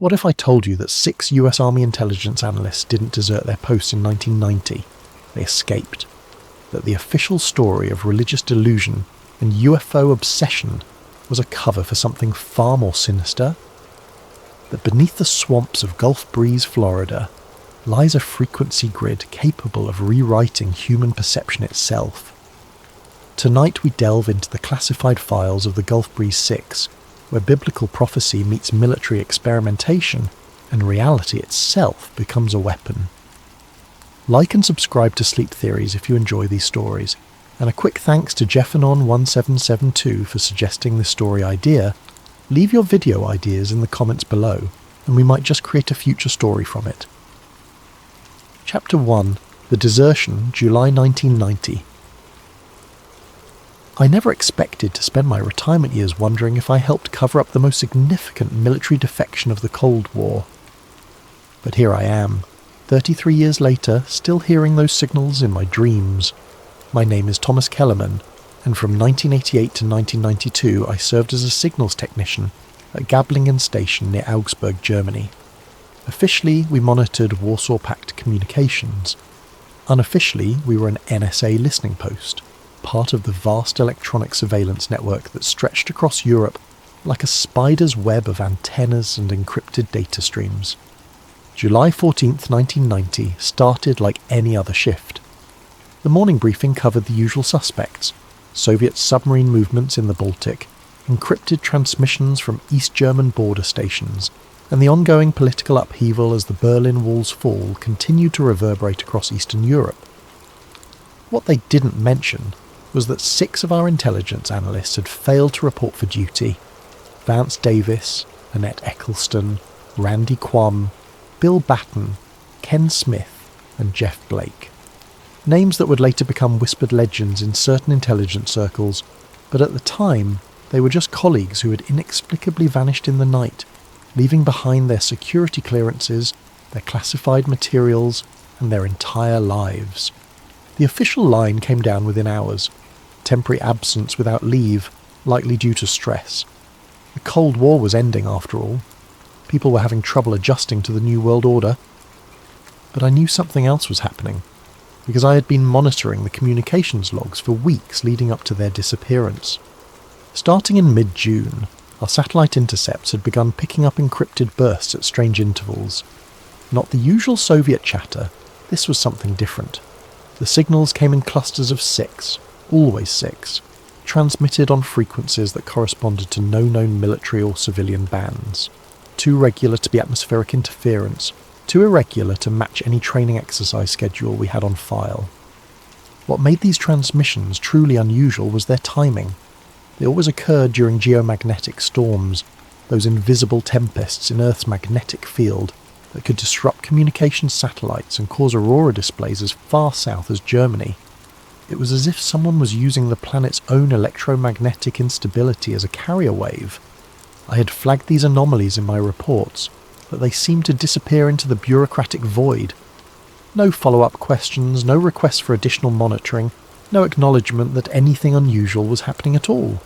What if I told you that 6 US Army intelligence analysts didn't desert their posts in 1990? They escaped. That the official story of religious delusion and UFO obsession was a cover for something far more sinister? That beneath the swamps of Gulf Breeze, Florida, lies a frequency grid capable of rewriting human perception itself. Tonight we delve into the classified files of the Gulf Breeze 6, where biblical prophecy meets military experimentation and reality itself becomes a weapon. Like and subscribe to Sleep Theories if you enjoy these stories, and a quick thanks to Jeffernon1772 for suggesting this story idea. Leave your video ideas in the comments below, and we might just create a future story from it. Chapter 1. The Desertion, July 1990. I never expected to spend my retirement years wondering if I helped cover up the most significant military defection of the Cold War. But here I am, 33 years later, still hearing those signals in my dreams. My name is Thomas Kellerman, and from 1988 to 1992 I served as a signals technician at Gablingen Station near Augsburg, Germany. Officially, we monitored Warsaw Pact communications. Unofficially, we were an NSA listening post, part of the vast electronic surveillance network that stretched across Europe like a spider's web of antennas and encrypted data streams. July 14th, 1990 started like any other shift. The morning briefing covered the usual suspects: Soviet submarine movements in the Baltic, encrypted transmissions from East German border stations, and the ongoing political upheaval as the Berlin Wall's fall continued to reverberate across Eastern Europe. What they didn't mention was that 6 of our intelligence analysts had failed to report for duty: Vance Davis, Annette Eccleston, Randy Quam, Bill Batten, Ken Smith, and Jeff Blake. Names that would later become whispered legends in certain intelligence circles, but at the time they were just colleagues who had inexplicably vanished in the night, leaving behind their security clearances, their classified materials, and their entire lives. The official line came down within hours: temporary absence without leave, likely due to stress. The Cold War was ending after all. People were having trouble adjusting to the New World Order. But I knew something else was happening, because I had been monitoring the communications logs for weeks leading up to their disappearance. Starting in mid-June, our satellite intercepts had begun picking up encrypted bursts at strange intervals. Not the usual Soviet chatter, this was something different. The signals came in clusters of 6, always 6, transmitted on frequencies that corresponded to no known military or civilian bands. Too regular to be atmospheric interference, too irregular to match any training exercise schedule we had on file. What made these transmissions truly unusual was their timing. They always occurred during geomagnetic storms, those invisible tempests in Earth's magnetic field that could disrupt communication satellites and cause aurora displays as far south as Germany. It was as if someone was using the planet's own electromagnetic instability as a carrier wave. I had flagged these anomalies in my reports, but they seemed to disappear into the bureaucratic void. No follow-up questions, no requests for additional monitoring, no acknowledgement that anything unusual was happening at all.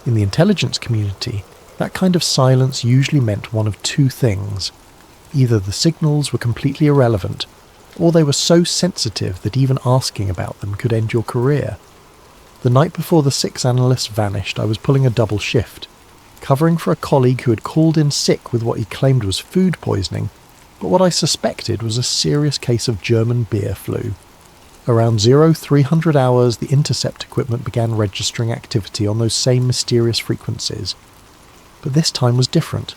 In the intelligence community, that kind of silence usually meant one of 2 things. Either the signals were completely irrelevant, or they were so sensitive that even asking about them could end your career. The night before the 6 analysts vanished, I was pulling a double shift, covering for a colleague who had called in sick with what he claimed was food poisoning, but what I suspected was a serious case of German beer flu. Around 0300 hours, the intercept equipment began registering activity on those same mysterious frequencies. But this time was different.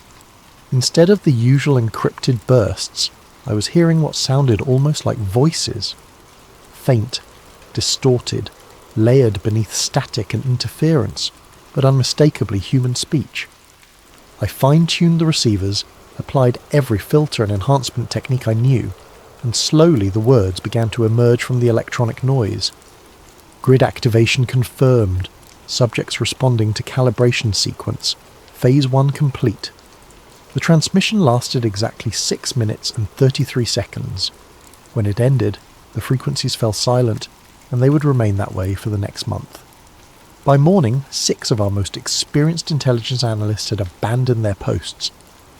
Instead of the usual encrypted bursts, I was hearing what sounded almost like voices. Faint, distorted, layered beneath static and interference, but unmistakably human speech. I fine-tuned the receivers, applied every filter and enhancement technique I knew, and slowly the words began to emerge from the electronic noise. Grid activation confirmed, subjects responding to calibration sequence, phase 1 complete. The transmission lasted exactly 6 minutes and 33 seconds. When it ended, the frequencies fell silent, and they would remain that way for the next month. By morning, 6 of our most experienced intelligence analysts had abandoned their posts.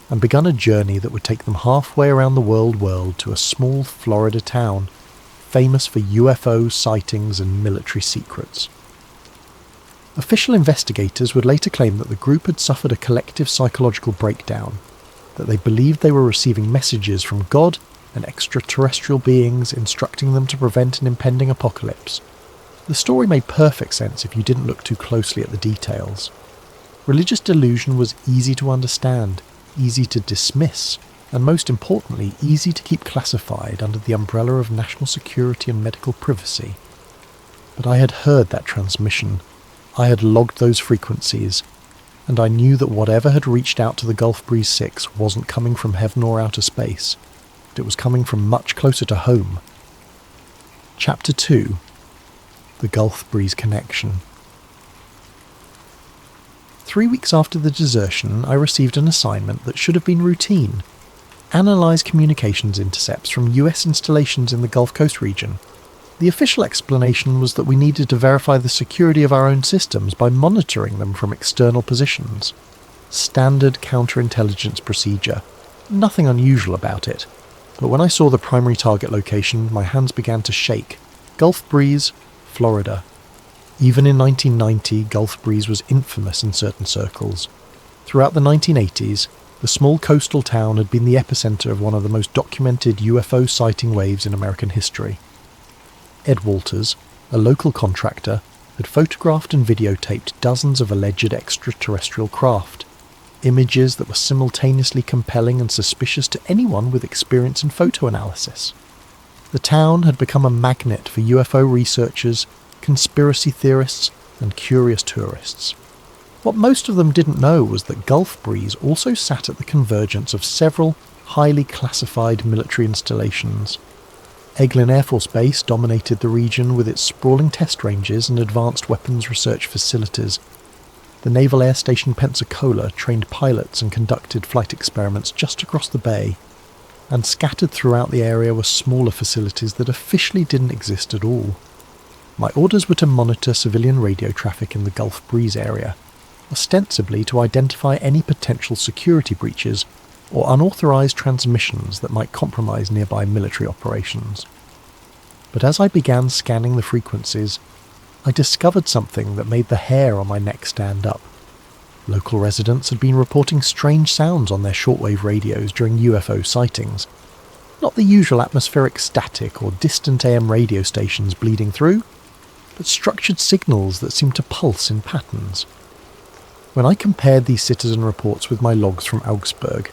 and begun a journey that would take them halfway around the world to a small Florida town, famous for UFO sightings and military secrets. Official investigators would later claim that the group had suffered a collective psychological breakdown, that they believed they were receiving messages from God and extraterrestrial beings instructing them to prevent an impending apocalypse. The story made perfect sense if you didn't look too closely at the details. Religious delusion was easy to understand, easy to dismiss, and most importantly, easy to keep classified under the umbrella of national security and medical privacy. But I had heard that transmission. I had logged those frequencies, and I knew that whatever had reached out to the Gulf Breeze 6 wasn't coming from heaven or outer space. It was coming from much closer to home. Chapter 2. The Gulf Breeze Connection. 3 weeks after the desertion, I received an assignment that should have been routine. Analyse communications intercepts from US installations in the Gulf Coast region. The official explanation was that we needed to verify the security of our own systems by monitoring them from external positions. Standard counterintelligence procedure. Nothing unusual about it. But when I saw the primary target location, my hands began to shake. Gulf Breeze, Florida. Even in 1990, Gulf Breeze was infamous in certain circles. Throughout the 1980s, the small coastal town had been the epicenter of one of the most documented UFO sighting waves in American history. Ed Walters, a local contractor, had photographed and videotaped dozens of alleged extraterrestrial craft, images that were simultaneously compelling and suspicious to anyone with experience in photo analysis. The town had become a magnet for UFO researchers, conspiracy theorists, and curious tourists. What most of them didn't know was that Gulf Breeze also sat at the convergence of several highly classified military installations. Eglin Air Force Base dominated the region with its sprawling test ranges and advanced weapons research facilities. The Naval Air Station Pensacola trained pilots and conducted flight experiments just across the bay, and scattered throughout the area were smaller facilities that officially didn't exist at all. My orders were to monitor civilian radio traffic in the Gulf Breeze area, ostensibly to identify any potential security breaches or unauthorized transmissions that might compromise nearby military operations. But as I began scanning the frequencies, I discovered something that made the hair on my neck stand up. Local residents had been reporting strange sounds on their shortwave radios during UFO sightings. Not the usual atmospheric static or distant AM radio stations bleeding through, but structured signals that seemed to pulse in patterns. When I compared these citizen reports with my logs from Augsburg,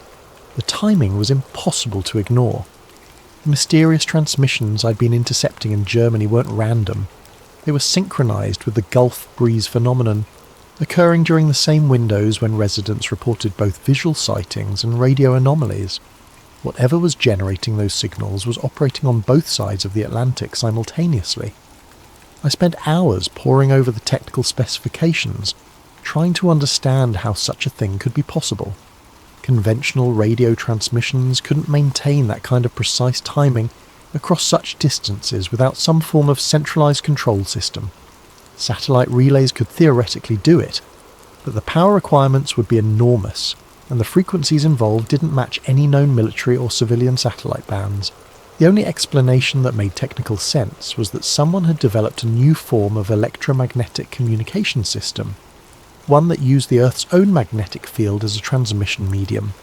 the timing was impossible to ignore. The mysterious transmissions I'd been intercepting in Germany weren't random. They were synchronized with the Gulf Breeze phenomenon, occurring during the same windows when residents reported both visual sightings and radio anomalies. Whatever was generating those signals was operating on both sides of the Atlantic simultaneously. I spent hours poring over the technical specifications, trying to understand how such a thing could be possible. Conventional radio transmissions couldn't maintain that kind of precise timing across such distances without some form of centralized control system. Satellite relays could theoretically do it, but the power requirements would be enormous, and the frequencies involved didn't match any known military or civilian satellite bands. The only explanation that made technical sense was that someone had developed a new form of electromagnetic communication system, one that used the Earth's own magnetic field as a transmission medium.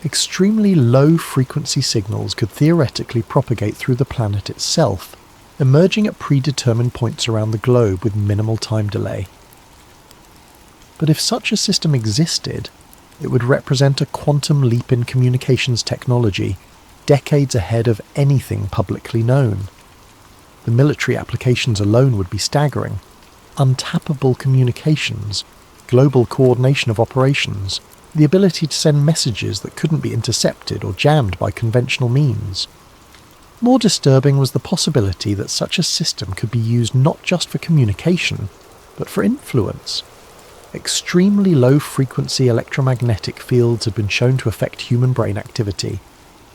Extremely low frequency signals could theoretically propagate through the planet itself, emerging at predetermined points around the globe with minimal time delay. But if such a system existed, it would represent a quantum leap in communications technology, decades ahead of anything publicly known. The military applications alone would be staggering. Untappable communications, global coordination of operations, the ability to send messages that couldn't be intercepted or jammed by conventional means. More disturbing was the possibility that such a system could be used not just for communication, but for influence. Extremely low-frequency electromagnetic fields had been shown to affect human brain activity,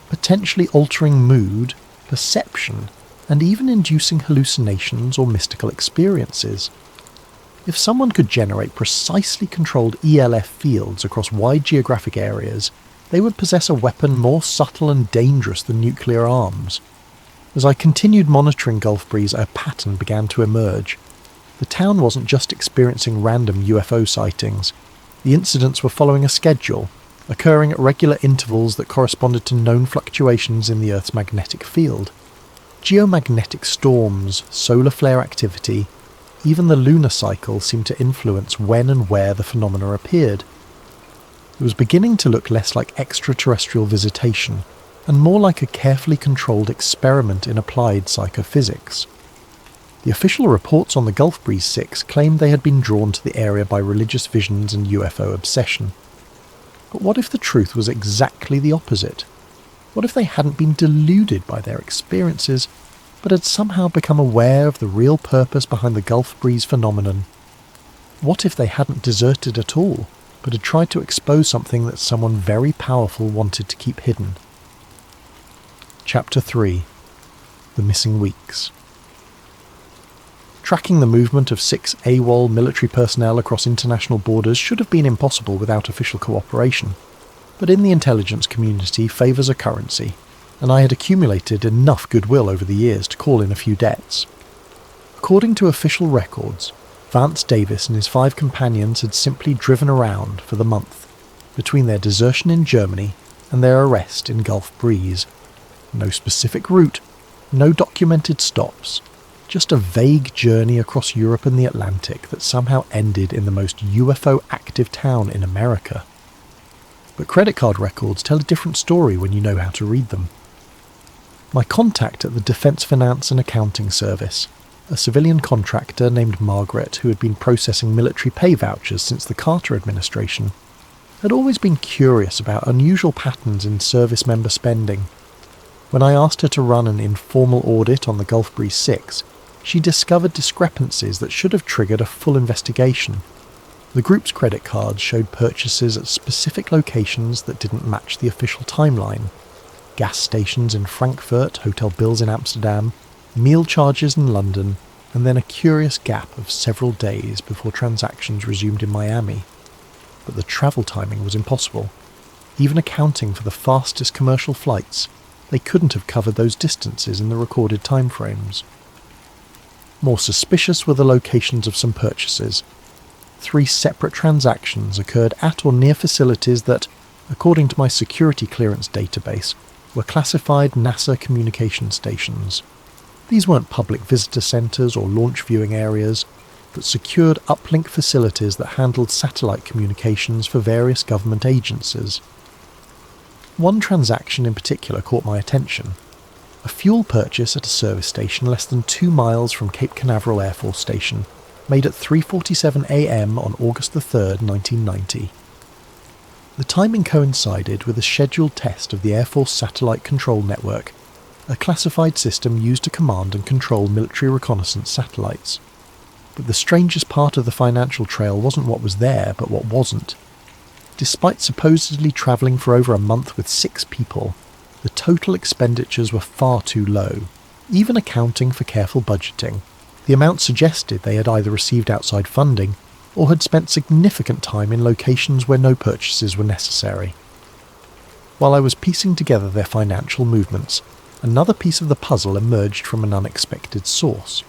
potentially altering mood, perception, and even inducing hallucinations or mystical experiences. If someone could generate precisely controlled ELF fields across wide geographic areas, they would possess a weapon more subtle and dangerous than nuclear arms. As I continued monitoring Gulf Breeze, a pattern began to emerge. The town wasn't just experiencing random UFO sightings. The incidents were following a schedule, occurring at regular intervals that corresponded to known fluctuations in the Earth's magnetic field. Geomagnetic storms, solar flare activity, even the lunar cycle seemed to influence when and where the phenomena appeared. It was beginning to look less like extraterrestrial visitation, and more like a carefully controlled experiment in applied psychophysics. The official reports on the Gulf Breeze 6 claimed they had been drawn to the area by religious visions and UFO obsession. But what if the truth was exactly the opposite? What if they hadn't been deluded by their experiences, but had somehow become aware of the real purpose behind the Gulf Breeze phenomenon? What if they hadn't deserted at all, but had tried to expose something that someone very powerful wanted to keep hidden? Chapter 3. The Missing Weeks. Tracking the movement of 6 AWOL military personnel across international borders should have been impossible without official cooperation, but in the intelligence community favours a currency, and I had accumulated enough goodwill over the years to call in a few debts. According to official records, Vance Davis and his 5 companions had simply driven around for the month, between their desertion in Germany and their arrest in Gulf Breeze. No specific route, no documented stops, just a vague journey across Europe and the Atlantic that somehow ended in the most UFO-active town in America. But credit card records tell a different story when you know how to read them. My contact at the Defence Finance and Accounting Service, a civilian contractor named Margaret who had been processing military pay vouchers since the Carter administration, had always been curious about unusual patterns in service member spending. When I asked her to run an informal audit on the Gulf Breeze 6, she discovered discrepancies that should have triggered a full investigation. The group's credit cards showed purchases at specific locations that didn't match the official timeline. Gas stations in Frankfurt, hotel bills in Amsterdam, meal charges in London, and then a curious gap of several days before transactions resumed in Miami. But the travel timing was impossible. Even accounting for the fastest commercial flights, they couldn't have covered those distances in the recorded timeframes. More suspicious were the locations of some purchases. 3 separate transactions occurred at or near facilities that, according to my security clearance database, were classified NASA communication stations. These weren't public visitor centres or launch viewing areas, but secured uplink facilities that handled satellite communications for various government agencies. One transaction in particular caught my attention. A fuel purchase at a service station less than 2 miles from Cape Canaveral Air Force Station, made at 3:47 a.m. on August 3rd, 1990. The timing coincided with a scheduled test of the Air Force Satellite Control Network, a classified system used to command and control military reconnaissance satellites. But the strangest part of the financial trail wasn't what was there, but what wasn't. Despite supposedly travelling for over a month with 6 people, the total expenditures were far too low. Even accounting for careful budgeting, the amount suggested they had either received outside funding or had spent significant time in locations where no purchases were necessary. While I was piecing together their financial movements, another piece of the puzzle emerged from an unexpected source.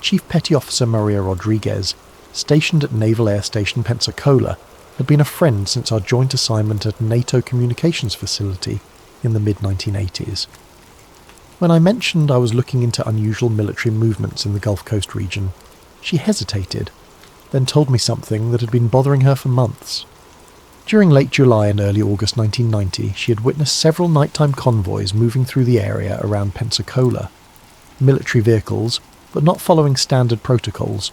Chief Petty Officer Maria Rodriguez, stationed at Naval Air Station Pensacola, had been a friend since our joint assignment at a NATO communications facility in the mid-1980s. When I mentioned I was looking into unusual military movements in the Gulf Coast region, she hesitated, then told me something that had been bothering her for months. During late July and early August 1990, she had witnessed several nighttime convoys moving through the area around Pensacola. Military vehicles, but not following standard protocols.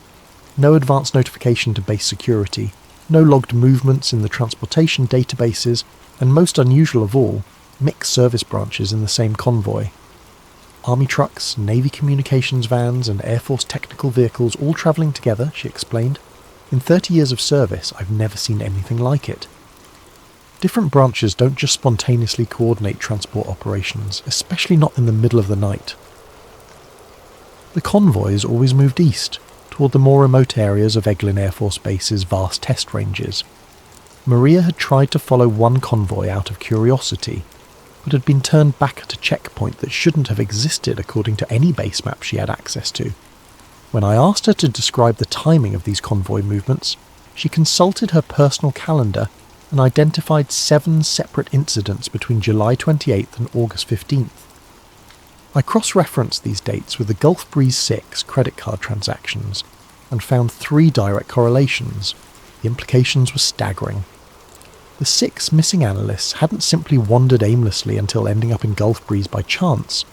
No advance notification to base security, no logged movements in the transportation databases, and most unusual of all, mixed service branches in the same convoy. Army trucks, Navy communications vans, and Air Force technical vehicles all travelling together, she explained. In 30 years of service, I've never seen anything like it. Different branches don't just spontaneously coordinate transport operations, especially not in the middle of the night. The convoys always moved east, toward the more remote areas of Eglin Air Force Base's vast test ranges. Maria had tried to follow one convoy out of curiosity, but had been turned back at a checkpoint that shouldn't have existed according to any base map she had access to. When I asked her to describe the timing of these convoy movements, she consulted her personal calendar and identified 7 separate incidents between July 28th and August 15th. I cross-referenced these dates with the Gulf Breeze 6 credit card transactions and found 3 direct correlations. The implications were staggering. The 6 missing analysts hadn't simply wandered aimlessly until ending up in Gulf Breeze by chance.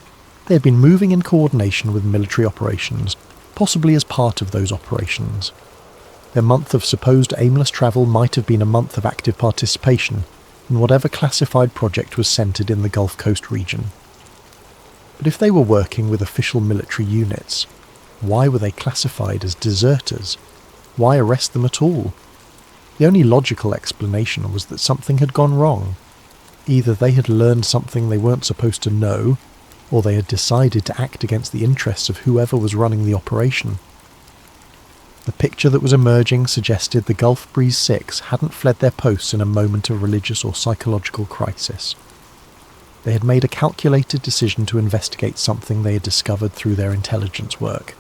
They had been moving in coordination with military operations, possibly as part of those operations. Their month of supposed aimless travel might have been a month of active participation in whatever classified project was centred in the Gulf Coast region. But if they were working with official military units, why were they classified as deserters? Why arrest them at all? The only logical explanation was that something had gone wrong. Either they had learned something they weren't supposed to know, or they had decided to act against the interests of whoever was running the operation. The picture that was emerging suggested the Gulf Breeze 6 hadn't fled their posts in a moment of religious or psychological crisis. They had made a calculated decision to investigate something they had discovered through their intelligence work,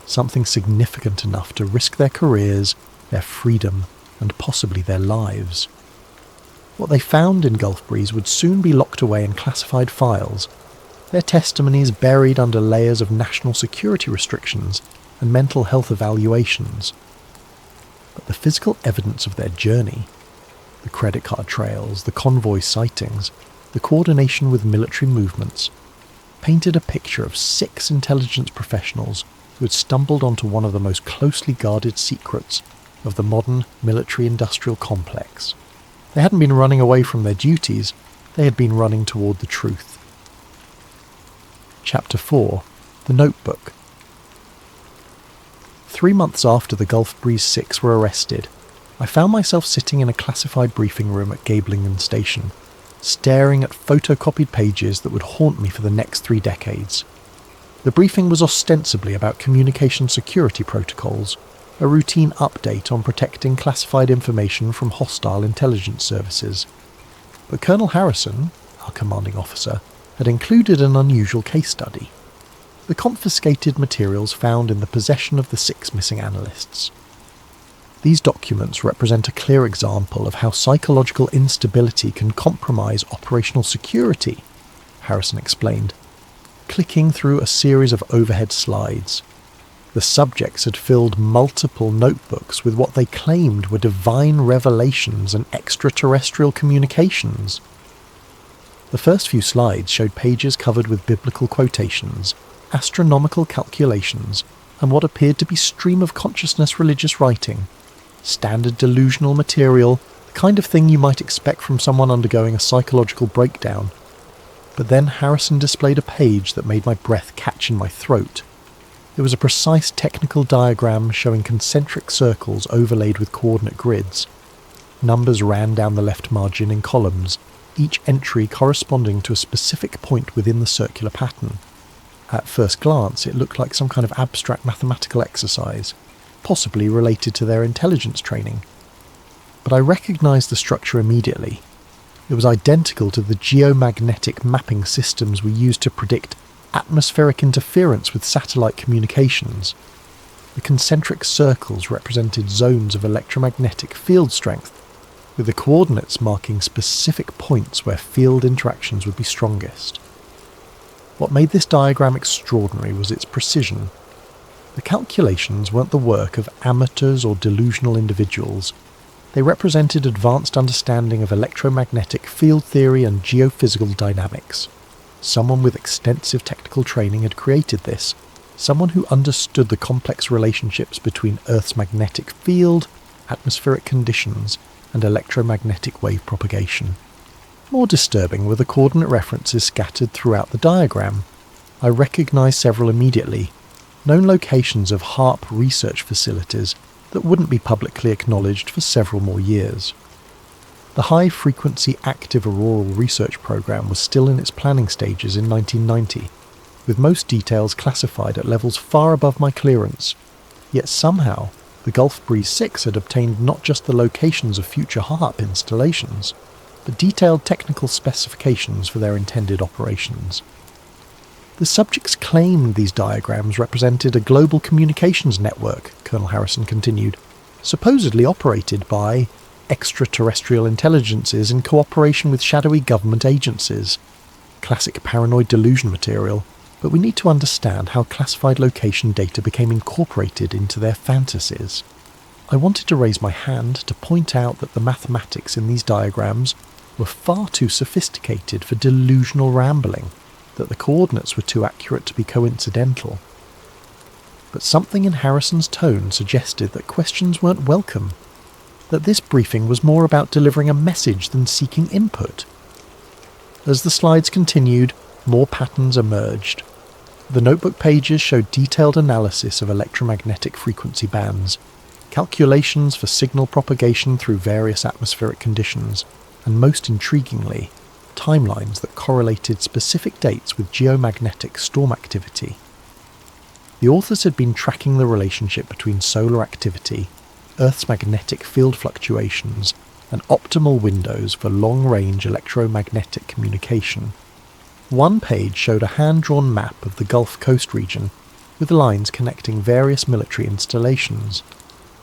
something significant enough to risk their careers, their freedom, and possibly their lives. What they found in Gulf Breeze would soon be locked away in classified files, their testimonies buried under layers of national security restrictions and mental health evaluations. But the physical evidence of their journey, the credit card trails, the convoy sightings, the coordination with military movements, painted a picture of 6 intelligence professionals who had stumbled onto one of the most closely guarded secrets of the modern military-industrial complex. They hadn't been running away from their duties, they had been running toward the truth. Chapter 4. The Notebook. 3 months after the Gulf Breeze 6 were arrested, I found myself sitting in a classified briefing room at Gablingen Station, staring at photocopied pages that would haunt me for the next 3 decades. The briefing was ostensibly about communication security protocols, a routine update on protecting classified information from hostile intelligence services. But Colonel Harrison, our commanding officer, had included an unusual case study: the confiscated materials found in the possession of the 6 missing analysts. These documents represent a clear example of how psychological instability can compromise operational security, Harrison explained, clicking through a series of overhead slides. The subjects had filled multiple notebooks with what they claimed were divine revelations and extraterrestrial communications. The first few slides showed pages covered with biblical quotations, astronomical calculations, and what appeared to be stream-of-consciousness religious writing. Standard delusional material, the kind of thing you might expect from someone undergoing a psychological breakdown. But then Harrison displayed a page that made my breath catch in my throat. It was a precise technical diagram showing concentric circles overlaid with coordinate grids. Numbers ran down the left margin in columns, each entry corresponding to a specific point within the circular pattern. At first glance, it looked like some kind of abstract mathematical exercise, possibly related to their intelligence training. But I recognised the structure immediately. It was identical to the geomagnetic mapping systems we used to predict atmospheric interference with satellite communications. The concentric circles represented zones of electromagnetic field strength, with the coordinates marking specific points where field interactions would be strongest. What made this diagram extraordinary was its precision. The calculations weren't the work of amateurs or delusional individuals. They represented advanced understanding of electromagnetic field theory and geophysical dynamics. Someone with extensive technical training had created this, someone who understood the complex relationships between Earth's magnetic field, atmospheric conditions, and electromagnetic wave propagation. More disturbing were the coordinate references scattered throughout the diagram. I recognised several immediately, known locations of HARP research facilities that wouldn't be publicly acknowledged for several more years. The high-frequency active auroral research program was still in its planning stages in 1990, with most details classified at levels far above my clearance, yet somehow The Gulf Breeze 6 had obtained not just the locations of future HARP installations, but detailed technical specifications for their intended operations. The subjects claimed these diagrams represented a global communications network, Colonel Harrison continued, supposedly operated by extraterrestrial intelligences in cooperation with shadowy government agencies. Classic paranoid delusion material, but we need to understand how classified location data became incorporated into their fantasies. I wanted to raise my hand to point out that the mathematics in these diagrams were far too sophisticated for delusional rambling, that the coordinates were too accurate to be coincidental. But something in Harrison's tone suggested that questions weren't welcome, that this briefing was more about delivering a message than seeking input. As the slides continued, more patterns emerged. The notebook pages showed detailed analysis of electromagnetic frequency bands, calculations for signal propagation through various atmospheric conditions, and most intriguingly, timelines that correlated specific dates with geomagnetic storm activity. The authors had been tracking the relationship between solar activity, Earth's magnetic field fluctuations, and optimal windows for long-range electromagnetic communication. One page showed a hand-drawn map of the Gulf Coast region, with lines connecting various military installations.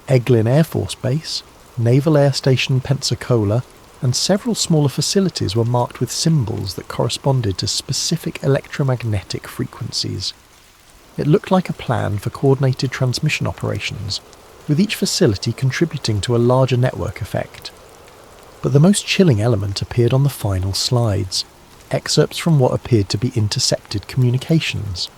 Eglin Air Force Base, Naval Air Station Pensacola, and several smaller facilities were marked with symbols that corresponded to specific electromagnetic frequencies. It looked like a plan for coordinated transmission operations, with each facility contributing to a larger network effect. But the most chilling element appeared on the final slides, excerpts from what appeared to be intercepted communications.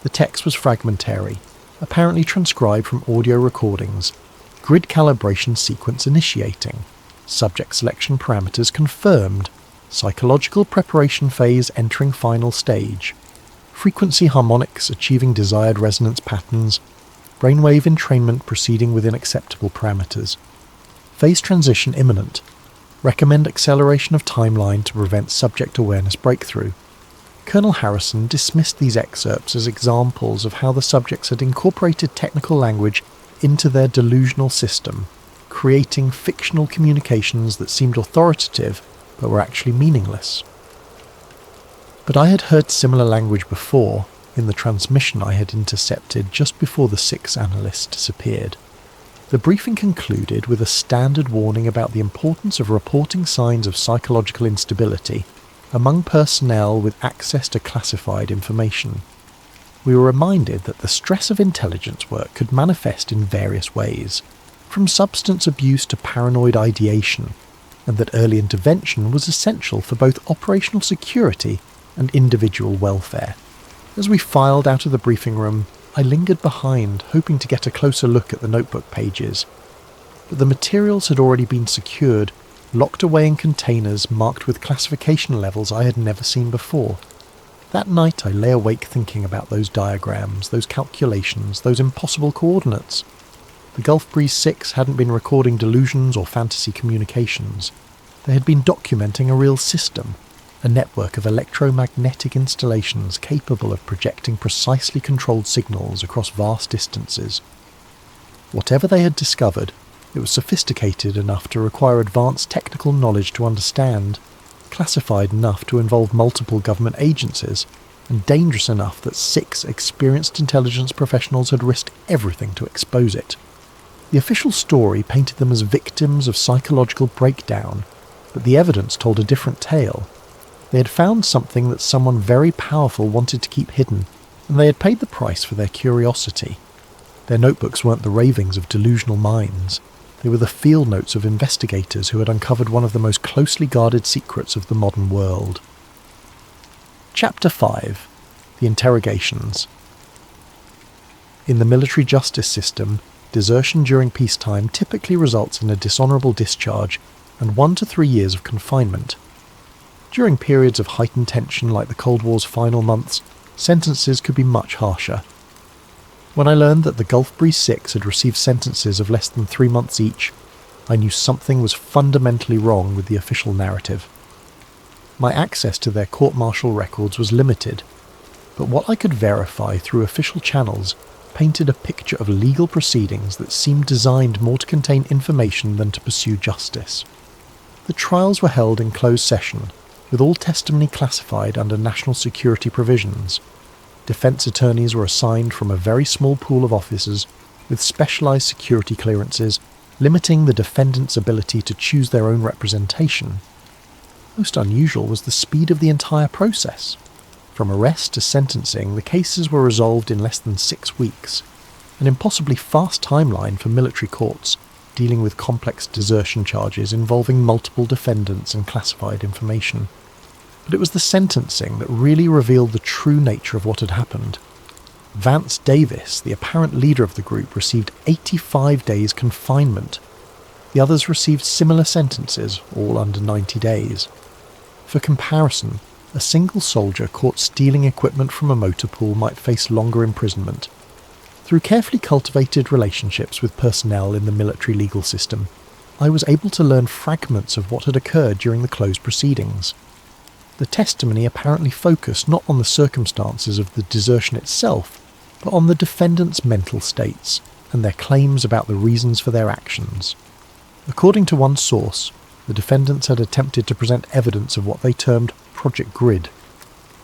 The text was fragmentary, apparently transcribed from audio recordings, grid calibration sequence initiating, subject selection parameters confirmed, psychological preparation phase entering final stage, frequency harmonics achieving desired resonance patterns, brainwave entrainment proceeding within acceptable parameters, phase transition imminent, recommend acceleration of timeline to prevent subject awareness breakthrough. Colonel Harrison dismissed these excerpts as examples of how the subjects had incorporated technical language into their delusional system, creating fictional communications that seemed authoritative but were actually meaningless. But I had heard similar language before in the transmission I had intercepted just before the 6 analysts disappeared. The briefing concluded with a standard warning about the importance of reporting signs of psychological instability among personnel with access to classified information. We were reminded that the stress of intelligence work could manifest in various ways, from substance abuse to paranoid ideation, and that early intervention was essential for both operational security and individual welfare. As we filed out of the briefing room, I lingered behind, hoping to get a closer look at the notebook pages. But the materials had already been secured, locked away in containers marked with classification levels I had never seen before. That night I lay awake thinking about those diagrams, those calculations, those impossible coordinates. The Gulf Breeze 6 hadn't been recording delusions or fantasy communications. They had been documenting a real system, a network of electromagnetic installations capable of projecting precisely controlled signals across vast distances. Whatever they had discovered, it was sophisticated enough to require advanced technical knowledge to understand, classified enough to involve multiple government agencies, and dangerous enough that 6 experienced intelligence professionals had risked everything to expose it. The official story painted them as victims of psychological breakdown, but the evidence told a different tale. They had found something that someone very powerful wanted to keep hidden, and they had paid the price for their curiosity. Their notebooks weren't the ravings of delusional minds. They were the field notes of investigators who had uncovered one of the most closely guarded secrets of the modern world. Chapter 5. The Interrogations. In the military justice system, desertion during peacetime typically results in a dishonourable discharge and 1 to 3 years of confinement. During periods of heightened tension like the Cold War's final months, sentences could be much harsher. When I learned that the Gulf Breeze 6 had received sentences of less than 3 months each, I knew something was fundamentally wrong with the official narrative. My access to their court-martial records was limited, but what I could verify through official channels painted a picture of legal proceedings that seemed designed more to contain information than to pursue justice. The trials were held in closed session, with all testimony classified under national security provisions. Defence attorneys were assigned from a very small pool of officers with specialised security clearances, limiting the defendant's ability to choose their own representation. Most unusual was the speed of the entire process. From arrest to sentencing, the cases were resolved in less than 6 weeks, an impossibly fast timeline for military courts dealing with complex desertion charges involving multiple defendants and classified information. But it was the sentencing that really revealed the true nature of what had happened. Vance Davis, the apparent leader of the group, received 85 days confinement. The others received similar sentences, all under 90 days. For comparison, a single soldier caught stealing equipment from a motor pool might face longer imprisonment. Through carefully cultivated relationships with personnel in the military legal system, I was able to learn fragments of what had occurred during the closed proceedings. The testimony apparently focused not on the circumstances of the desertion itself, but on the defendants' mental states and their claims about the reasons for their actions. According to one source, the defendants had attempted to present evidence of what they termed Project Grid,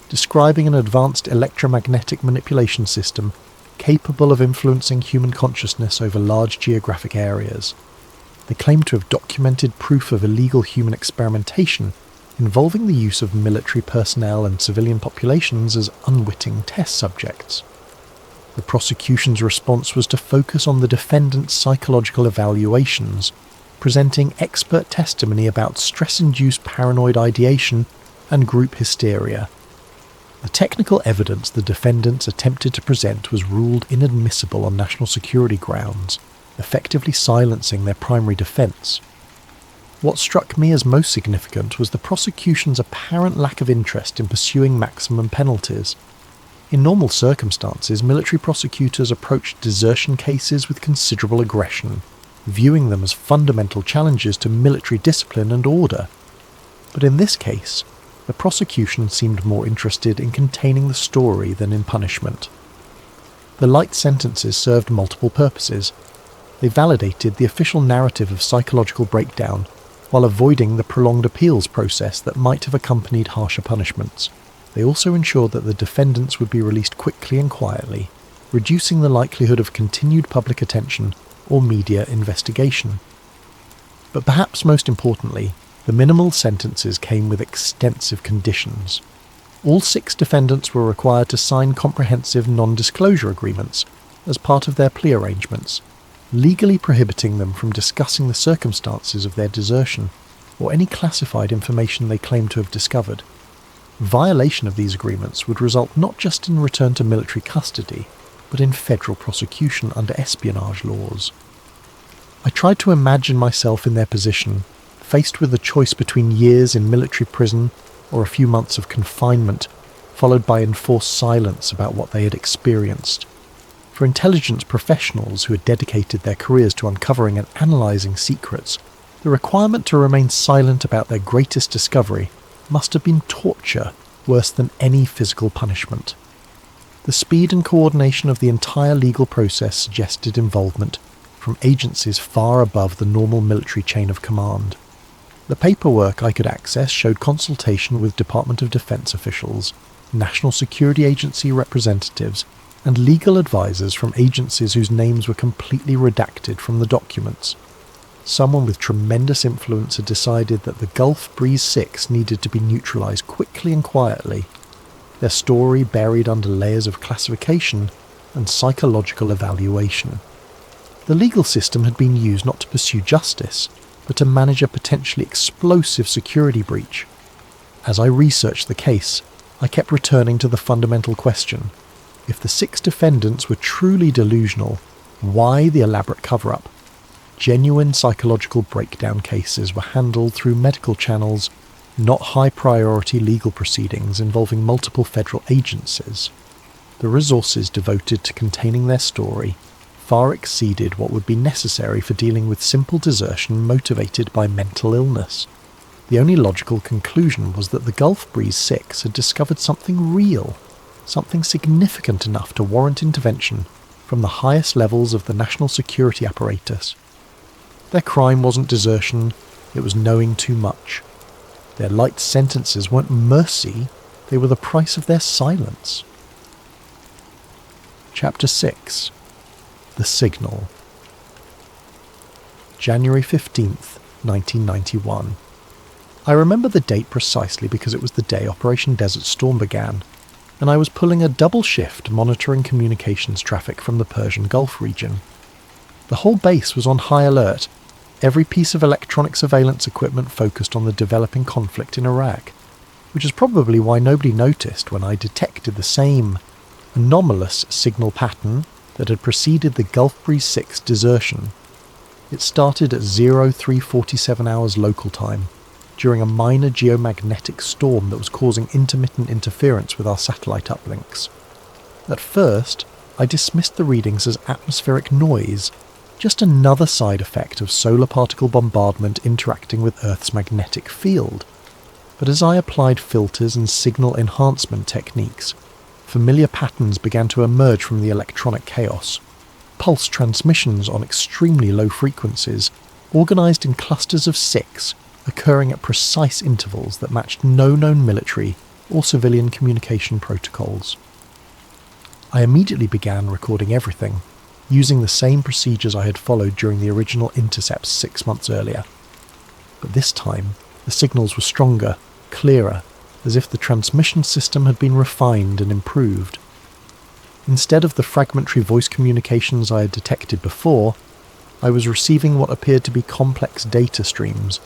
describing an advanced electromagnetic manipulation system capable of influencing human consciousness over large geographic areas. They claimed to have documented proof of illegal human experimentation involving the use of military personnel and civilian populations as unwitting test subjects. The prosecution's response was to focus on the defendants' psychological evaluations, presenting expert testimony about stress-induced paranoid ideation and group hysteria. The technical evidence the defendants attempted to present was ruled inadmissible on national security grounds, effectively silencing their primary defence. What struck me as most significant was the prosecution's apparent lack of interest in pursuing maximum penalties. In normal circumstances, military prosecutors approached desertion cases with considerable aggression, viewing them as fundamental challenges to military discipline and order. But in this case, the prosecution seemed more interested in containing the story than in punishment. The light sentences served multiple purposes. They validated the official narrative of psychological breakdown, while avoiding the prolonged appeals process that might have accompanied harsher punishments. They also ensured that the defendants would be released quickly and quietly, reducing the likelihood of continued public attention or media investigation. But perhaps most importantly, the minimal sentences came with extensive conditions. All 6 defendants were required to sign comprehensive non-disclosure agreements as part of their plea arrangements, legally prohibiting them from discussing the circumstances of their desertion or any classified information they claimed to have discovered. Violation of these agreements would result not just in return to military custody, but in federal prosecution under espionage laws. I tried to imagine myself in their position, faced with the choice between years in military prison or a few months of confinement, followed by enforced silence about what they had experienced. For intelligence professionals who had dedicated their careers to uncovering and analysing secrets, the requirement to remain silent about their greatest discovery must have been torture worse than any physical punishment. The speed and coordination of the entire legal process suggested involvement from agencies far above the normal military chain of command. The paperwork I could access showed consultation with Department of Defense officials, National Security Agency representatives, and legal advisors from agencies whose names were completely redacted from the documents. Someone with tremendous influence had decided that the Gulf Breeze 6 needed to be neutralised quickly and quietly, their story buried under layers of classification and psychological evaluation. The legal system had been used not to pursue justice, but to manage a potentially explosive security breach. As I researched the case, I kept returning to the fundamental question: if the 6 defendants were truly delusional, why the elaborate cover-up? Genuine psychological breakdown cases were handled through medical channels, not high-priority legal proceedings involving multiple federal agencies. The resources devoted to containing their story far exceeded what would be necessary for dealing with simple desertion motivated by mental illness. The only logical conclusion was that the Gulf Breeze 6 had discovered something real, something significant enough to warrant intervention, from the highest levels of the national security apparatus. Their crime wasn't desertion, it was knowing too much. Their light sentences weren't mercy, they were the price of their silence. Chapter 6. The Signal. January 15th, 1991. I remember the date precisely because it was the day Operation Desert Storm began, and I was pulling a double shift monitoring communications traffic from the Persian Gulf region. The whole base was on high alert, every piece of electronic surveillance equipment focused on the developing conflict in Iraq, which is probably why nobody noticed when I detected the same anomalous signal pattern that had preceded the Gulf Breeze 6 desertion. It started at 0347 hours local time, during a minor geomagnetic storm that was causing intermittent interference with our satellite uplinks. At first, I dismissed the readings as atmospheric noise, just another side effect of solar particle bombardment interacting with Earth's magnetic field. But as I applied filters and signal enhancement techniques, familiar patterns began to emerge from the electronic chaos. Pulse transmissions on extremely low frequencies, organised in clusters of 6, occurring at precise intervals that matched no known military or civilian communication protocols. I immediately began recording everything, using the same procedures I had followed during the original intercepts 6 months earlier. But this time, the signals were stronger, clearer, as if the transmission system had been refined and improved. Instead of the fragmentary voice communications I had detected before, I was receiving what appeared to be complex data streams,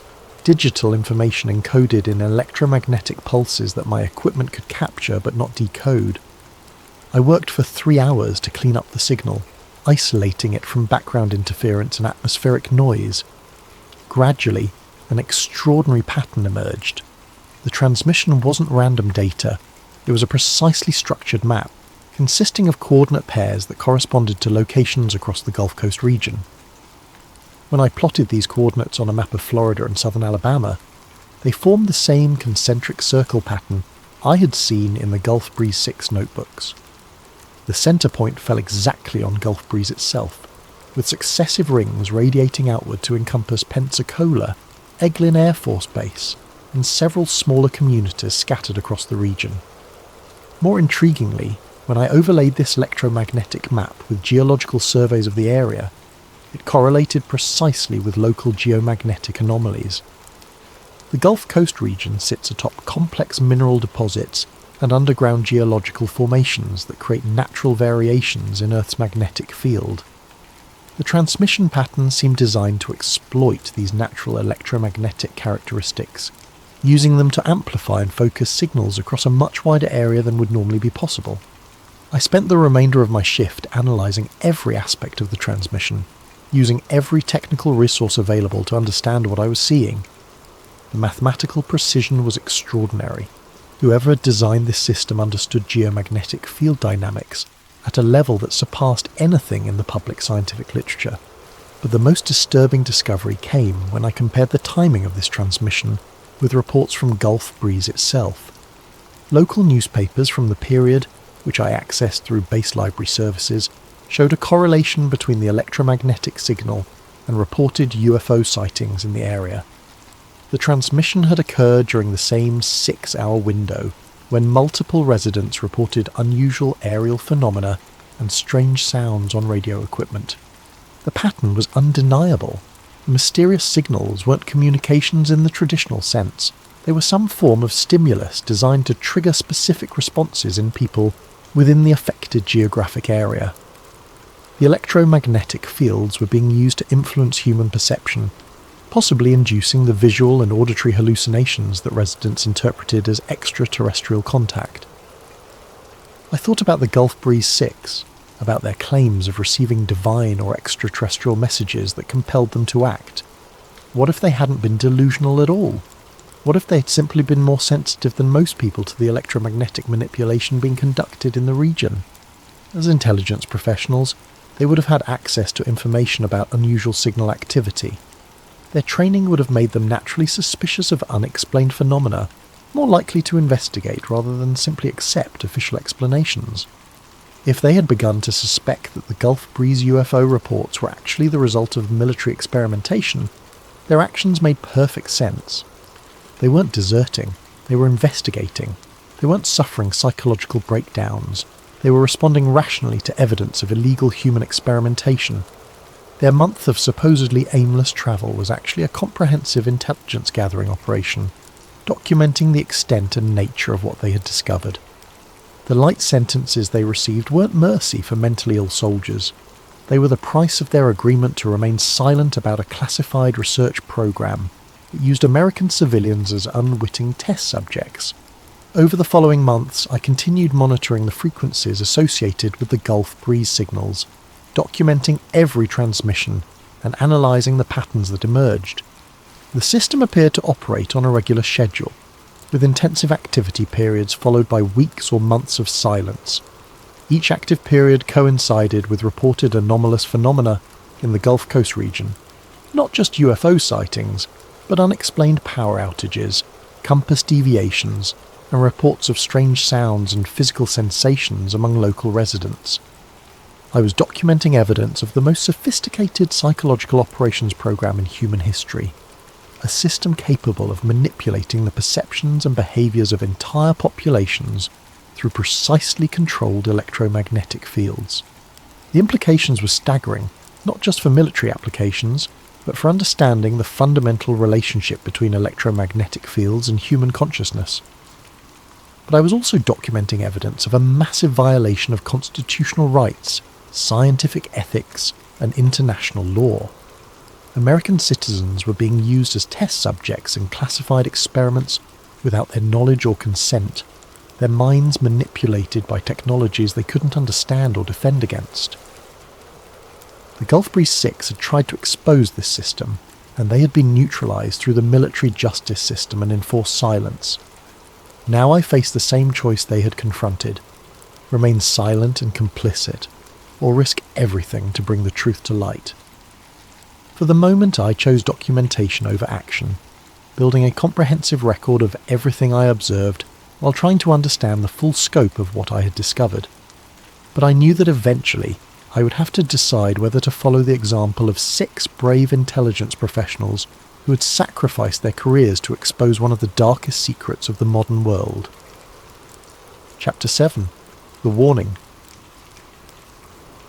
digital information encoded in electromagnetic pulses that my equipment could capture but not decode. I worked for 3 hours to clean up the signal, isolating it from background interference and atmospheric noise. Gradually, an extraordinary pattern emerged. The transmission wasn't random data, it was a precisely structured map, consisting of coordinate pairs that corresponded to locations across the Gulf Coast region. When I plotted these coordinates on a map of Florida and southern Alabama, they formed the same concentric circle pattern I had seen in the Gulf Breeze 6 notebooks. The centre point fell exactly on Gulf Breeze itself, with successive rings radiating outward to encompass Pensacola, Eglin Air Force Base, and several smaller communities scattered across the region. More intriguingly, when I overlaid this electromagnetic map with geological surveys of the area, it correlated precisely with local geomagnetic anomalies. The Gulf Coast region sits atop complex mineral deposits and underground geological formations that create natural variations in Earth's magnetic field. The transmission patterns seem designed to exploit these natural electromagnetic characteristics, using them to amplify and focus signals across a much wider area than would normally be possible. I spent the remainder of my shift analysing every aspect of the transmission, using every technical resource available to understand what I was seeing. The mathematical precision was extraordinary. Whoever had designed this system understood geomagnetic field dynamics at a level that surpassed anything in the public scientific literature. But the most disturbing discovery came when I compared the timing of this transmission with reports from Gulf Breeze itself. Local newspapers from the period, which I accessed through base library services, showed a correlation between the electromagnetic signal and reported UFO sightings in the area. The transmission had occurred during the same 6-hour window when multiple residents reported unusual aerial phenomena and strange sounds on radio equipment. The pattern was undeniable. The mysterious signals weren't communications in the traditional sense. They were some form of stimulus designed to trigger specific responses in people within the affected geographic area. The electromagnetic fields were being used to influence human perception, possibly inducing the visual and auditory hallucinations that residents interpreted as extraterrestrial contact. I thought about the Gulf Breeze 6, about their claims of receiving divine or extraterrestrial messages that compelled them to act. What if they hadn't been delusional at all? What if they had simply been more sensitive than most people to the electromagnetic manipulation being conducted in the region? As intelligence professionals, they would have had access to information about unusual signal activity. Their training would have made them naturally suspicious of unexplained phenomena, more likely to investigate rather than simply accept official explanations. If they had begun to suspect that the Gulf Breeze UFO reports were actually the result of military experimentation, their actions made perfect sense. They weren't deserting, they were investigating. They weren't suffering psychological breakdowns. They were responding rationally to evidence of illegal human experimentation. Their month of supposedly aimless travel was actually a comprehensive intelligence gathering operation, documenting the extent and nature of what they had discovered. The light sentences they received weren't mercy for mentally ill soldiers. They were the price of their agreement to remain silent about a classified research program that used American civilians as unwitting test subjects. Over the following months, I continued monitoring the frequencies associated with the Gulf Breeze signals, documenting every transmission and analysing the patterns that emerged. The system appeared to operate on a regular schedule, with intensive activity periods followed by weeks or months of silence. Each active period coincided with reported anomalous phenomena in the Gulf Coast region, not just UFO sightings, but unexplained power outages, compass deviations, and reports of strange sounds and physical sensations among local residents. I was documenting evidence of the most sophisticated psychological operations program in human history, a system capable of manipulating the perceptions and behaviours of entire populations through precisely controlled electromagnetic fields. The implications were staggering, not just for military applications, but for understanding the fundamental relationship between electromagnetic fields and human consciousness. But I was also documenting evidence of a massive violation of constitutional rights, scientific ethics, and international law. American citizens were being used as test subjects in classified experiments without their knowledge or consent, their minds manipulated by technologies they couldn't understand or defend against. The Gulf Breeze 6 had tried to expose this system, and they had been neutralised through the military justice system and enforced silence. Now I faced the same choice they had confronted: remain silent and complicit, or risk everything to bring the truth to light. For the moment I chose documentation over action, building a comprehensive record of everything I observed while trying to understand the full scope of what I had discovered. But I knew that eventually I would have to decide whether to follow the example of 6 brave intelligence professionals who had sacrificed their careers to expose one of the darkest secrets of the modern world. Chapter 7. The Warning.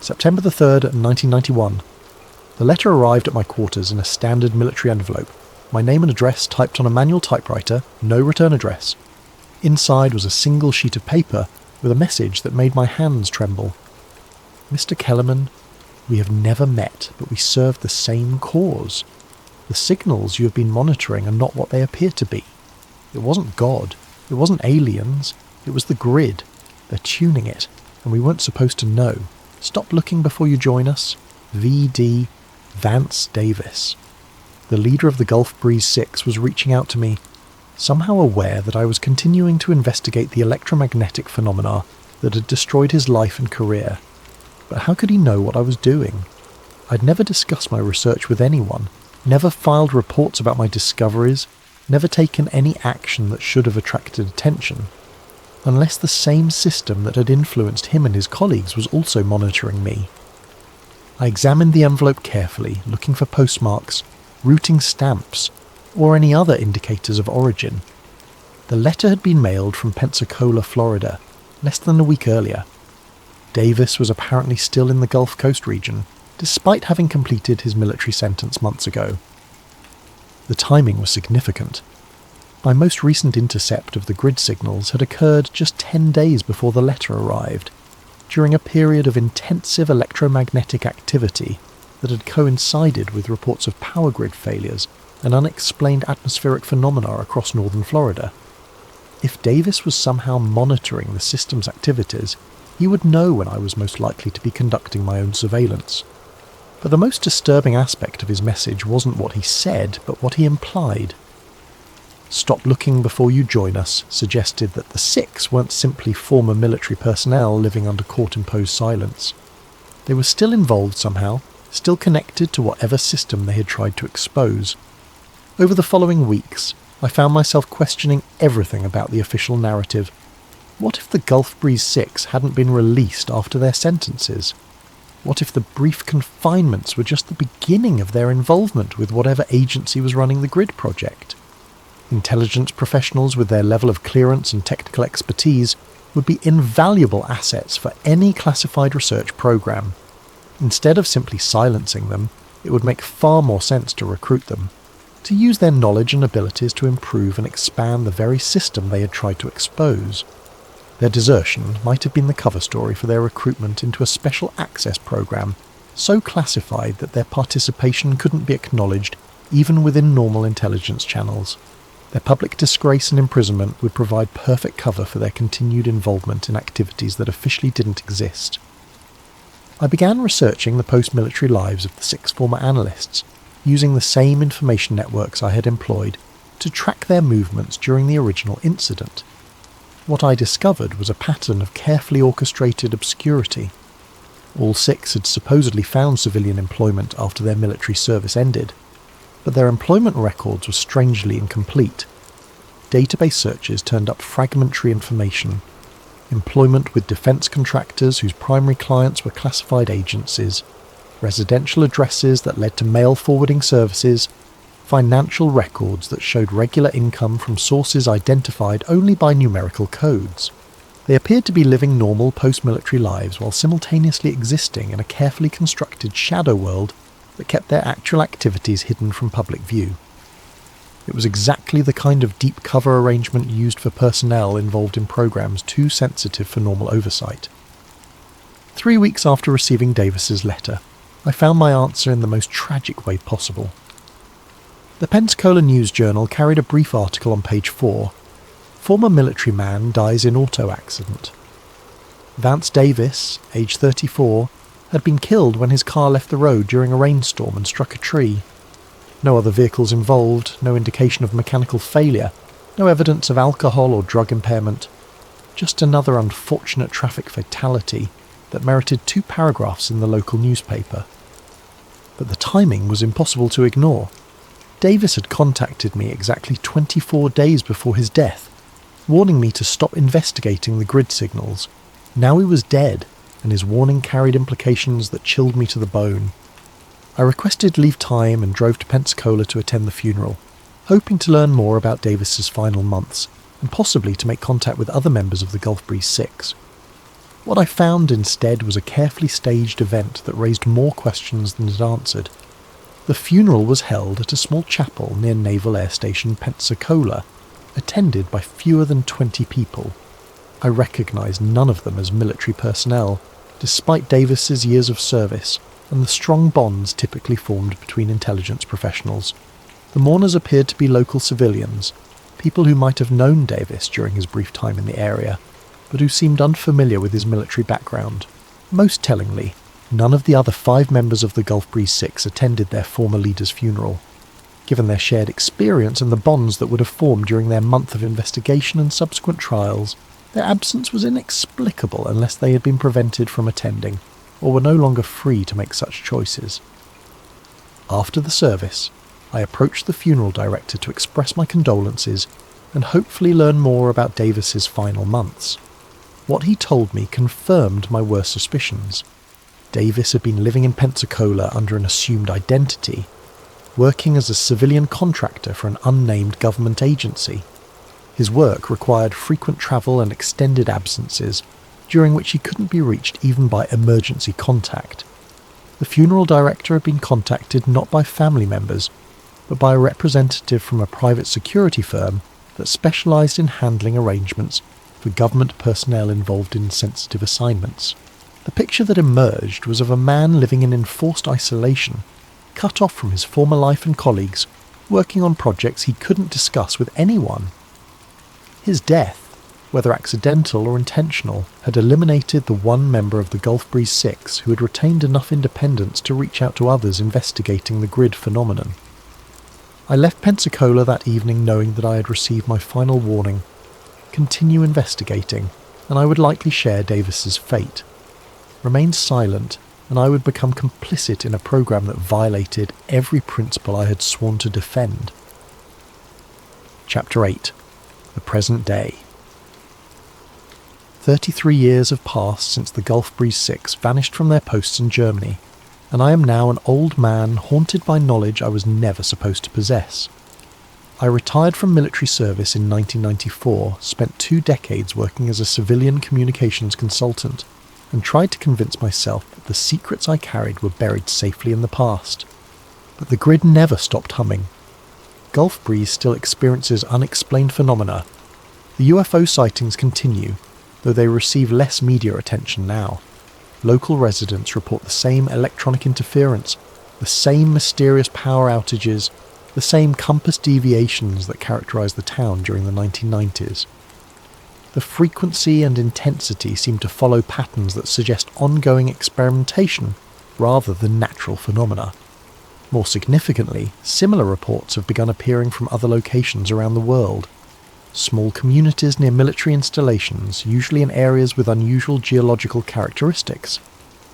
September the 3rd, 1991. The letter arrived at my quarters in a standard military envelope, my name and address typed on a manual typewriter, no return address. Inside was a single sheet of paper with a message that made my hands tremble. Mr. Kellerman, we have never met, but we serve the same cause. The signals you have been monitoring are not what they appear to be. It wasn't God. It wasn't aliens. It was the grid. They're tuning it, and we weren't supposed to know. Stop looking before you join us. V.D. Vance Davis. The leader of the Gulf Breeze 6 was reaching out to me, somehow aware that I was continuing to investigate the electromagnetic phenomena that had destroyed his life and career. But how could he know what I was doing? I'd never discussed my research with anyone, never filed reports about my discoveries, never taken any action that should have attracted attention, unless the same system that had influenced him and his colleagues was also monitoring me. I examined the envelope carefully, looking for postmarks, routing stamps, or any other indicators of origin. The letter had been mailed from Pensacola, Florida, less than a week earlier. Davis was apparently still in the Gulf Coast region, despite having completed his military sentence months ago. The timing was significant. My most recent intercept of the grid signals had occurred just 10 days before the letter arrived, during a period of intensive electromagnetic activity that had coincided with reports of power grid failures and unexplained atmospheric phenomena across northern Florida. If Davis was somehow monitoring the system's activities, he would know when I was most likely to be conducting my own surveillance. But the most disturbing aspect of his message wasn't what he said, but what he implied. Stop looking before you join us suggested that the 6 weren't simply former military personnel living under court-imposed silence. They were still involved somehow, still connected to whatever system they had tried to expose. Over the following weeks, I found myself questioning everything about the official narrative. What if the Gulf Breeze 6 hadn't been released after their sentences? What if the brief confinements were just the beginning of their involvement with whatever agency was running the grid project? Intelligence professionals with their level of clearance and technical expertise would be invaluable assets for any classified research program. Instead of simply silencing them, it would make far more sense to recruit them, to use their knowledge and abilities to improve and expand the very system they had tried to expose. Their desertion might have been the cover story for their recruitment into a special access program, so classified that their participation couldn't be acknowledged even within normal intelligence channels. Their public disgrace and imprisonment would provide perfect cover for their continued involvement in activities that officially didn't exist. I began researching the post-military lives of the 6 former analysts, using the same information networks I had employed to track their movements during the original incident. What I discovered was a pattern of carefully orchestrated obscurity. All 6 had supposedly found civilian employment after their military service ended, but their employment records were strangely incomplete. Database searches turned up fragmentary information, employment with defence contractors whose primary clients were classified agencies, residential addresses that led to mail forwarding services, financial records that showed regular income from sources identified only by numerical codes. They appeared to be living normal post-military lives while simultaneously existing in a carefully constructed shadow world that kept their actual activities hidden from public view. It was exactly the kind of deep cover arrangement used for personnel involved in programs too sensitive for normal oversight. 3 weeks after receiving Davis's letter, I found my answer in the most tragic way possible. The Pensacola News Journal carried a brief article on page 4. Former military man dies in auto accident. Vance Davis, age 34, had been killed when his car left the road during a rainstorm and struck a tree. No other vehicles involved, no indication of mechanical failure, no evidence of alcohol or drug impairment. Just another unfortunate traffic fatality that merited 2 paragraphs in the local newspaper. But the timing was impossible to ignore. Davis had contacted me exactly 24 days before his death, warning me to stop investigating the grid signals. Now he was dead, and his warning carried implications that chilled me to the bone. I requested leave time and drove to Pensacola to attend the funeral, hoping to learn more about Davis's final months, and possibly to make contact with other members of the Gulf Breeze 6. What I found instead was a carefully staged event that raised more questions than it answered. The funeral was held at a small chapel near Naval Air Station Pensacola, attended by fewer than 20 people. I recognised none of them as military personnel, despite Davis's years of service and the strong bonds typically formed between intelligence professionals. The mourners appeared to be local civilians, people who might have known Davis during his brief time in the area, but who seemed unfamiliar with his military background. Most tellingly, none of the other 5 members of the Gulf Breeze 6 attended their former leader's funeral. Given their shared experience and the bonds that would have formed during their month of investigation and subsequent trials, their absence was inexplicable unless they had been prevented from attending, or were no longer free to make such choices. After the service, I approached the funeral director to express my condolences and hopefully learn more about Davis's final months. What he told me confirmed my worst suspicions. Davis had been living in Pensacola under an assumed identity, working as a civilian contractor for an unnamed government agency. His work required frequent travel and extended absences, during which he couldn't be reached even by emergency contact. The funeral director had been contacted not by family members, but by a representative from a private security firm that specialised in handling arrangements for government personnel involved in sensitive assignments. The picture that emerged was of a man living in enforced isolation, cut off from his former life and colleagues, working on projects he couldn't discuss with anyone. His death, whether accidental or intentional, had eliminated the one member of the Gulf Breeze 6 who had retained enough independence to reach out to others investigating the grid phenomenon. I left Pensacola that evening knowing that I had received my final warning: continue investigating, and I would likely share Davis's fate. Remain silent, and I would become complicit in a program that violated every principle I had sworn to defend. Chapter 8. The Present Day. 33 years have passed since the Gulf Breeze 6 vanished from their posts in Germany, and I am now an old man haunted by knowledge I was never supposed to possess. I retired from military service in 1994, spent 2 decades working as a civilian communications consultant, and tried to convince myself that the secrets I carried were buried safely in the past. But the grid never stopped humming. Gulf Breeze still experiences unexplained phenomena. The UFO sightings continue, though they receive less media attention now. Local residents report the same electronic interference, the same mysterious power outages, the same compass deviations that characterised the town during the 1990s. The frequency and intensity seem to follow patterns that suggest ongoing experimentation rather than natural phenomena. More significantly, similar reports have begun appearing from other locations around the world. Small communities near military installations, usually in areas with unusual geological characteristics,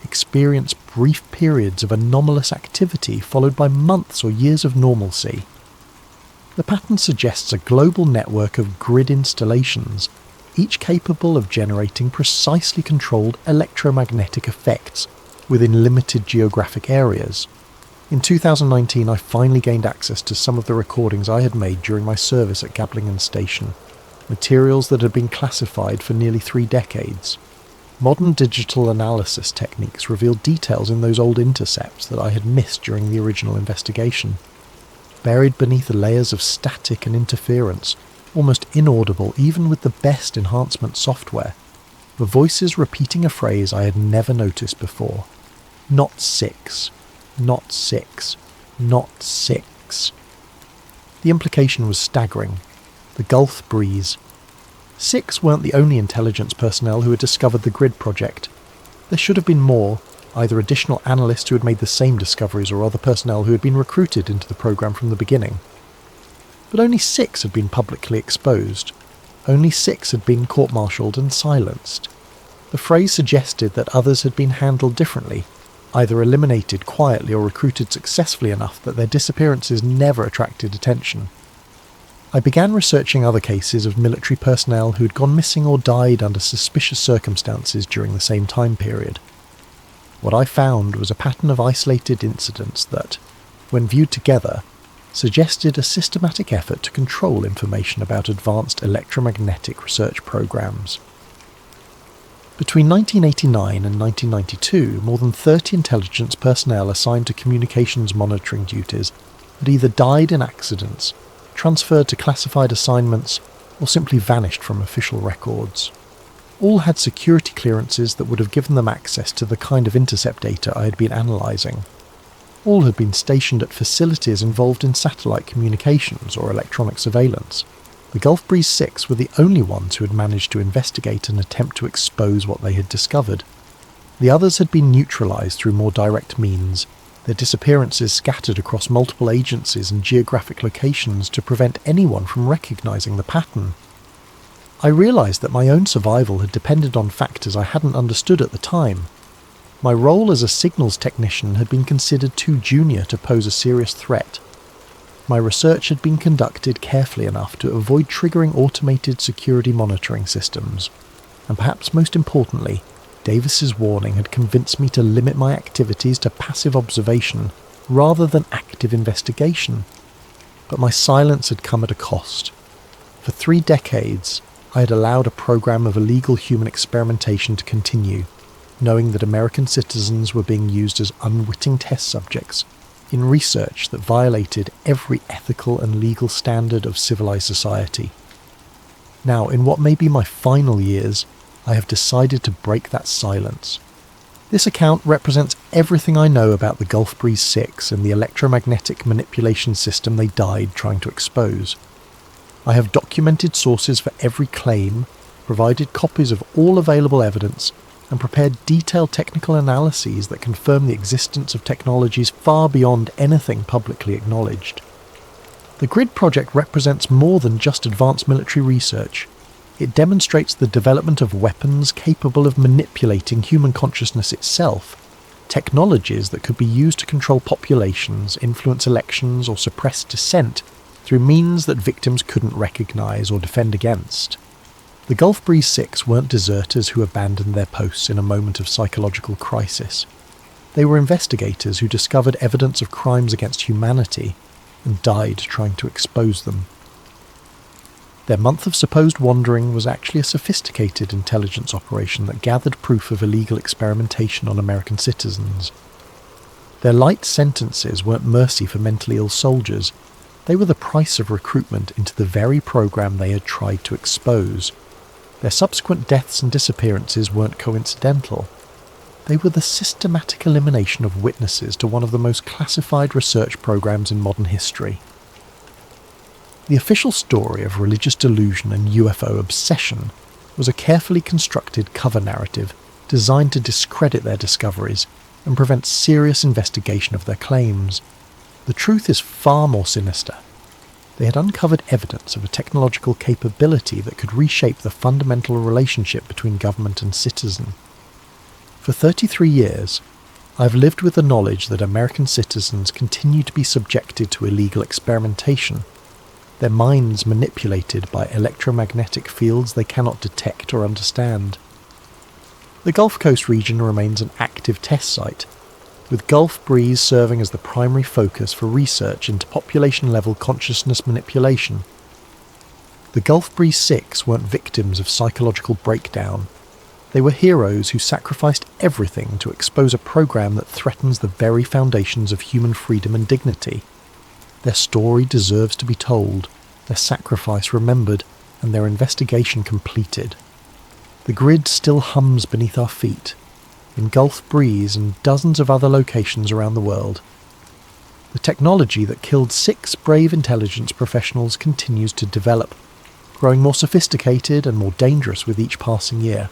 experience brief periods of anomalous activity followed by months or years of normalcy. The pattern suggests a global network of grid installations, each capable of generating precisely controlled electromagnetic effects within limited geographic areas. In 2019, I finally gained access to some of the recordings I had made during my service at Gablingen Station, materials that had been classified for nearly 3 decades. Modern digital analysis techniques revealed details in those old intercepts that I had missed during the original investigation. Buried beneath the layers of static and interference, almost inaudible even with the best enhancement software, were voices repeating a phrase I had never noticed before. Not 6. Not 6. Not 6. The implication was staggering. The Gulf Breeze. 6 weren't the only intelligence personnel who had discovered the grid project. There should have been more, either additional analysts who had made the same discoveries or other personnel who had been recruited into the program from the beginning. But only 6 had been publicly exposed. Only 6 had been court-martialed and silenced. The phrase suggested that others had been handled differently, either eliminated quietly or recruited successfully enough that their disappearances never attracted attention. I began researching other cases of military personnel who had gone missing or died under suspicious circumstances during the same time period. What I found was a pattern of isolated incidents that, when viewed together, suggested a systematic effort to control information about advanced electromagnetic research programs. Between 1989 and 1992, more than 30 intelligence personnel assigned to communications monitoring duties had either died in accidents, transferred to classified assignments, or simply vanished from official records. All had security clearances that would have given them access to the kind of intercept data I had been analysing. All had been stationed at facilities involved in satellite communications or electronic surveillance. The Gulf Breeze 6 were the only ones who had managed to investigate and attempt to expose what they had discovered. The others had been neutralised through more direct means, their disappearances scattered across multiple agencies and geographic locations to prevent anyone from recognising the pattern. I realised that my own survival had depended on factors I hadn't understood at the time. My role as a signals technician had been considered too junior to pose a serious threat. My research had been conducted carefully enough to avoid triggering automated security monitoring systems, and perhaps most importantly, Davis's warning had convinced me to limit my activities to passive observation rather than active investigation. But my silence had come at a cost. For 3 decades, I had allowed a program of illegal human experimentation to continue, knowing that American citizens were being used as unwitting test subjects in research that violated every ethical and legal standard of civilized society. Now, in what may be my final years, I have decided to break that silence. This account represents everything I know about the Gulf Breeze 6 and the electromagnetic manipulation system they died trying to expose. I have documented sources for every claim, provided copies of all available evidence, and prepared detailed technical analyses that confirm the existence of technologies far beyond anything publicly acknowledged. The GRID project represents more than just advanced military research. It demonstrates the development of weapons capable of manipulating human consciousness itself, technologies that could be used to control populations, influence elections, or suppress dissent through means that victims couldn't recognise or defend against. The Gulf Breeze 6 weren't deserters who abandoned their posts in a moment of psychological crisis. They were investigators who discovered evidence of crimes against humanity and died trying to expose them. Their month of supposed wandering was actually a sophisticated intelligence operation that gathered proof of illegal experimentation on American citizens. Their light sentences weren't mercy for mentally ill soldiers. They were the price of recruitment into the very program they had tried to expose. Their subsequent deaths and disappearances weren't coincidental. They were the systematic elimination of witnesses to one of the most classified research programs in modern history. The official story of religious delusion and UFO obsession was a carefully constructed cover narrative designed to discredit their discoveries and prevent serious investigation of their claims. The truth is far more sinister. They had uncovered evidence of a technological capability that could reshape the fundamental relationship between government and citizen. For 33 years, I've lived with the knowledge that American citizens continue to be subjected to illegal experimentation, their minds manipulated by electromagnetic fields they cannot detect or understand. The Gulf Coast region remains an active test site, with Gulf Breeze serving as the primary focus for research into population-level consciousness manipulation. The Gulf Breeze 6 weren't victims of psychological breakdown. They were heroes who sacrificed everything to expose a program that threatens the very foundations of human freedom and dignity. Their story deserves to be told, their sacrifice remembered, and their investigation completed. The grid still hums beneath our feet, in Gulf Breeze and dozens of other locations around the world. The technology that killed 6 brave intelligence professionals continues to develop, growing more sophisticated and more dangerous with each passing year.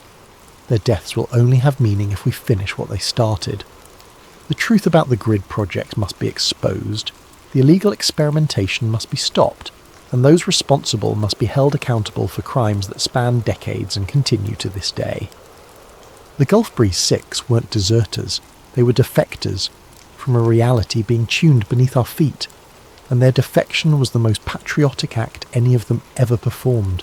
Their deaths will only have meaning if we finish what they started. The truth about the grid project must be exposed, the illegal experimentation must be stopped, and those responsible must be held accountable for crimes that span decades and continue to this day. The Gulf Breeze 6 weren't deserters, they were defectors, from a reality being tuned beneath our feet, and their defection was the most patriotic act any of them ever performed.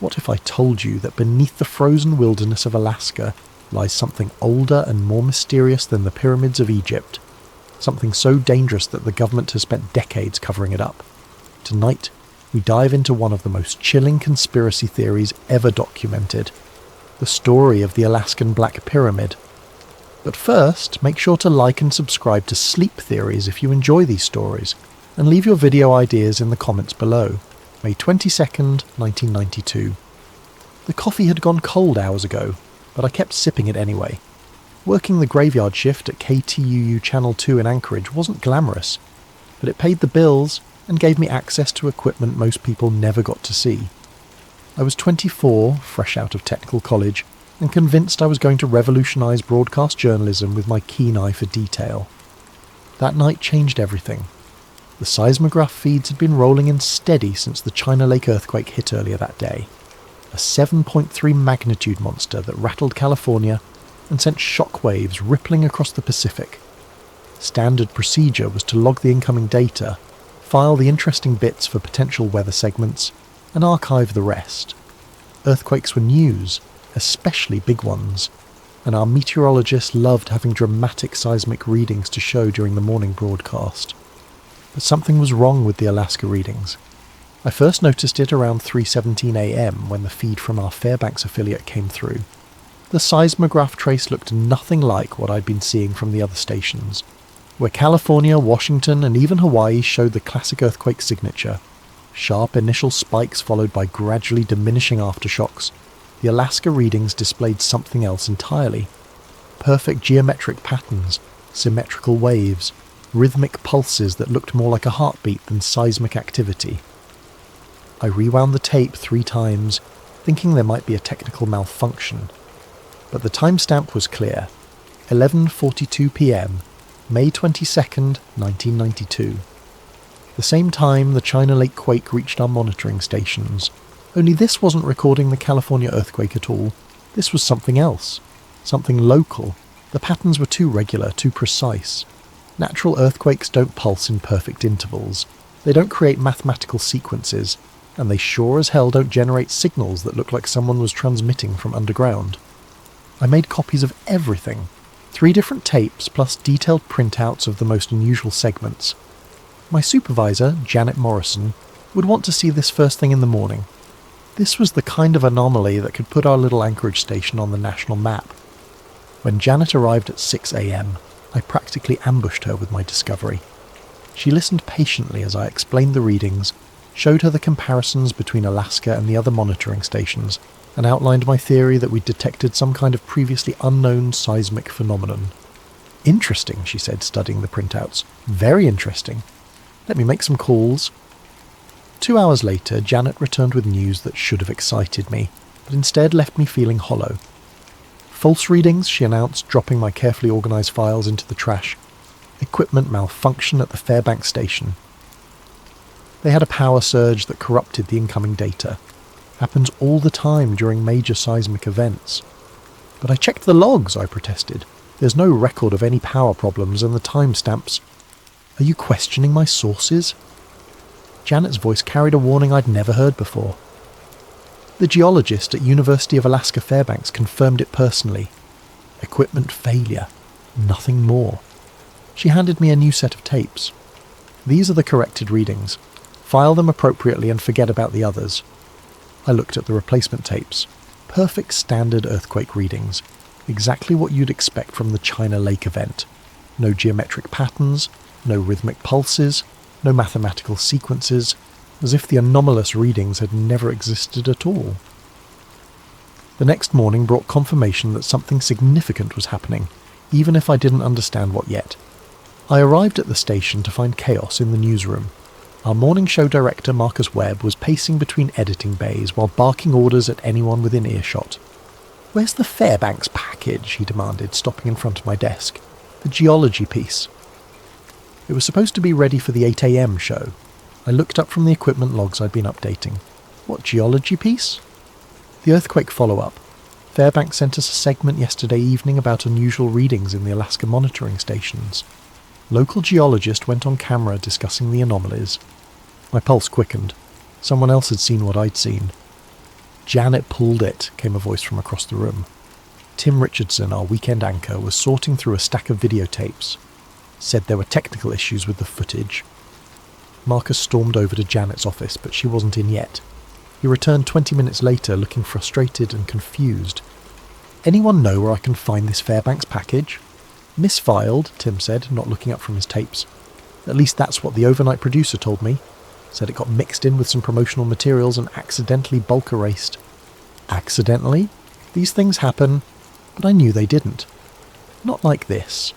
What if I told you that beneath the frozen wilderness of Alaska lies something older and more mysterious than the pyramids of Egypt, something so dangerous that the government has spent decades covering it up? Tonight, we dive into one of the most chilling conspiracy theories ever documented, the story of the Alaskan Black Pyramid. But first, make sure to like and subscribe to Sleep Theories if you enjoy these stories, and leave your video ideas in the comments below. May 22nd, 1992. The coffee had gone cold hours ago, but I kept sipping it anyway. Working the graveyard shift at KTUU Channel 2 in Anchorage wasn't glamorous, but it paid the bills and gave me access to equipment most people never got to see. I was 24, fresh out of technical college, and convinced I was going to revolutionise broadcast journalism with my keen eye for detail. That night changed everything. The seismograph feeds had been rolling in steady since the China Lake earthquake hit earlier that day. A 7.3 magnitude monster that rattled California and sent shock waves rippling across the Pacific. Standard procedure was to log the incoming data, file the interesting bits for potential weather segments, and archive the rest. Earthquakes were news, especially big ones. and our meteorologist loved having dramatic seismic readings to show during the morning broadcast. But something was wrong with the Alaska readings. I first noticed it around 3:17 a.m. when the feed from our Fairbanks affiliate came through. The seismograph trace looked nothing like what I'd been seeing from the other stations, where California, Washington, and even Hawaii showed the classic earthquake signature. Sharp initial spikes followed by gradually diminishing aftershocks. The Alaska readings displayed something else entirely. Perfect geometric patterns, symmetrical waves, rhythmic pulses that looked more like a heartbeat than seismic activity. I rewound the tape 3 times, thinking there might be a technical malfunction. But the timestamp was clear. 11:42 p.m, May 22nd, 1992. The same time the China Lake quake reached our monitoring stations. Only this wasn't recording the California earthquake at all. This was something else. Something local. The patterns were too regular, too precise. Natural earthquakes don't pulse in perfect intervals. They don't create mathematical sequences. And they sure as hell don't generate signals that look like someone was transmitting from underground. I made copies of everything. 3 different tapes plus detailed printouts of the most unusual segments. My supervisor, Janet Morrison, would want to see this first thing in the morning. This was the kind of anomaly that could put our little Anchorage station on the national map. When Janet arrived at 6 a.m, I practically ambushed her with my discovery. She listened patiently as I explained the readings, showed her the comparisons between Alaska and the other monitoring stations, and outlined my theory that we'd detected some kind of previously unknown seismic phenomenon. "Interesting," she said, studying the printouts. "Very interesting. Let me make some calls." 2 hours later, Janet returned with news that should have excited me, but instead left me feeling hollow. "False readings," she announced, dropping my carefully organised files into the trash. "Equipment malfunction at the Fairbanks station. They had a power surge that corrupted the incoming data. Happens all the time during major seismic events." "But I checked the logs," I protested. "There's no record of any power problems and the timestamps." "Are you questioning my sources?" Janet's voice carried a warning I'd never heard before. The geologist at University of Alaska Fairbanks confirmed it personally. Equipment failure. Nothing more. She handed me a new set of tapes. "These are the corrected readings. File them appropriately and forget about the others." I looked at the replacement tapes. Perfect standard earthquake readings. Exactly what you'd expect from the China Lake event. No geometric patterns, no rhythmic pulses, no mathematical sequences, as if the anomalous readings had never existed at all. The next morning brought confirmation that something significant was happening, even if I didn't understand what yet. I arrived at the station to find chaos in the newsroom. Our morning show director, Marcus Webb, was pacing between editing bays while barking orders at anyone within earshot. "Where's the Fairbanks package?" he demanded, stopping in front of my desk. "The geology piece." It was supposed to be ready for the 8 a.m. show. I looked up from the equipment logs I'd been updating. "What geology piece?" "The earthquake follow-up. Fairbanks sent us a segment yesterday evening about unusual readings in the Alaska monitoring stations. Local geologist went on camera discussing the anomalies." My pulse quickened. Someone else had seen what I'd seen. "Janet pulled it," came a voice from across the room. Tim Richardson, our weekend anchor, was sorting through a stack of videotapes. Said there were technical issues with the footage. Marcus stormed over to Janet's office, but she wasn't in yet. He returned 20 minutes later, looking frustrated and confused. "Anyone know where I can find this Fairbanks package?" "Misfiled," Tim said, not looking up from his tapes. "At least that's what the overnight producer told me. Said it got mixed in with some promotional materials and accidentally bulk erased." "Accidentally? These things happen," but I knew they didn't. Not like this.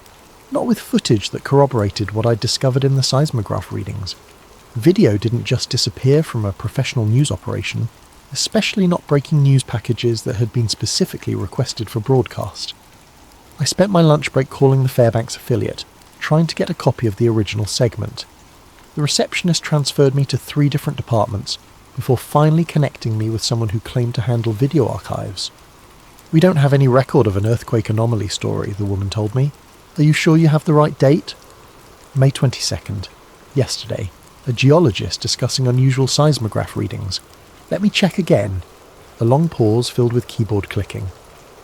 Not with footage that corroborated what I'd discovered in the seismograph readings. Video didn't just disappear from a professional news operation, especially not breaking news packages that had been specifically requested for broadcast. I spent my lunch break calling the Fairbanks affiliate, trying to get a copy of the original segment. The receptionist transferred me to 3 different departments, before finally connecting me with someone who claimed to handle video archives. "We don't have any record of an earthquake anomaly story," the woman told me. "Are you sure you have the right date?" "May 22nd. Yesterday. A geologist discussing unusual seismograph readings. Let me check again." A long pause filled with keyboard clicking.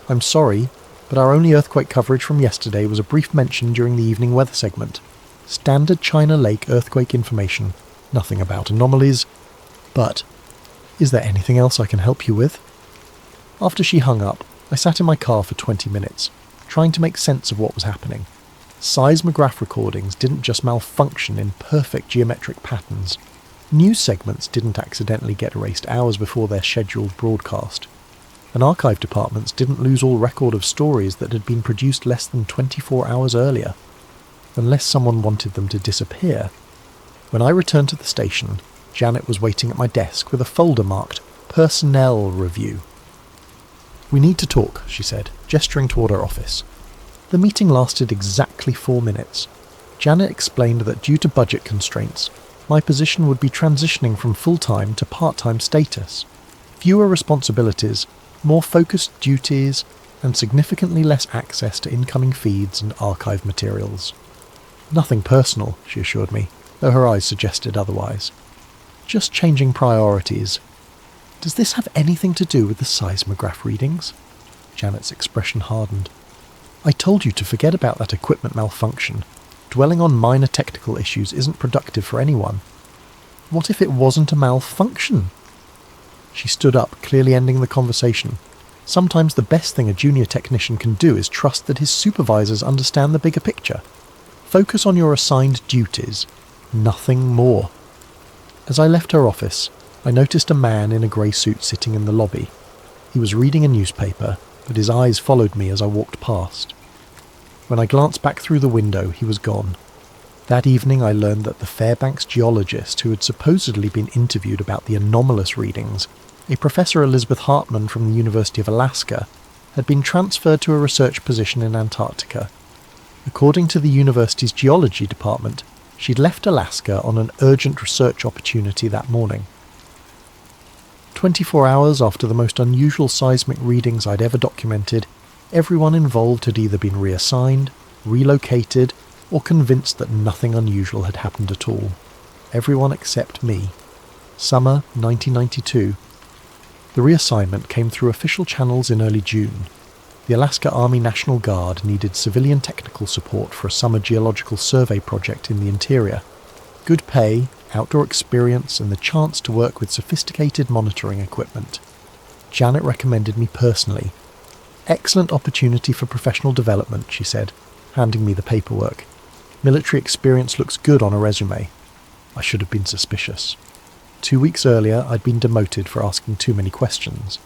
"I'm sorry, but our only earthquake coverage from yesterday was a brief mention during the evening weather segment. Standard China Lake earthquake information, nothing about anomalies, but is there anything else I can help you with? After she hung up, I sat in my car for 20 minutes, trying to make sense of what was happening. Seismograph recordings didn't just malfunction in perfect geometric patterns. News segments didn't accidentally get erased hours before their scheduled broadcast. And archive departments didn't lose all record of stories that had been produced less than 24 hours earlier, unless someone wanted them to disappear. When I returned to the station, Janet was waiting at my desk with a folder marked Personnel Review. "We need to talk," she said, gesturing toward her office. The meeting lasted exactly 4 minutes. Janet explained that due to budget constraints, my position would be transitioning from full-time to part-time status. Fewer responsibilities, more focused duties, and significantly less access to incoming feeds and archive materials. Nothing personal, she assured me, though her eyes suggested otherwise. Just changing priorities. Does this have anything to do with the seismograph readings? Janet's expression hardened. I told you to forget about that equipment malfunction. Dwelling on minor technical issues isn't productive for anyone. What if it wasn't a malfunction? She stood up, clearly ending the conversation. Sometimes the best thing a junior technician can do is trust that his supervisors understand the bigger picture. Focus on your assigned duties, nothing more. As I left her office, I noticed a man in a grey suit sitting in the lobby. He was reading a newspaper, but his eyes followed me as I walked past. When I glanced back through the window, he was gone. That evening I learned that the Fairbanks geologist who had supposedly been interviewed about the anomalous readings, a Professor Elizabeth Hartman from the University of Alaska, had been transferred to a research position in Antarctica. According to the university's geology department, she'd left Alaska on an urgent research opportunity that morning. 24 hours after the most unusual seismic readings I'd ever documented, everyone involved had either been reassigned, relocated, or convinced that nothing unusual had happened at all. Everyone except me. Summer 1992. The reassignment came through official channels in early June. The Alaska Army National Guard needed civilian technical support for a summer geological survey project in the interior. Good pay, outdoor experience, and the chance to work with sophisticated monitoring equipment. Janet recommended me personally. Excellent opportunity for professional development, she said, handing me the paperwork. Military experience looks good on a resume. I should have been suspicious. 2 weeks earlier, I'd been demoted for asking too many questions.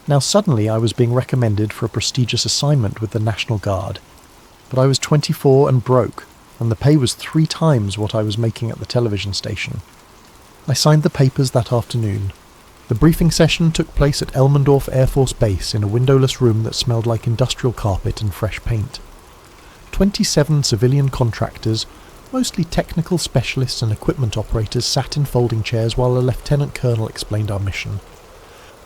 Now suddenly I was being recommended for a prestigious assignment with the National Guard. But I was 24 and broke, and the pay was 3 times what I was making at the television station. I signed the papers that afternoon. The briefing session took place at Elmendorf Air Force Base in a windowless room that smelled like industrial carpet and fresh paint. 27 civilian contractors, mostly technical specialists and equipment operators, sat in folding chairs while a lieutenant colonel explained our mission.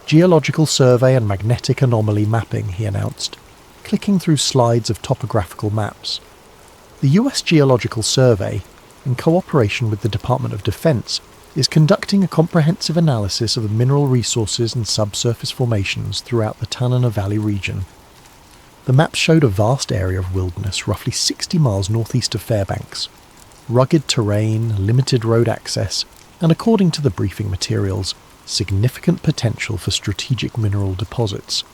Geological survey and magnetic anomaly mapping, he announced, clicking through slides of topographical maps. The US Geological Survey, in cooperation with the Department of Defense, is conducting a comprehensive analysis of the mineral resources and subsurface formations throughout the Tanana Valley region. The maps showed a vast area of wilderness roughly 60 miles northeast of Fairbanks. Rugged terrain, limited road access, and according to the briefing materials, significant potential for strategic mineral deposits.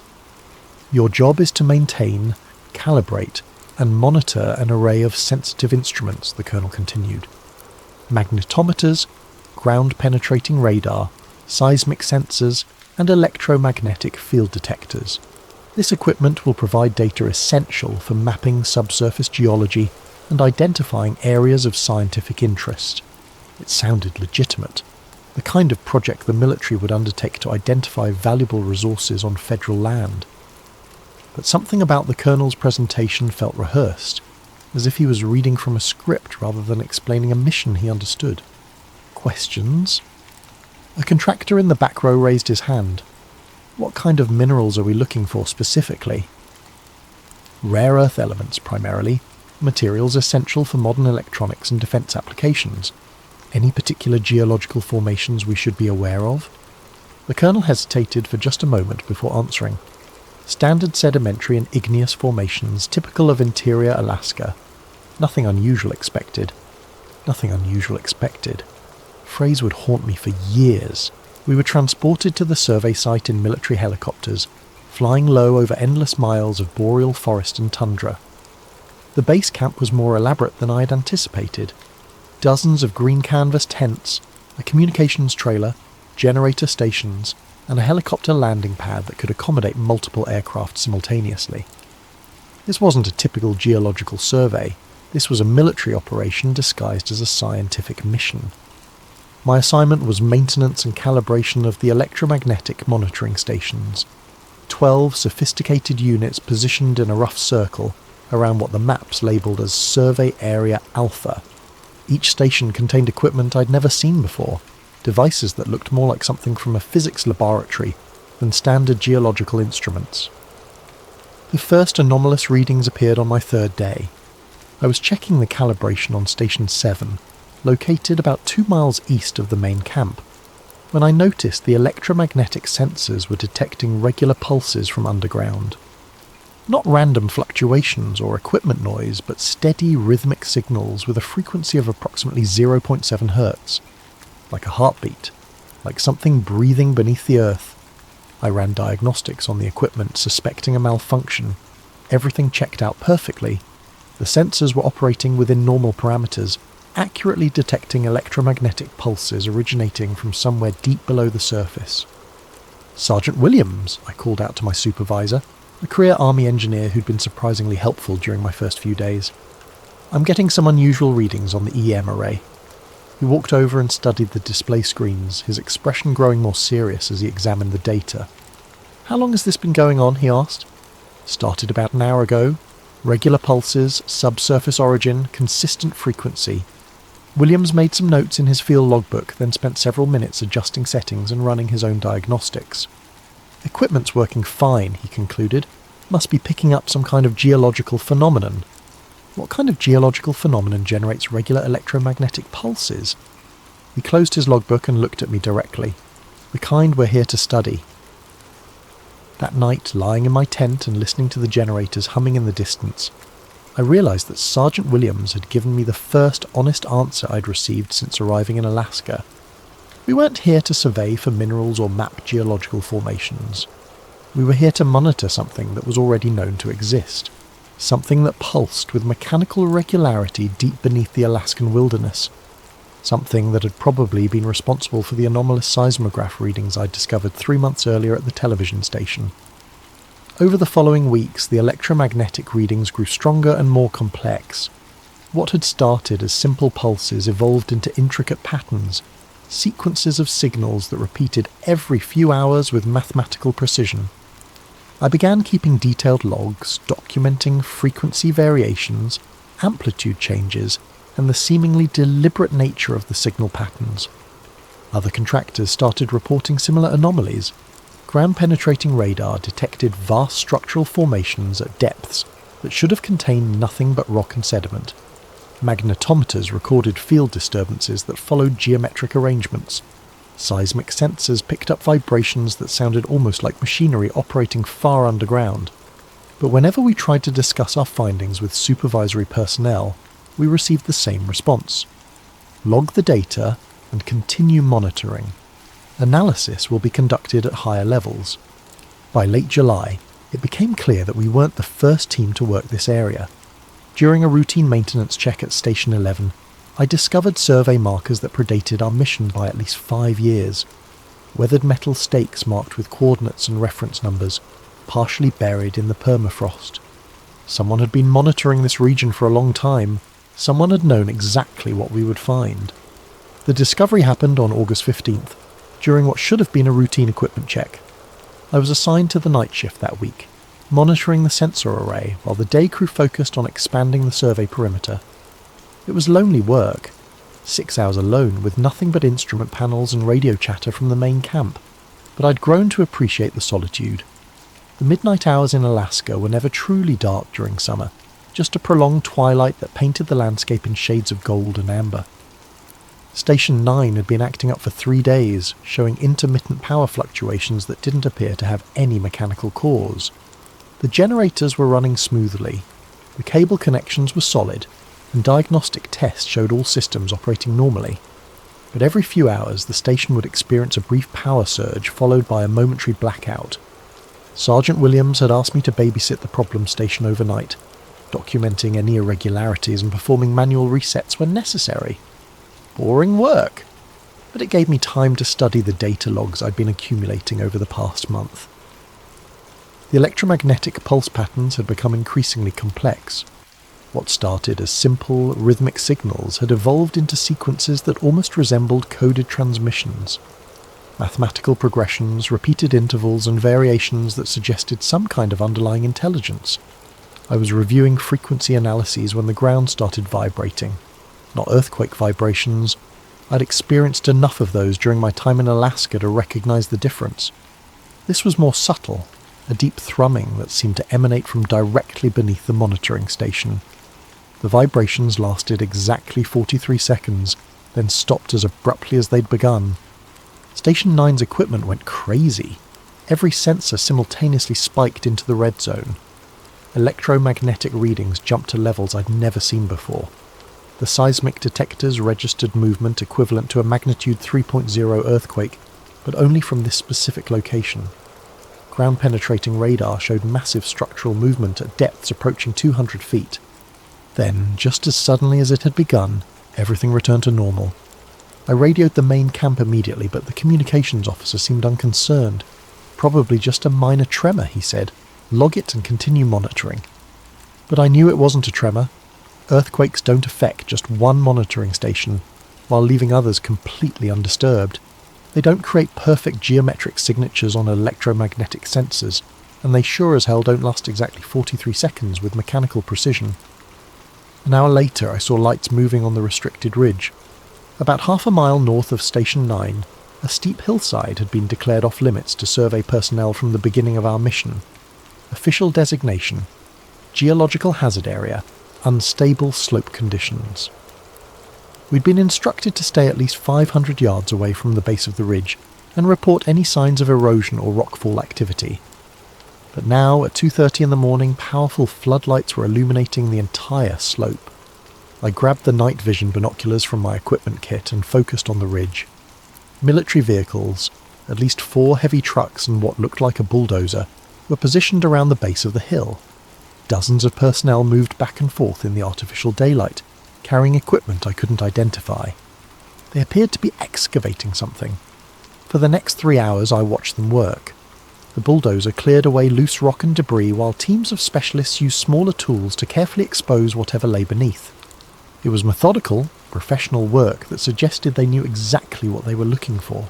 Your job is to maintain, calibrate, and monitor an array of sensitive instruments, the colonel continued. Magnetometers, ground-penetrating radar, seismic sensors, and electromagnetic field detectors. This equipment will provide data essential for mapping subsurface geology and identifying areas of scientific interest. It sounded legitimate, the kind of project the military would undertake to identify valuable resources on federal land. But something about the colonel's presentation felt rehearsed, as if he was reading from a script rather than explaining a mission he understood. Questions? A contractor in the back row raised his hand. What kind of minerals are we looking for specifically? Rare earth elements, primarily. Materials essential for modern electronics and defense applications. Any particular geological formations we should be aware of? The colonel hesitated for just a moment before answering. Standard sedimentary and igneous formations typical of interior Alaska. Nothing unusual expected. Nothing unusual expected. Phrase would haunt me for years. We were transported to the survey site in military helicopters, flying low over endless miles of boreal forest and tundra. The base camp was more elaborate than I had anticipated. Dozens of green canvas tents, a communications trailer, generator stations, and a helicopter landing pad that could accommodate multiple aircraft simultaneously. This wasn't a typical geological survey. This was a military operation disguised as a scientific mission. My assignment was maintenance and calibration of the electromagnetic monitoring stations. 12 sophisticated units positioned in a rough circle around what the maps labelled as Survey Area Alpha. Each station contained equipment I'd never seen before, devices that looked more like something from a physics laboratory than standard geological instruments. The first anomalous readings appeared on my third day. I was checking the calibration on Station 7, located about 2 miles east of the main camp, when I noticed the electromagnetic sensors were detecting regular pulses from underground. Not random fluctuations or equipment noise, but steady rhythmic signals with a frequency of approximately 0.7 Hz, like a heartbeat, like something breathing beneath the earth. I ran diagnostics on the equipment, suspecting a malfunction. Everything checked out perfectly. The sensors were operating within normal parameters, accurately detecting electromagnetic pulses originating from somewhere deep below the surface. "Sergeant Williams," I called out to my supervisor, a career Army engineer who'd been surprisingly helpful during my first few days. "I'm getting some unusual readings on the EM array." He walked over and studied the display screens, his expression growing more serious as he examined the data. "How long has this been going on?" he asked. "Started about an hour ago. Regular pulses, subsurface origin, consistent frequency." Williams made some notes in his field logbook, then spent several minutes adjusting settings and running his own diagnostics. "Equipment's working fine," he concluded. "Must be picking up some kind of geological phenomenon." "What kind of geological phenomenon generates regular electromagnetic pulses?" He closed his logbook and looked at me directly. "The kind we're here to study." That night, lying in my tent and listening to the generators humming in the distance, I realised that Sergeant Williams had given me the first honest answer I'd received since arriving in Alaska. We weren't here to survey for minerals or map geological formations. We were here to monitor something that was already known to exist. Something that pulsed with mechanical regularity deep beneath the Alaskan wilderness. Something that had probably been responsible for the anomalous seismograph readings I'd discovered 3 months earlier at the television station. Over the following weeks, the electromagnetic readings grew stronger and more complex. What had started as simple pulses evolved into intricate patterns, sequences of signals that repeated every few hours with mathematical precision. I began keeping detailed logs, documenting frequency variations, amplitude changes, and the seemingly deliberate nature of the signal patterns. Other contractors started reporting similar anomalies. Ground-penetrating radar detected vast structural formations at depths that should have contained nothing but rock and sediment. Magnetometers recorded field disturbances that followed geometric arrangements. Seismic sensors picked up vibrations that sounded almost like machinery operating far underground. But whenever we tried to discuss our findings with supervisory personnel, we received the same response. Log the data and continue monitoring. Analysis will be conducted at higher levels. By late July, it became clear that we weren't the first team to work this area. During a routine maintenance check at Station 11, I discovered survey markers that predated our mission by at least 5 years. Weathered metal stakes marked with coordinates and reference numbers, partially buried in the permafrost. Someone had been monitoring this region for a long time. Someone had known exactly what we would find. The discovery happened on August 15th, during what should have been a routine equipment check. I was assigned to the night shift that week, monitoring the sensor array while the day crew focused on expanding the survey perimeter. It was lonely work, 6 hours alone with nothing but instrument panels and radio chatter from the main camp, but I'd grown to appreciate the solitude. The midnight hours in Alaska were never truly dark during summer, just a prolonged twilight that painted the landscape in shades of gold and amber. Station 9 had been acting up for 3 days, showing intermittent power fluctuations that didn't appear to have any mechanical cause. The generators were running smoothly, the cable connections were solid, and diagnostic tests showed all systems operating normally. But every few hours the station would experience a brief power surge followed by a momentary blackout. Sergeant Williams had asked me to babysit the problem station overnight, documenting any irregularities and performing manual resets when necessary. Boring work, but it gave me time to study the data logs I'd been accumulating over the past month. The electromagnetic pulse patterns had become increasingly complex. What started as simple, rhythmic signals had evolved into sequences that almost resembled coded transmissions. Mathematical progressions, repeated intervals, and variations that suggested some kind of underlying intelligence. I was reviewing frequency analyses when the ground started vibrating. Not earthquake vibrations. I'd experienced enough of those during my time in Alaska to recognize the difference. This was more subtle, a deep thrumming that seemed to emanate from directly beneath the monitoring station. The vibrations lasted exactly 43 seconds, then stopped as abruptly as they'd begun. Station 9's equipment went crazy. Every sensor simultaneously spiked into the red zone. Electromagnetic readings jumped to levels I'd never seen before. The seismic detectors registered movement equivalent to a magnitude 3.0 earthquake, but only from this specific location. Ground-penetrating radar showed massive structural movement at depths approaching 200 feet. Then, just as suddenly as it had begun, everything returned to normal. I radioed the main camp immediately, but the communications officer seemed unconcerned. Probably just a minor tremor, he said. Log it and continue monitoring. But I knew it wasn't a tremor. Earthquakes don't affect just one monitoring station, while leaving others completely undisturbed. They don't create perfect geometric signatures on electromagnetic sensors, and they sure as hell don't last exactly 43 seconds with mechanical precision. An hour later I saw lights moving on the restricted ridge. About half a mile north of Station 9, a steep hillside had been declared off-limits to survey personnel from the beginning of our mission. Official designation: Geological Hazard Area, Unstable Slope Conditions. We'd been instructed to stay at least 500 yards away from the base of the ridge and report any signs of erosion or rockfall activity. But now, at 2:30 in the morning, powerful floodlights were illuminating the entire slope. I grabbed the night vision binoculars from my equipment kit and focused on the ridge. Military vehicles, at least 4 heavy trucks and what looked like a bulldozer, were positioned around the base of the hill. Dozens of personnel moved back and forth in the artificial daylight, carrying equipment I couldn't identify. They appeared to be excavating something. For the next 3 hours I watched them work. The bulldozer cleared away loose rock and debris while teams of specialists used smaller tools to carefully expose whatever lay beneath. It was methodical, professional work that suggested they knew exactly what they were looking for.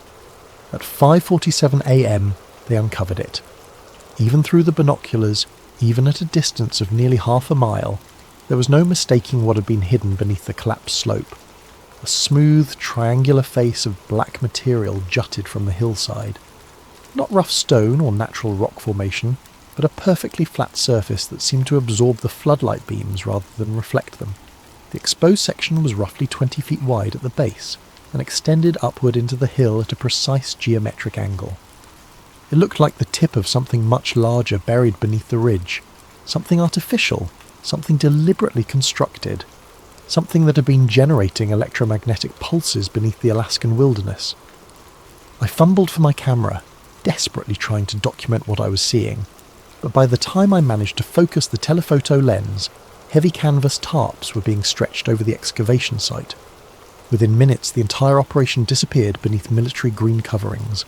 At 5:47 a.m. they uncovered it. Even through the binoculars, even at a distance of nearly half a mile, there was no mistaking what had been hidden beneath the collapsed slope. A smooth, triangular face of black material jutted from the hillside. Not rough stone or natural rock formation, but a perfectly flat surface that seemed to absorb the floodlight beams rather than reflect them. The exposed section was roughly 20 feet wide at the base, and extended upward into the hill at a precise geometric angle. It looked like the tip of something much larger buried beneath the ridge, something artificial, something deliberately constructed, something that had been generating electromagnetic pulses beneath the Alaskan wilderness. I fumbled for my camera, desperately trying to document what I was seeing, but by the time I managed to focus the telephoto lens, heavy canvas tarps were being stretched over the excavation site. Within minutes, the entire operation disappeared beneath military green coverings.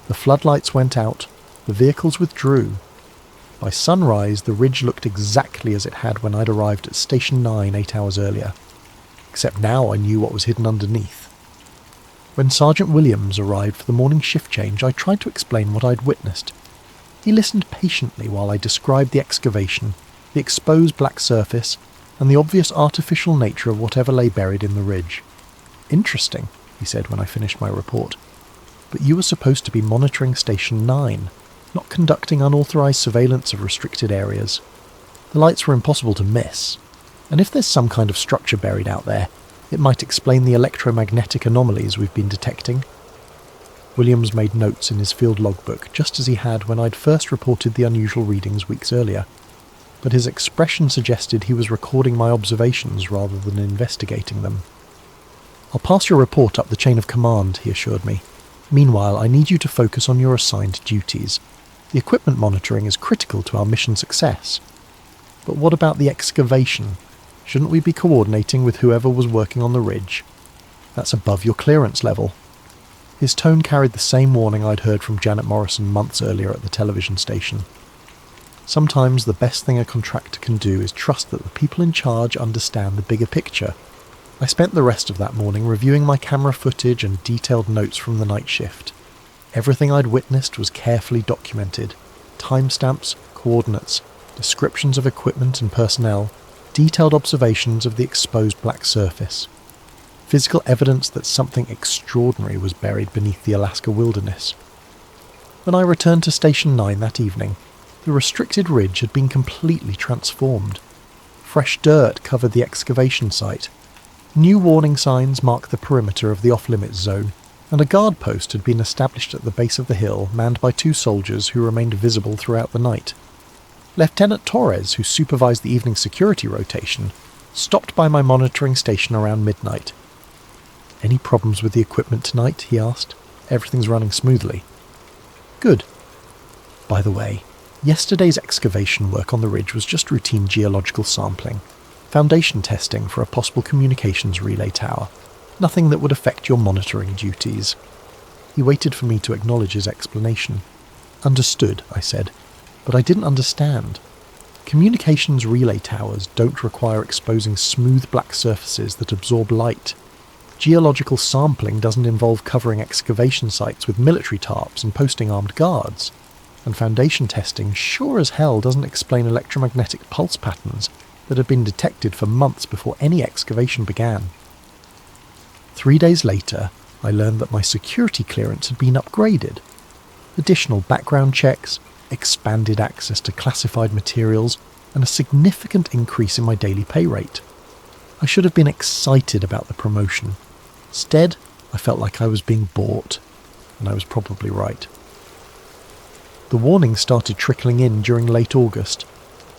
The floodlights went out, the vehicles withdrew. By sunrise, the ridge looked exactly as it had when I'd arrived at Station 9 8 hours earlier. Except now I knew what was hidden underneath. When Sergeant Williams arrived for the morning shift change, I tried to explain what I'd witnessed. He listened patiently while I described the excavation, the exposed black surface, and the obvious artificial nature of whatever lay buried in the ridge. "Interesting," he said when I finished my report. "But you were supposed to be monitoring Station 9, not conducting unauthorized surveillance of restricted areas. The lights were impossible to miss, and if there's some kind of structure buried out there, it might explain the electromagnetic anomalies we've been detecting." Williams made notes in his field logbook, just as he had when I'd first reported the unusual readings weeks earlier, but his expression suggested he was recording my observations rather than investigating them. "I'll pass your report up the chain of command," he assured me. "Meanwhile, I need you to focus on your assigned duties. The equipment monitoring is critical to our mission success." "But what about the excavation? Shouldn't we be coordinating with whoever was working on the ridge?" "That's above your clearance level." His tone carried the same warning I'd heard from Janet Morrison months earlier at the television station. Sometimes the best thing a contractor can do is trust that the people in charge understand the bigger picture. I spent the rest of that morning reviewing my camera footage and detailed notes from the night shift. Everything I'd witnessed was carefully documented. Timestamps, coordinates, descriptions of equipment and personnel, detailed observations of the exposed black surface. Physical evidence that something extraordinary was buried beneath the Alaska wilderness. When I returned to Station 9 that evening, the restricted ridge had been completely transformed. Fresh dirt covered the excavation site. New warning signs marked the perimeter of the off-limits zone, and a guard post had been established at the base of the hill, manned by 2 soldiers who remained visible throughout the night. Lieutenant Torres, who supervised the evening security rotation, stopped by my monitoring station around midnight. "Any problems with the equipment tonight?" he asked. "Everything's running smoothly." "Good. By the way, yesterday's excavation work on the ridge was just routine geological sampling. Foundation testing for a possible communications relay tower. Nothing that would affect your monitoring duties." He waited for me to acknowledge his explanation. "Understood," I said, "but I didn't understand. Communications relay towers don't require exposing smooth black surfaces that absorb light. Geological sampling doesn't involve covering excavation sites with military tarps and posting armed guards. And foundation testing sure as hell doesn't explain electromagnetic pulse patterns that had been detected for months before any excavation began." 3 days later, I learned that my security clearance had been upgraded. Additional background checks, expanded access to classified materials, and a significant increase in my daily pay rate. I should have been excited about the promotion. Instead, I felt like I was being bought, and I was probably right. The warnings started trickling in during late August,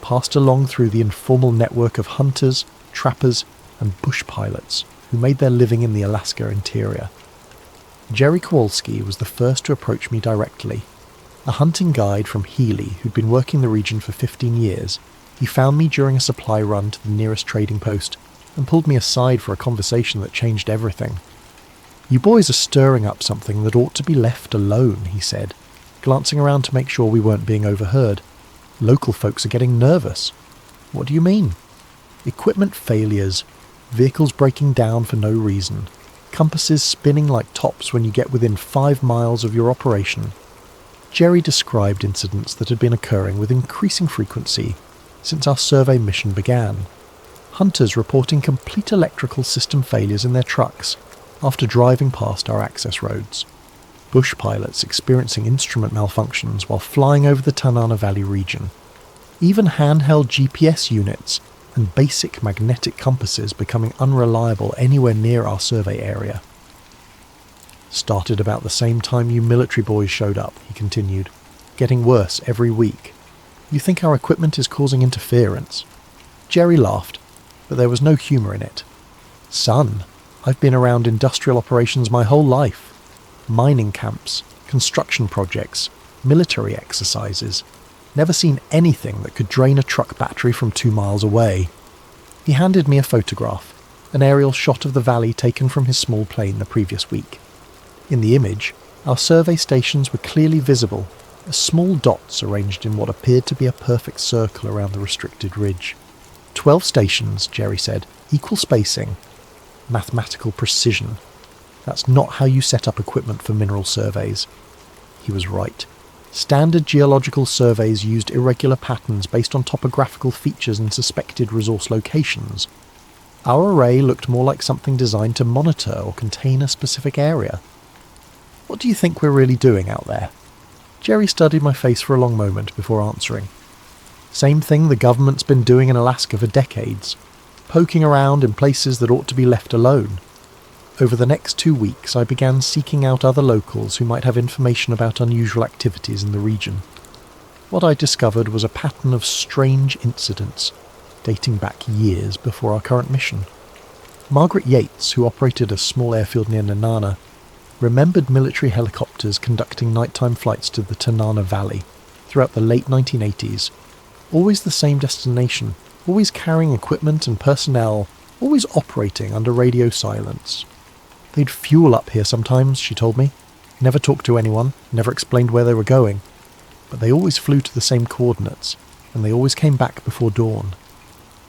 passed along through the informal network of hunters, trappers, and bush pilots who made their living in the Alaska interior. Jerry Kowalski was the first to approach me directly. A hunting guide from Healy who'd been working the region for 15 years, he found me during a supply run to the nearest trading post and pulled me aside for a conversation that changed everything. "You boys are stirring up something that ought to be left alone," he said, glancing around to make sure we weren't being overheard. "Local folks are getting nervous." "What do you mean?" "Equipment failures, vehicles breaking down for no reason, compasses spinning like tops when you get within 5 miles of your operation." Jerry described incidents that had been occurring with increasing frequency since our survey mission began. Hunters reporting complete electrical system failures in their trucks after driving past our access roads. Bush pilots experiencing instrument malfunctions while flying over the Tanana Valley region. Even handheld GPS units and basic magnetic compasses becoming unreliable anywhere near our survey area. "Started about the same time you military boys showed up," he continued. "Getting worse every week. You think our equipment is causing interference?" Jerry laughed, but there was no humour in it. "Son, I've been around industrial operations my whole life. Mining camps, construction projects, military exercises. Never seen anything that could drain a truck battery from 2 miles away." He handed me a photograph, an aerial shot of the valley taken from his small plane the previous week. In the image, our survey stations were clearly visible, as small dots arranged in what appeared to be a perfect circle around the restricted ridge. 12 stations, Jerry said, equal spacing. Mathematical precision. That's not how you set up equipment for mineral surveys. He was right. Standard geological surveys used irregular patterns based on topographical features and suspected resource locations. Our array looked more like something designed to monitor or contain a specific area. "What do you think we're really doing out there?" Jerry studied my face for a long moment before answering. "Same thing the government's been doing in Alaska for decades. Poking around in places that ought to be left alone. over the next 2 weeks I began seeking out other locals who might have information about unusual activities in the region. What I discovered was a pattern of strange incidents, dating back years before our current mission. Margaret Yates, who operated a small airfield near Nenana, remembered military helicopters conducting nighttime flights to the Tanana Valley throughout the late 1980s. Always the same destination, always carrying equipment and personnel, always operating under radio silence. They'd fuel up here sometimes, she told me. Never talked to anyone, never explained where they were going. But they always flew to the same coordinates, and they always came back before dawn.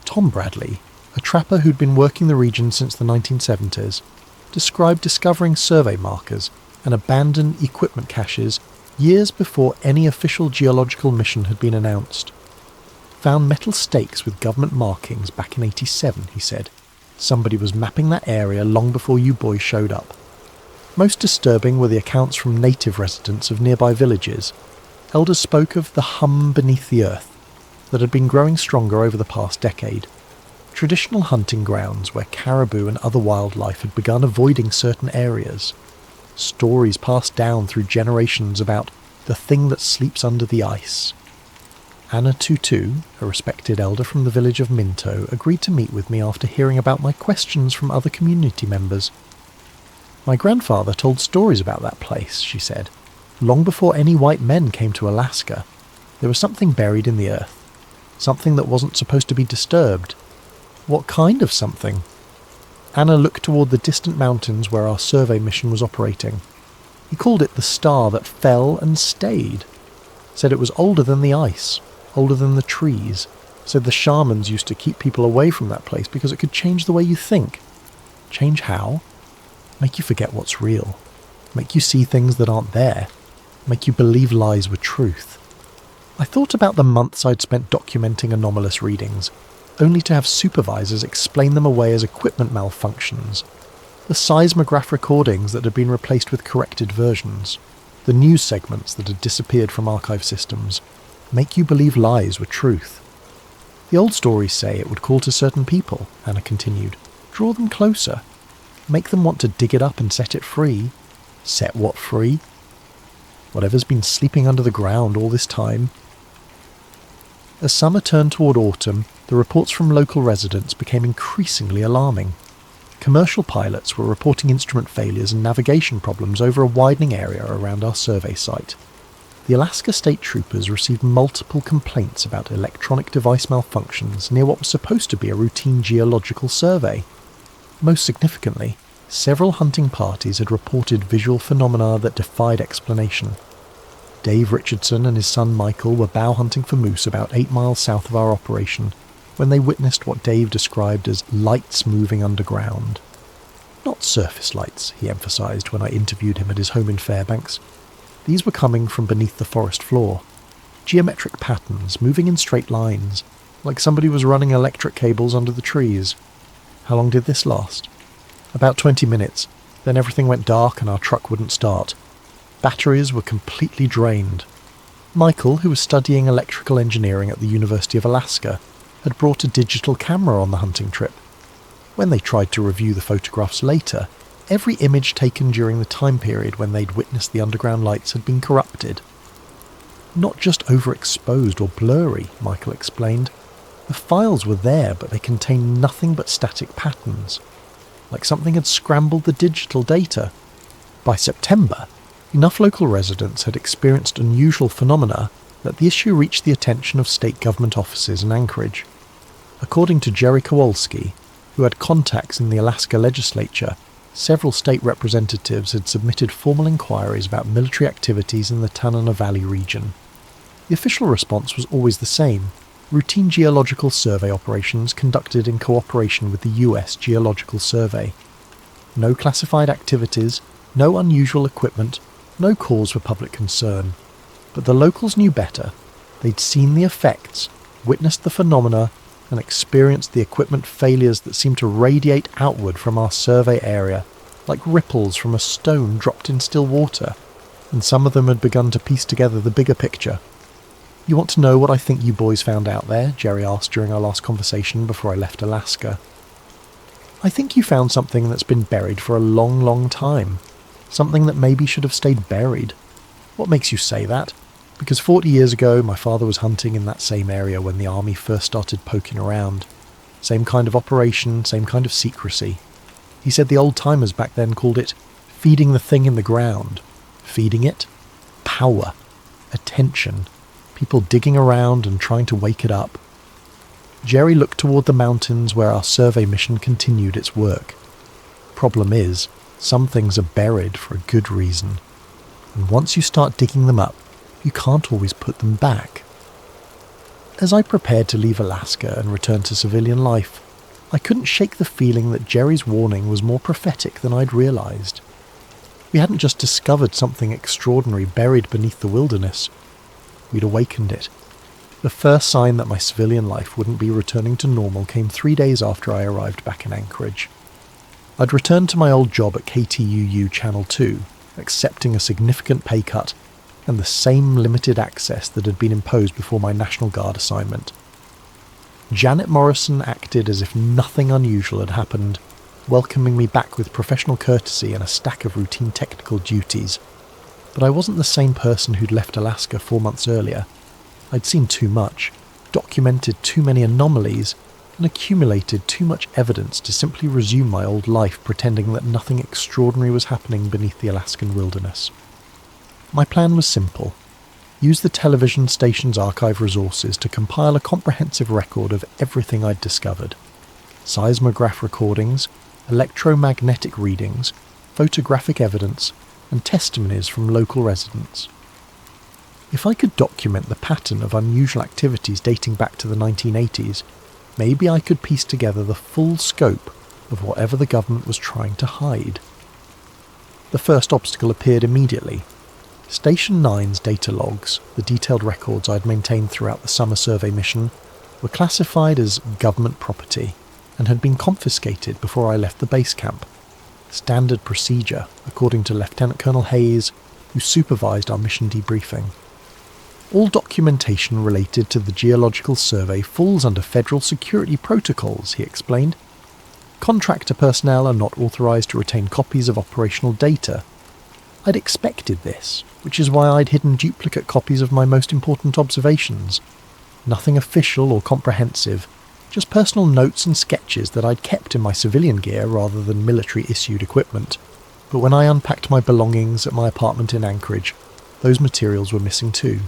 Tom Bradley, a trapper who'd been working the region since the 1970s, described discovering survey markers and abandoned equipment caches years before any official geological mission had been announced. Found metal stakes with government markings back in '87, he said. Somebody was mapping that area long before you boys showed up. Most disturbing were the accounts from native residents of nearby villages. Elders spoke of the hum beneath the earth that had been growing stronger over the past decade. Traditional hunting grounds where caribou and other wildlife had begun avoiding certain areas. Stories passed down through generations about the thing that sleeps under the ice. Anna Tutu, a respected elder from the village of Minto, agreed to meet with me after hearing about my questions from other community members. My grandfather told stories about that place, she said. Long before any white men came to Alaska, there was something buried in the earth. Something that wasn't supposed to be disturbed. What kind of something? Anna looked toward the distant mountains where our survey mission was operating. He called it the star that fell and stayed. Said it was older than the ice, older than the trees. Said the shamans used to keep people away from that place because it could change the way you think. Change how? Make you forget what's real. Make you see things that aren't there. Make you believe lies were truth. I thought about the months I'd spent documenting anomalous readings, only to have supervisors explain them away as equipment malfunctions. The seismograph recordings that had been replaced with corrected versions. The news segments that had disappeared from archive systems. Make you believe lies were truth. The old stories say it would call to certain people, Anna continued. Draw them closer. Make them want to dig it up and set it free. Set what free? Whatever's been sleeping under the ground all this time. As summer turned toward autumn, the reports from local residents became increasingly alarming. Commercial pilots were reporting instrument failures and navigation problems over a widening area around our survey site. The Alaska State Troopers received multiple complaints about electronic device malfunctions near what was supposed to be a routine geological survey. Most significantly, several hunting parties had reported visual phenomena that defied explanation. Dave Richardson and his son Michael were bow hunting for moose about 8 miles south of our operation when they witnessed what Dave described as lights moving underground. Not surface lights, he emphasised when I interviewed him at his home in Fairbanks. These were coming from beneath the forest floor. Geometric patterns moving in straight lines, like somebody was running electric cables under the trees. How long did this last? About 20 minutes. Then everything went dark and our truck wouldn't start. Batteries were completely drained. Michael, who was studying electrical engineering at the University of Alaska, had brought a digital camera on the hunting trip. When they tried to review the photographs later, every image taken during the time period when they'd witnessed the underground lights had been corrupted. Not just overexposed or blurry, Michael explained. The files were there, but they contained nothing but static patterns. Like something had scrambled the digital data. By September, enough local residents had experienced unusual phenomena that the issue reached the attention of state government offices in Anchorage. According to Jerry Kowalski, who had contacts in the Alaska legislature, several state representatives had submitted formal inquiries about military activities in the Tanana Valley region. The official response was always the same: routine geological survey operations conducted in cooperation with the US Geological Survey. No classified activities, no unusual equipment, no cause for public concern. But the locals knew better. They'd seen the effects, witnessed the phenomena, and experienced the equipment failures that seemed to radiate outward from our survey area, like ripples from a stone dropped in still water, and some of them had begun to piece together the bigger picture. You want to know what I think you boys found out there? Jerry asked during our last conversation before I left Alaska. I think you found something that's been buried for a long, long time. Something that maybe should have stayed buried. What makes you say that? Because 40 years ago, my father was hunting in that same area when the army first started poking around. Same kind of operation, same kind of secrecy. He said the old-timers back then called it feeding the thing in the ground. Feeding it? Power. Attention. People digging around and trying to wake it up. Jerry looked toward the mountains where our survey mission continued its work. Problem is, some things are buried for a good reason. And once you start digging them up, you can't always put them back. As I prepared to leave Alaska and return to civilian life, I couldn't shake the feeling that Jerry's warning was more prophetic than I'd realised. We hadn't just discovered something extraordinary buried beneath the wilderness. We'd awakened it. The first sign that my civilian life wouldn't be returning to normal came 3 days after I arrived back in Anchorage. I'd returned to my old job at KTUU Channel 2, accepting a significant pay cut and the same limited access that had been imposed before my National Guard assignment. Janet Morrison acted as if nothing unusual had happened, welcoming me back with professional courtesy and a stack of routine technical duties. But I wasn't the same person who'd left Alaska 4 months earlier. I'd seen too much, documented too many anomalies, and accumulated too much evidence to simply resume my old life pretending that nothing extraordinary was happening beneath the Alaskan wilderness. My plan was simple. Use the television station's archive resources to compile a comprehensive record of everything I'd discovered. Seismograph recordings, electromagnetic readings, photographic evidence, and testimonies from local residents. If I could document the pattern of unusual activities dating back to the 1980s, maybe I could piece together the full scope of whatever the government was trying to hide. The first obstacle appeared immediately. Station 9's data logs, the detailed records I'd maintained throughout the summer survey mission, were classified as government property and had been confiscated before I left the base camp. Standard procedure, according to Lieutenant Colonel Hayes, who supervised our mission debriefing. All documentation related to the geological survey falls under federal security protocols, he explained. Contractor personnel are not authorised to retain copies of operational data. I'd expected this, which is why I'd hidden duplicate copies of my most important observations. Nothing official or comprehensive, just personal notes and sketches that I'd kept in my civilian gear rather than military-issued equipment. But when I unpacked my belongings at my apartment in Anchorage, those materials were missing too.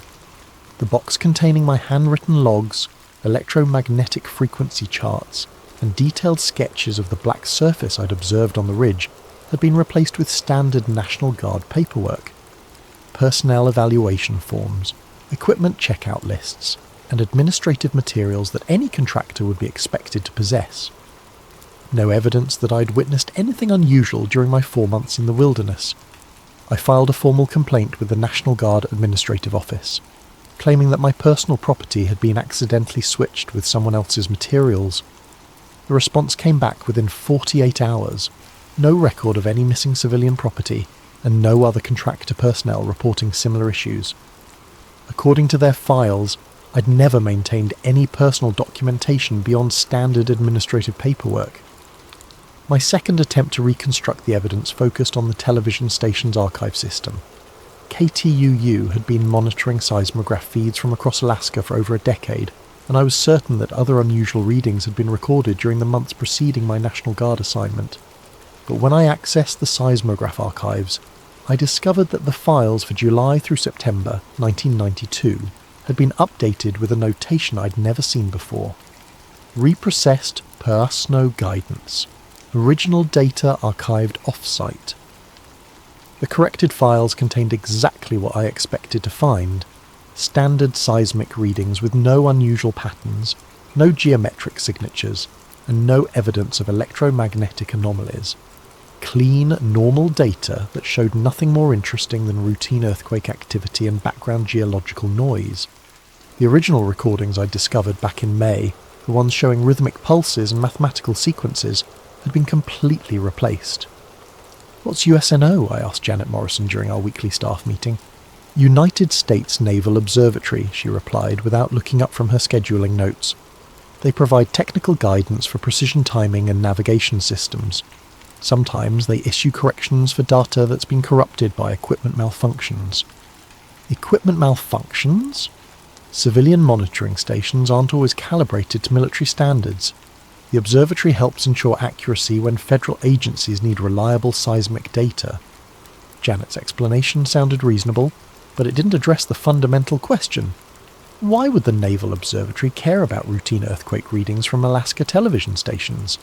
The box containing my handwritten logs, electromagnetic frequency charts, and detailed sketches of the black surface I'd observed on the ridge had been replaced with standard National Guard paperwork. Personnel evaluation forms, equipment checkout lists, and administrative materials that any contractor would be expected to possess. No evidence that I'd witnessed anything unusual during my 4 months in the wilderness. I filed a formal complaint with the National Guard Administrative Office, claiming that my personal property had been accidentally switched with someone else's materials. The response came back within 48 hours, no record of any missing civilian property, and no other contractor personnel reporting similar issues. According to their files, I'd never maintained any personal documentation beyond standard administrative paperwork. My second attempt to reconstruct the evidence focused on the television station's archive system. KTUU had been monitoring seismograph feeds from across Alaska for over a decade, and I was certain that other unusual readings had been recorded during the months preceding my National Guard assignment. But when I accessed the seismograph archives, I discovered that the files for July through September 1992 had been updated with a notation I'd never seen before. Reprocessed per USNO guidance. Original data archived off-site. The corrected files contained exactly what I expected to find. Standard seismic readings with no unusual patterns, no geometric signatures, and no evidence of electromagnetic anomalies. Clean, normal data that showed nothing more interesting than routine earthquake activity and background geological noise. The original recordings I'd discovered back in May, the ones showing rhythmic pulses and mathematical sequences, had been completely replaced. "What's USNO?" I asked Janet Morrison during our weekly staff meeting. "United States Naval Observatory," she replied without looking up from her scheduling notes. They provide technical guidance for precision timing and navigation systems. Sometimes they issue corrections for data that's been corrupted by equipment malfunctions. Equipment malfunctions? Civilian monitoring stations aren't always calibrated to military standards. The observatory helps ensure accuracy when federal agencies need reliable seismic data. Janet's explanation sounded reasonable, but it didn't address the fundamental question. Why would the Naval Observatory care about routine earthquake readings from Alaska television stations,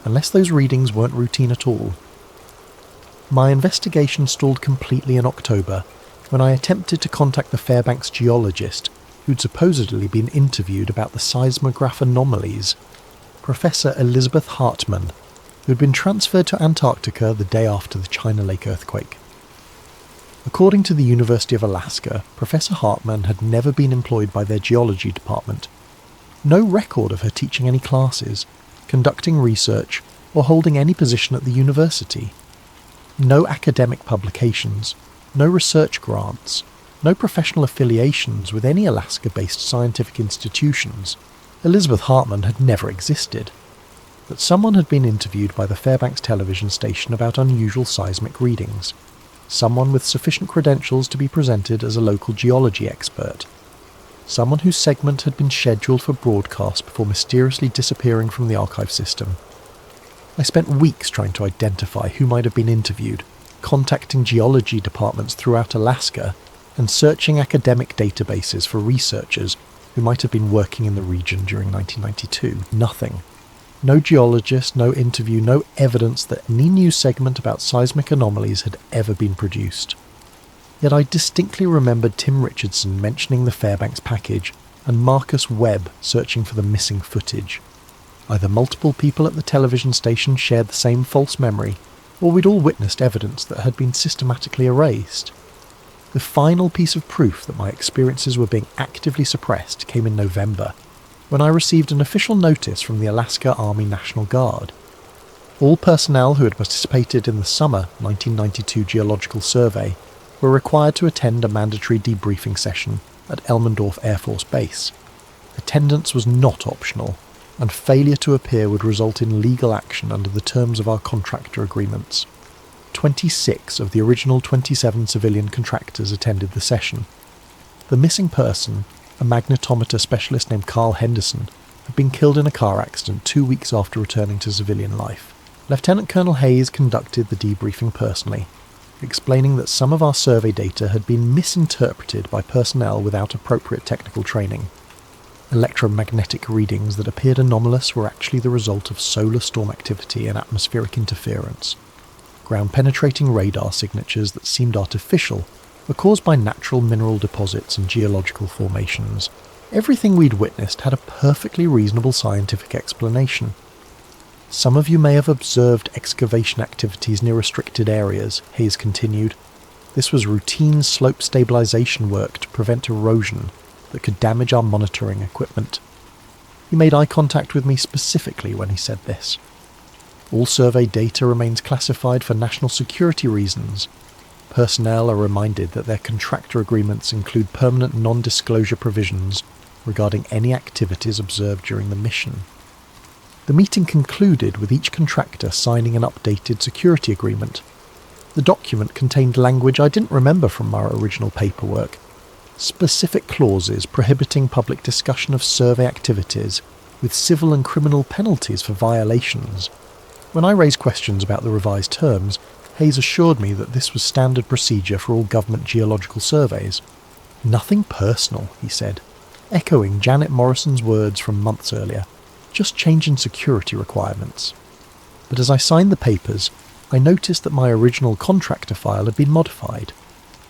unless those readings weren't routine at all? My investigation stalled completely in October when I attempted to contact the Fairbanks geologist who'd supposedly been interviewed about the seismograph anomalies, Professor Elizabeth Hartman, who'd been transferred to Antarctica the day after the China Lake earthquake. According to the University of Alaska, Professor Hartman had never been employed by their geology department. No record of her teaching any classes, conducting research, or holding any position at the university. No academic publications, no research grants, no professional affiliations with any Alaska-based scientific institutions. Elizabeth Hartman had never existed. But someone had been interviewed by the Fairbanks television station about unusual seismic readings. Someone with sufficient credentials to be presented as a local geology expert. Someone whose segment had been scheduled for broadcast before mysteriously disappearing from the archive system. I spent weeks trying to identify who might have been interviewed, contacting geology departments throughout Alaska, and searching academic databases for researchers who might have been working in the region during 1992. Nothing. No geologist, no interview, no evidence that any news segment about seismic anomalies had ever been produced. Yet I distinctly remembered Tim Richardson mentioning the Fairbanks package and Marcus Webb searching for the missing footage. Either multiple people at the television station shared the same false memory, or we'd all witnessed evidence that had been systematically erased. The final piece of proof that my experiences were being actively suppressed came in November, when I received an official notice from the Alaska Army National Guard. All personnel who had participated in the summer 1992 geological survey were required to attend a mandatory debriefing session at Elmendorf Air Force Base. Attendance was not optional, and failure to appear would result in legal action under the terms of our contractor agreements. 26 of the original 27 civilian contractors attended the session. The missing person, a magnetometer specialist named Carl Henderson, had been killed in a car accident 2 weeks after returning to civilian life. Lieutenant Colonel Hayes conducted the debriefing personally, explaining that some of our survey data had been misinterpreted by personnel without appropriate technical training. Electromagnetic readings that appeared anomalous were actually the result of solar storm activity and atmospheric interference. Ground-penetrating radar signatures that seemed artificial were caused by natural mineral deposits and geological formations. Everything we'd witnessed had a perfectly reasonable scientific explanation. Some of you may have observed excavation activities near restricted areas, Hayes continued. This was routine slope stabilization work to prevent erosion that could damage our monitoring equipment. He made eye contact with me specifically when he said this. All survey data remains classified for national security reasons. Personnel are reminded that their contractor agreements include permanent non-disclosure provisions regarding any activities observed during the mission. The meeting concluded with each contractor signing an updated security agreement. The document contained language I didn't remember from our original paperwork. Specific clauses prohibiting public discussion of survey activities, with civil and criminal penalties for violations. When I raised questions about the revised terms, Hayes assured me that this was standard procedure for all government geological surveys. Nothing personal, he said, echoing Janet Morrison's words from months earlier, just changing security requirements. But as I signed the papers, I noticed that my original contractor file had been modified.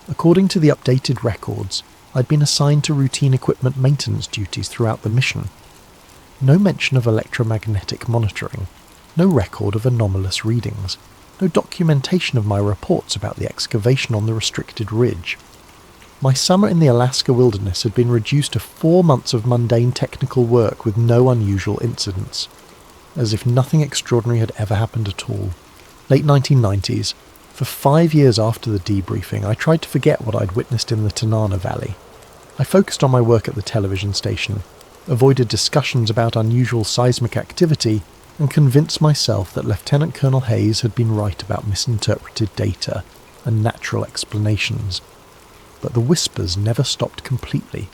According to the updated records, I'd been assigned to routine equipment maintenance duties throughout the mission. No mention of electromagnetic monitoring, no record of anomalous readings, no documentation of my reports about the excavation on the restricted ridge. My summer in the Alaska wilderness had been reduced to 4 months of mundane technical work with no unusual incidents, as if nothing extraordinary had ever happened at all. Late 1990s, for 5 years after the debriefing, I tried to forget what I'd witnessed in the Tanana Valley. I focused on my work at the television station, avoided discussions about unusual seismic activity, and convinced myself that Lieutenant Colonel Hayes had been right about misinterpreted data and natural explanations. But the whispers never stopped completely.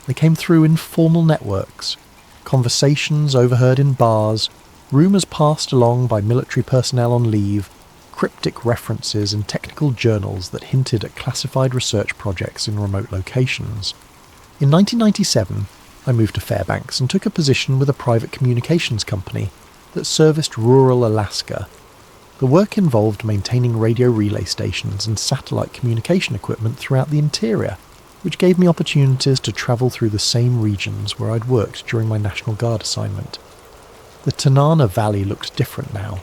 They came through in formal networks, conversations overheard in bars, rumours passed along by military personnel on leave, cryptic references and technical journals that hinted at classified research projects in remote locations. In 1997, I moved to Fairbanks and took a position with a private communications company that serviced rural Alaska. The work involved maintaining radio relay stations and satellite communication equipment throughout the interior, which gave me opportunities to travel through the same regions where I'd worked during my National Guard assignment. The Tanana Valley looked different now.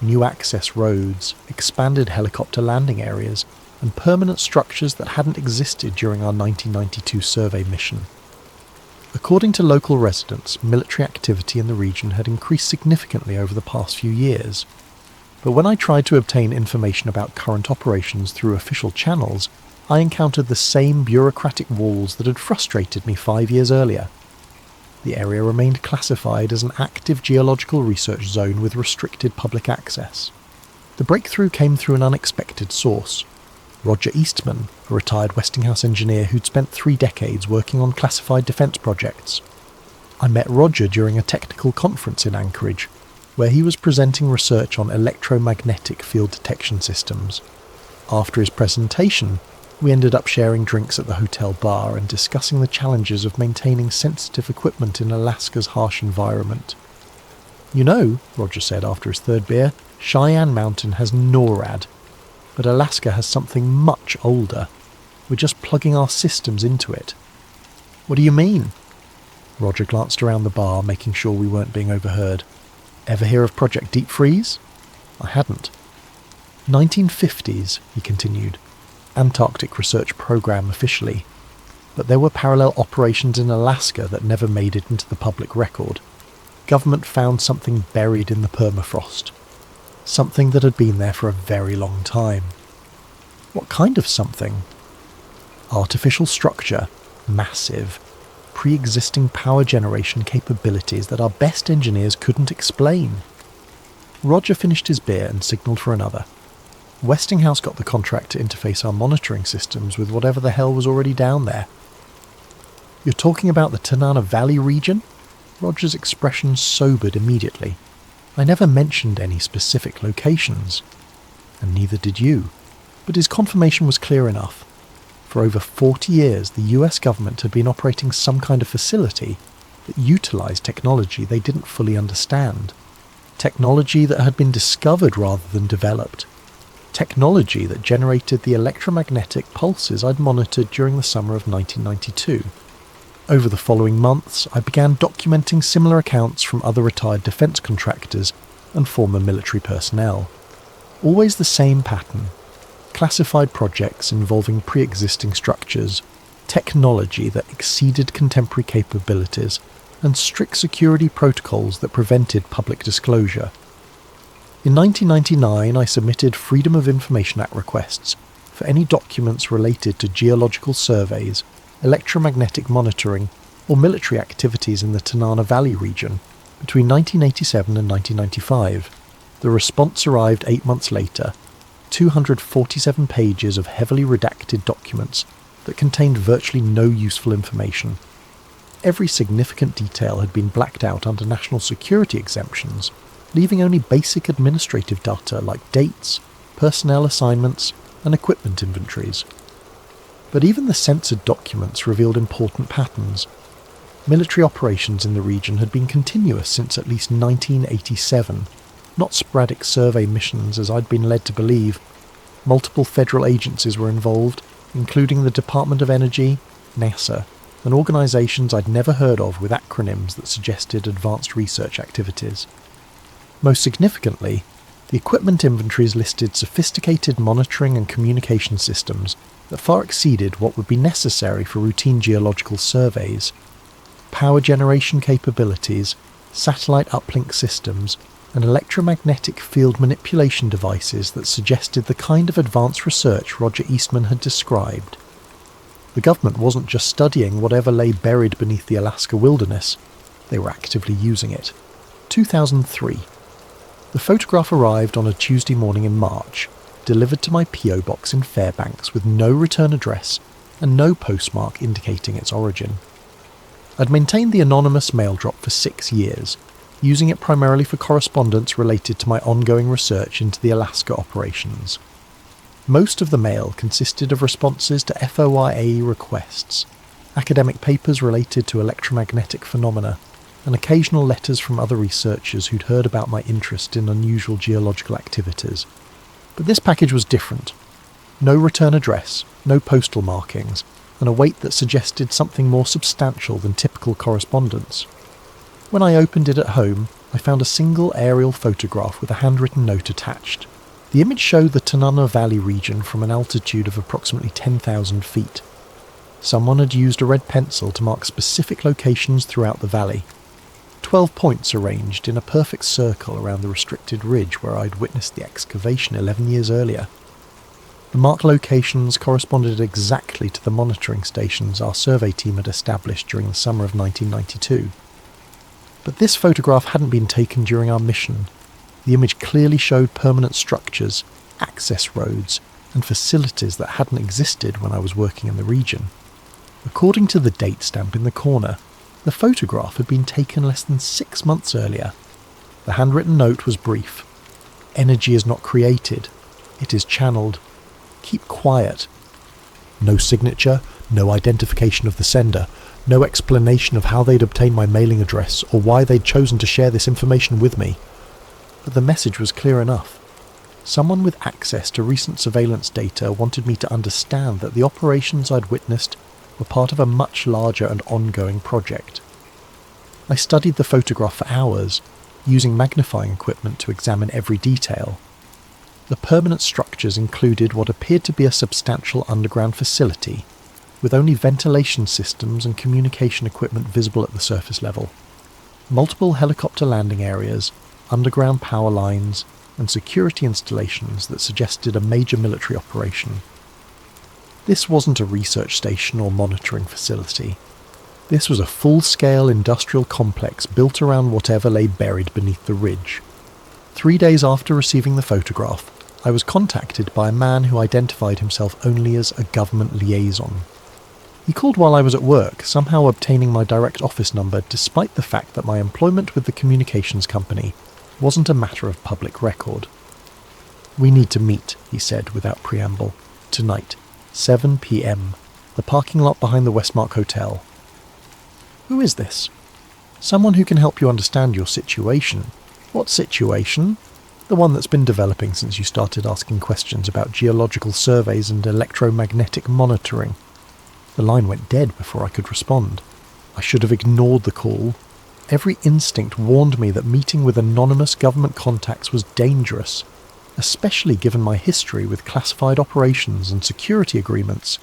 New access roads, expanded helicopter landing areas, and permanent structures that hadn't existed during our 1992 survey mission. According to local residents, military activity in the region had increased significantly over the past few years. But when I tried to obtain information about current operations through official channels, I encountered the same bureaucratic walls that had frustrated me 5 years earlier. The area remained classified as an active geological research zone with restricted public access. The breakthrough came through an unexpected source. Roger Eastman, a retired Westinghouse engineer who'd spent 3 decades working on classified defence projects. I met Roger during a technical conference in Anchorage, where he was presenting research on electromagnetic field detection systems. After his presentation, we ended up sharing drinks at the hotel bar and discussing the challenges of maintaining sensitive equipment in Alaska's harsh environment. "You know," Roger said after his 3rd beer, "Cheyenne Mountain has NORAD, but Alaska has something much older. We're just plugging our systems into it." "What do you mean?" Roger glanced around the bar, making sure we weren't being overheard. "Ever hear of Project Deep Freeze?" I hadn't. 1950s, he continued. Antarctic Research Program officially, but there were parallel operations in Alaska that never made it into the public record. Government found something buried in the permafrost, something that had been there for a very long time. What kind of something? Artificial structure, massive, pre-existing power generation capabilities that our best engineers couldn't explain. Roger finished his beer and signalled for another. Westinghouse got the contract to interface our monitoring systems with whatever the hell was already down there. "You're talking about the Tanana Valley region?" Roger's expression sobered immediately. "I never mentioned any specific locations. And neither did you. But his confirmation was clear enough. For over 40 years, the US government had been operating some kind of facility that utilised technology they didn't fully understand. Technology that had been discovered rather than developed. Technology that generated the electromagnetic pulses I'd monitored during the summer of 1992. Over the following months, I began documenting similar accounts from other retired defence contractors and former military personnel. Always the same pattern. Classified projects involving pre-existing structures, technology that exceeded contemporary capabilities, and strict security protocols that prevented public disclosure. In 1999, I submitted Freedom of Information Act requests for any documents related to geological surveys, electromagnetic monitoring, or military activities in the Tanana Valley region between 1987 and 1995. The response arrived 8 months later, 247 pages of heavily redacted documents that contained virtually no useful information. Every significant detail had been blacked out under national security exemptions, leaving only basic administrative data like dates, personnel assignments, and equipment inventories. But even the censored documents revealed important patterns. Military operations in the region had been continuous since at least 1987, not sporadic survey missions as I'd been led to believe. Multiple federal agencies were involved, including the Department of Energy, NASA, and organisations I'd never heard of with acronyms that suggested advanced research activities. Most significantly, the equipment inventories listed sophisticated monitoring and communication systems that far exceeded what would be necessary for routine geological surveys. Power generation capabilities, satellite uplink systems, and electromagnetic field manipulation devices that suggested the kind of advanced research Roger Eastman had described. The government wasn't just studying whatever lay buried beneath the Alaska wilderness, they were actively using it. 2003. The photograph arrived on a Tuesday morning in March, delivered to my P.O. box in Fairbanks with no return address and no postmark indicating its origin. I'd maintained the anonymous mail drop for 6 years, using it primarily for correspondence related to my ongoing research into the Alaska operations. Most of the mail consisted of responses to FOIA requests, academic papers related to electromagnetic phenomena, and occasional letters from other researchers who'd heard about my interest in unusual geological activities. But this package was different. No return address, no postal markings, and a weight that suggested something more substantial than typical correspondence. When I opened it at home, I found a single aerial photograph with a handwritten note attached. The image showed the Tanana Valley region from an altitude of approximately 10,000 feet. Someone had used a red pencil to mark specific locations throughout the valley. 12 points arranged in a perfect circle around the restricted ridge where I'd witnessed the excavation 11 years earlier. The marked locations corresponded exactly to the monitoring stations our survey team had established during the summer of 1992. But this photograph hadn't been taken during our mission. The image clearly showed permanent structures, access roads, and facilities that hadn't existed when I was working in the region. According to the date stamp in the corner, the photograph had been taken less than 6 months earlier. The handwritten note was brief. Energy is not created, it is channeled. Keep quiet. No signature, no identification of the sender, no explanation of how they'd obtained my mailing address or why they'd chosen to share this information with me. But the message was clear enough. Someone with access to recent surveillance data wanted me to understand that the operations I'd witnessed were part of a much larger and ongoing project. I studied the photograph for hours, using magnifying equipment to examine every detail. The permanent structures included what appeared to be a substantial underground facility, with only ventilation systems and communication equipment visible at the surface level. Multiple helicopter landing areas, underground power lines, and security installations that suggested a major military operation. This wasn't a research station or monitoring facility. This was a full-scale industrial complex built around whatever lay buried beneath the ridge. 3 days after receiving the photograph, I was contacted by a man who identified himself only as a government liaison. He called while I was at work, somehow obtaining my direct office number despite the fact that my employment with the communications company wasn't a matter of public record. "We need to meet," he said without preamble. "Tonight, 7 p.m, the parking lot behind the Westmark Hotel." Who is this? Someone who can help you understand your situation. What situation? The one that's been developing since you started asking questions about geological surveys and electromagnetic monitoring. The line went dead before I could respond. I should have ignored the call. Every instinct warned me that meeting with anonymous government contacts was dangerous, especially given my history with classified operations and security agreements.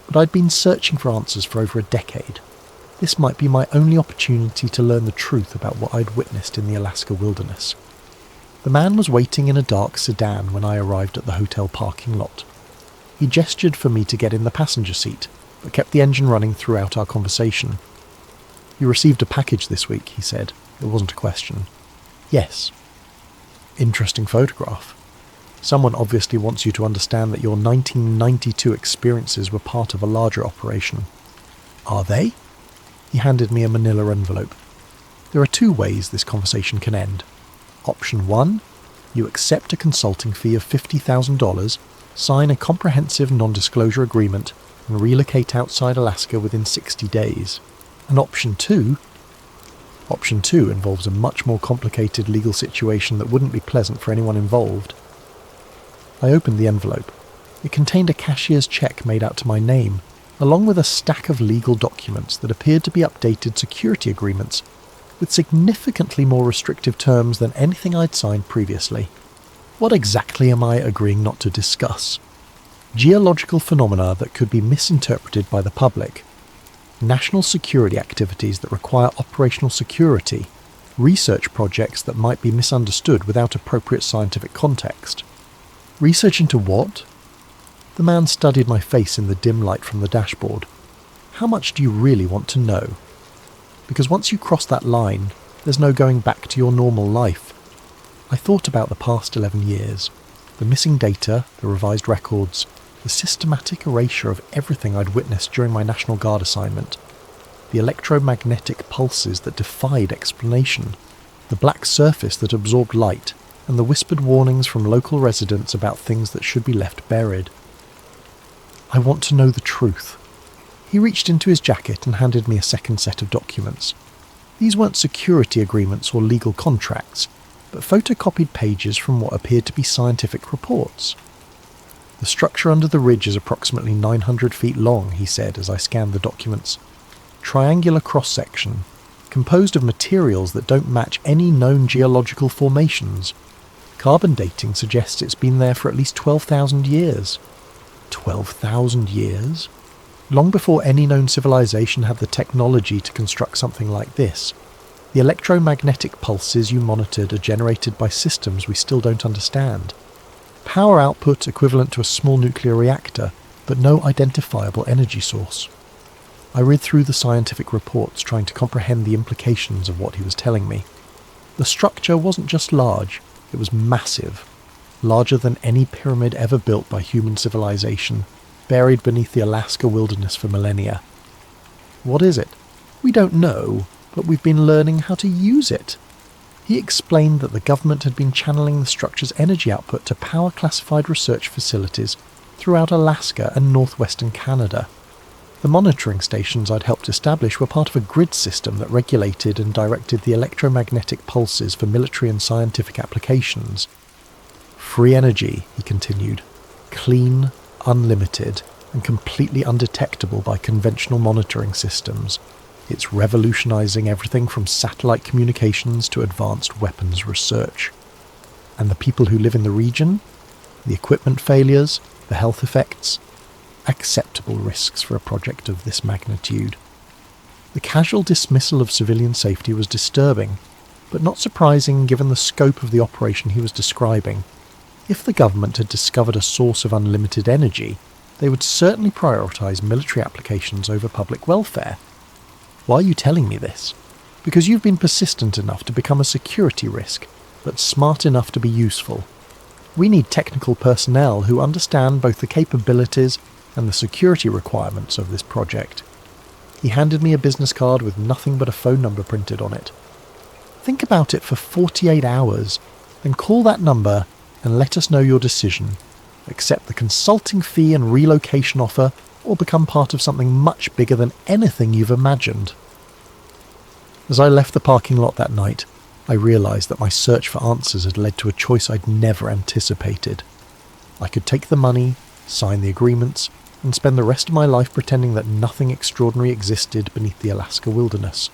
But I'd been searching for answers for over a decade. This might be my only opportunity to learn the truth about what I'd witnessed in the Alaska wilderness. The man was waiting in a dark sedan when I arrived at the hotel parking lot. He gestured for me to get in the passenger seat, but kept the engine running throughout our conversation. "You received a package this week," he said. It wasn't a question. "Yes." "Interesting photograph. Someone obviously wants you to understand that your 1992 experiences were part of a larger operation." "Are they?" He handed me a manila envelope. "There are 2 ways this conversation can end. Option 1, you accept a consulting fee of $50,000, sign a comprehensive non-disclosure agreement, and relocate outside Alaska within 60 days. And Option 2 involves a much more complicated legal situation that wouldn't be pleasant for anyone involved." I opened the envelope. It contained a cashier's check made out to my name, along with a stack of legal documents that appeared to be updated security agreements with significantly more restrictive terms than anything I'd signed previously. What exactly am I agreeing not to discuss? Geological phenomena that could be misinterpreted by the public, national security activities that require operational security, research projects that might be misunderstood without appropriate scientific context. Research into what? The man studied my face in the dim light from the dashboard. How much do you really want to know? Because once you cross that line, there's no going back to your normal life. I thought about the past 11 years, the missing data, the revised records, the systematic erasure of everything I'd witnessed during my National Guard assignment, the electromagnetic pulses that defied explanation, the black surface that absorbed light, and the whispered warnings from local residents about things that should be left buried. I want to know the truth. He reached into his jacket and handed me a second set of documents. These weren't security agreements or legal contracts, but photocopied pages from what appeared to be scientific reports. The structure under the ridge is approximately 900 feet long, he said as I scanned the documents. Triangular cross-section, composed of materials that don't match any known geological formations. Carbon dating suggests it's been there for at least 12,000 years. 12,000 years? Long before any known civilization had the technology to construct something like this. The electromagnetic pulses you monitored are generated by systems we still don't understand. Power output equivalent to a small nuclear reactor, but no identifiable energy source. I read through the scientific reports trying to comprehend the implications of what he was telling me. The structure wasn't just large, it was massive. Larger than any pyramid ever built by human civilization, buried beneath the Alaska wilderness for millennia. What is it? We don't know, but we've been learning how to use it. He explained that the government had been channeling the structure's energy output to power classified research facilities throughout Alaska and northwestern Canada. The monitoring stations I'd helped establish were part of a grid system that regulated and directed the electromagnetic pulses for military and scientific applications. Free energy, he continued. Clean, unlimited, and completely undetectable by conventional monitoring systems. It's revolutionizing everything from satellite communications to advanced weapons research. And the people who live in the region? The equipment failures, the health effects? Acceptable risks for a project of this magnitude. The casual dismissal of civilian safety was disturbing, but not surprising given the scope of the operation he was describing. If the government had discovered a source of unlimited energy, they would certainly prioritise military applications over public welfare. Why are you telling me this? Because you've been persistent enough to become a security risk, but smart enough to be useful. We need technical personnel who understand both the capabilities and the security requirements of this project. He handed me a business card with nothing but a phone number printed on it. Think about it for 48 hours, then call that number and let us know your decision. Accept the consulting fee and relocation offer, or become part of something much bigger than anything you've imagined. As I left the parking lot that night, I realised that my search for answers had led to a choice I'd never anticipated. I could take the money, sign the agreements, and spend the rest of my life pretending that nothing extraordinary existed beneath the Alaska wilderness.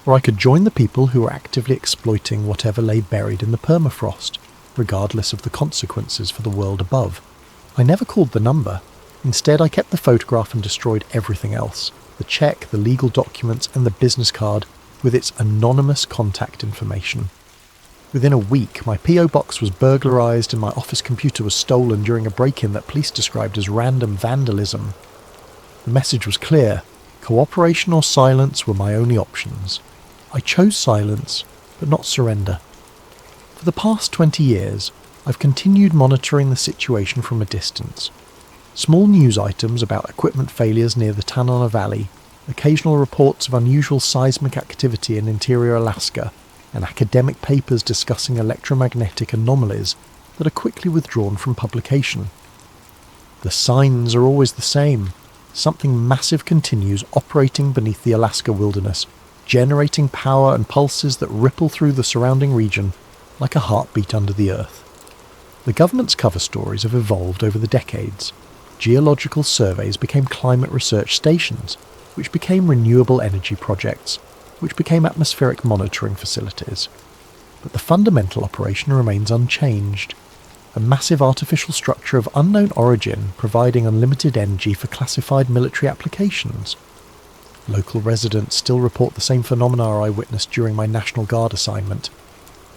Or I could join the people who were actively exploiting whatever lay buried in the permafrost, regardless of the consequences for the world above. I never called the number. Instead, I kept the photograph and destroyed everything else. The check, the legal documents, and the business card with its anonymous contact information. Within a week, my P.O. box was burglarized and my office computer was stolen during a break-in that police described as random vandalism. The message was clear. Cooperation or silence were my only options. I chose silence, but not surrender. For the past 20 years, I've continued monitoring the situation from a distance. Small news items about equipment failures near the Tanana Valley, occasional reports of unusual seismic activity in interior Alaska, and academic papers discussing electromagnetic anomalies that are quickly withdrawn from publication. The signs are always the same. Something massive continues operating beneath the Alaska wilderness, generating power and pulses that ripple through the surrounding region like a heartbeat under the earth. The government's cover stories have evolved over the decades. Geological surveys became climate research stations, which became renewable energy projects, which became atmospheric monitoring facilities. But the fundamental operation remains unchanged. A massive artificial structure of unknown origin providing unlimited energy for classified military applications. Local residents still report the same phenomena I witnessed during my National Guard assignment.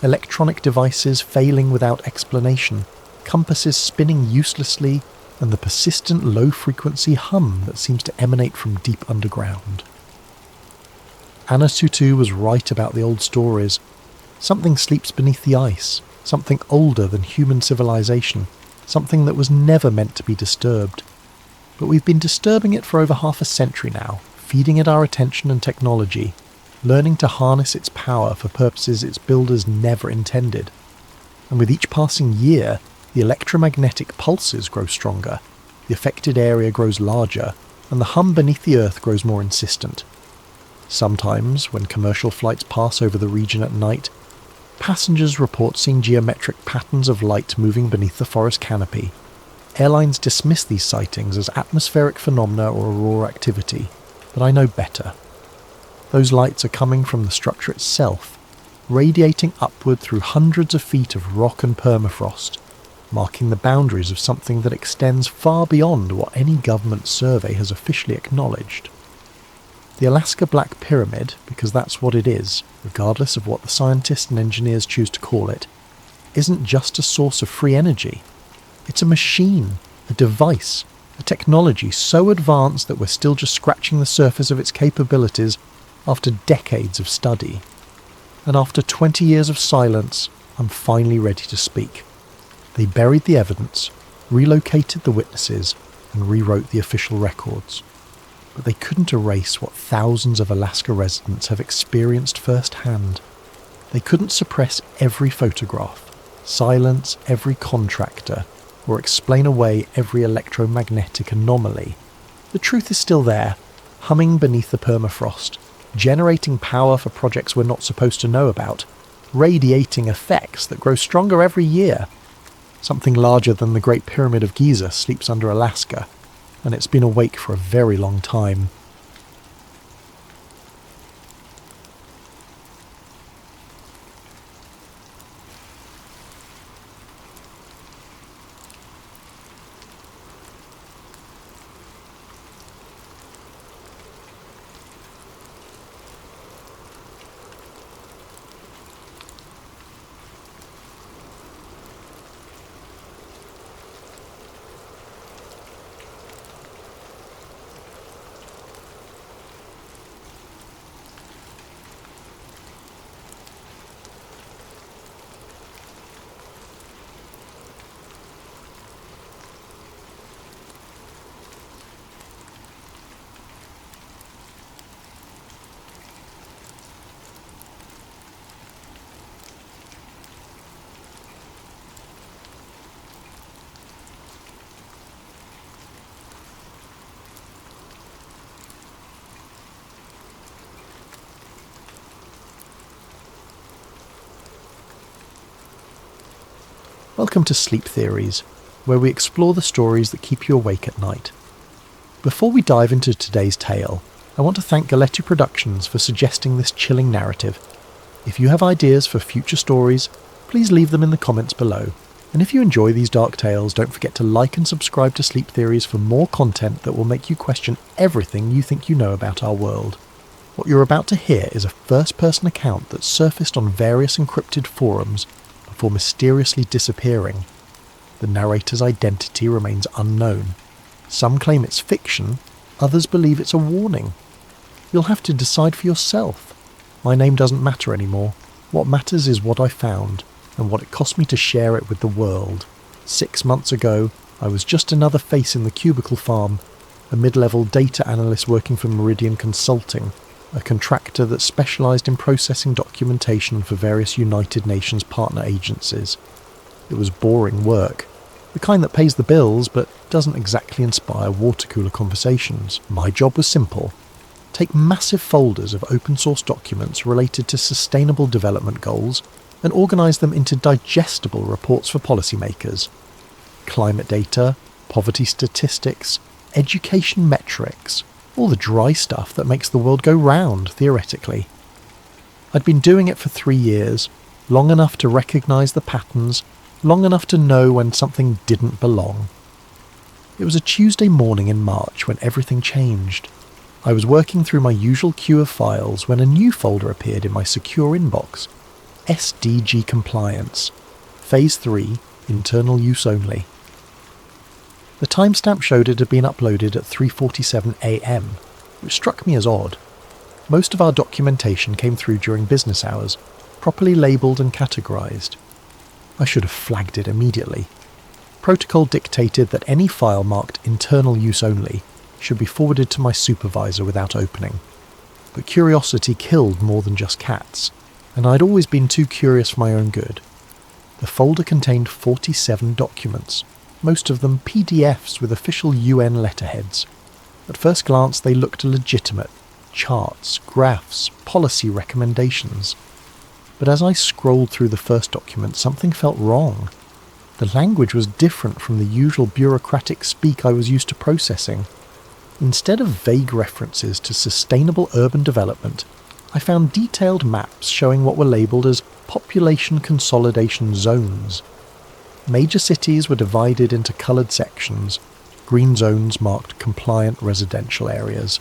Electronic devices failing without explanation, compasses spinning uselessly, and the persistent low-frequency hum that seems to emanate from deep underground. Anna Sutu was right about the old stories. Something sleeps beneath the ice, something older than human civilization, something that was never meant to be disturbed. But we've been disturbing it for over half a century now, feeding it our attention and technology, learning to harness its power for purposes its builders never intended. And with each passing year, the electromagnetic pulses grow stronger, the affected area grows larger, and the hum beneath the earth grows more insistent. Sometimes, when commercial flights pass over the region at night, passengers report seeing geometric patterns of light moving beneath the forest canopy. Airlines dismiss these sightings as atmospheric phenomena or aurora activity, but I know better. Those lights are coming from the structure itself, radiating upward through hundreds of feet of rock and permafrost, marking the boundaries of something that extends far beyond what any government survey has officially acknowledged. The Alaska Black Pyramid, because that's what it is, regardless of what the scientists and engineers choose to call it, isn't just a source of free energy. It's a machine, a device, a technology so advanced that we're still just scratching the surface of its capabilities after decades of study. And after 20 years of silence, I'm finally ready to speak. They buried the evidence, relocated the witnesses, and rewrote the official records. But they couldn't erase what thousands of Alaska residents have experienced firsthand. They couldn't suppress every photograph, silence every contractor, or explain away every electromagnetic anomaly. The truth is still there, humming beneath the permafrost, generating power for projects we're not supposed to know about, radiating effects that grow stronger every year. Something larger than the Great Pyramid of Giza sleeps under Alaska, and it's been awake for a very long time. Welcome to Sleep Theories, where we explore the stories that keep you awake at night. Before we dive into today's tale, I want to thank Galetti Productions for suggesting this chilling narrative. If you have ideas for future stories, please leave them in the comments below. And if you enjoy these dark tales, don't forget to like and subscribe to Sleep Theories for more content that will make you question everything you think you know about our world. What you're about to hear is a first-person account that surfaced on various encrypted forums before mysteriously disappearing. The narrator's identity remains unknown. Some claim it's fiction, others believe it's a warning. You'll have to decide for yourself. My name doesn't matter anymore. What matters is what I found, and what it cost me to share it with the world. 6 months ago, I was just another face in the cubicle farm, a mid-level data analyst working for Meridian Consulting, a contractor that specialised in processing documentation for various United Nations partner agencies. It was boring work, the kind that pays the bills but doesn't exactly inspire water-cooler conversations. My job was simple. Take massive folders of open-source documents related to sustainable development goals and organise them into digestible reports for policymakers. Climate data, poverty statistics, education metrics, all the dry stuff that makes the world go round, theoretically. I'd been doing it for 3 years, long enough to recognise the patterns, long enough to know when something didn't belong. It was a Tuesday morning in March when everything changed. I was working through my usual queue of files when a new folder appeared in my secure inbox. SDG Compliance. Phase 3, Internal Use Only. The timestamp showed it had been uploaded at 3:47 a.m, which struck me as odd. Most of our documentation came through during business hours, properly labelled and categorised. I should have flagged it immediately. Protocol dictated that any file marked internal use only should be forwarded to my supervisor without opening. But curiosity killed more than just cats, and I'd always been too curious for my own good. The folder contained 47 documents, most of them PDFs with official UN letterheads. At first glance they looked legitimate: charts, graphs, policy recommendations. But as I scrolled through the first document, something felt wrong. The language was different from the usual bureaucratic speak I was used to processing. Instead of vague references to sustainable urban development, I found detailed maps showing what were labelled as population consolidation zones. Major cities were divided into coloured sections. Green zones marked compliant residential areas,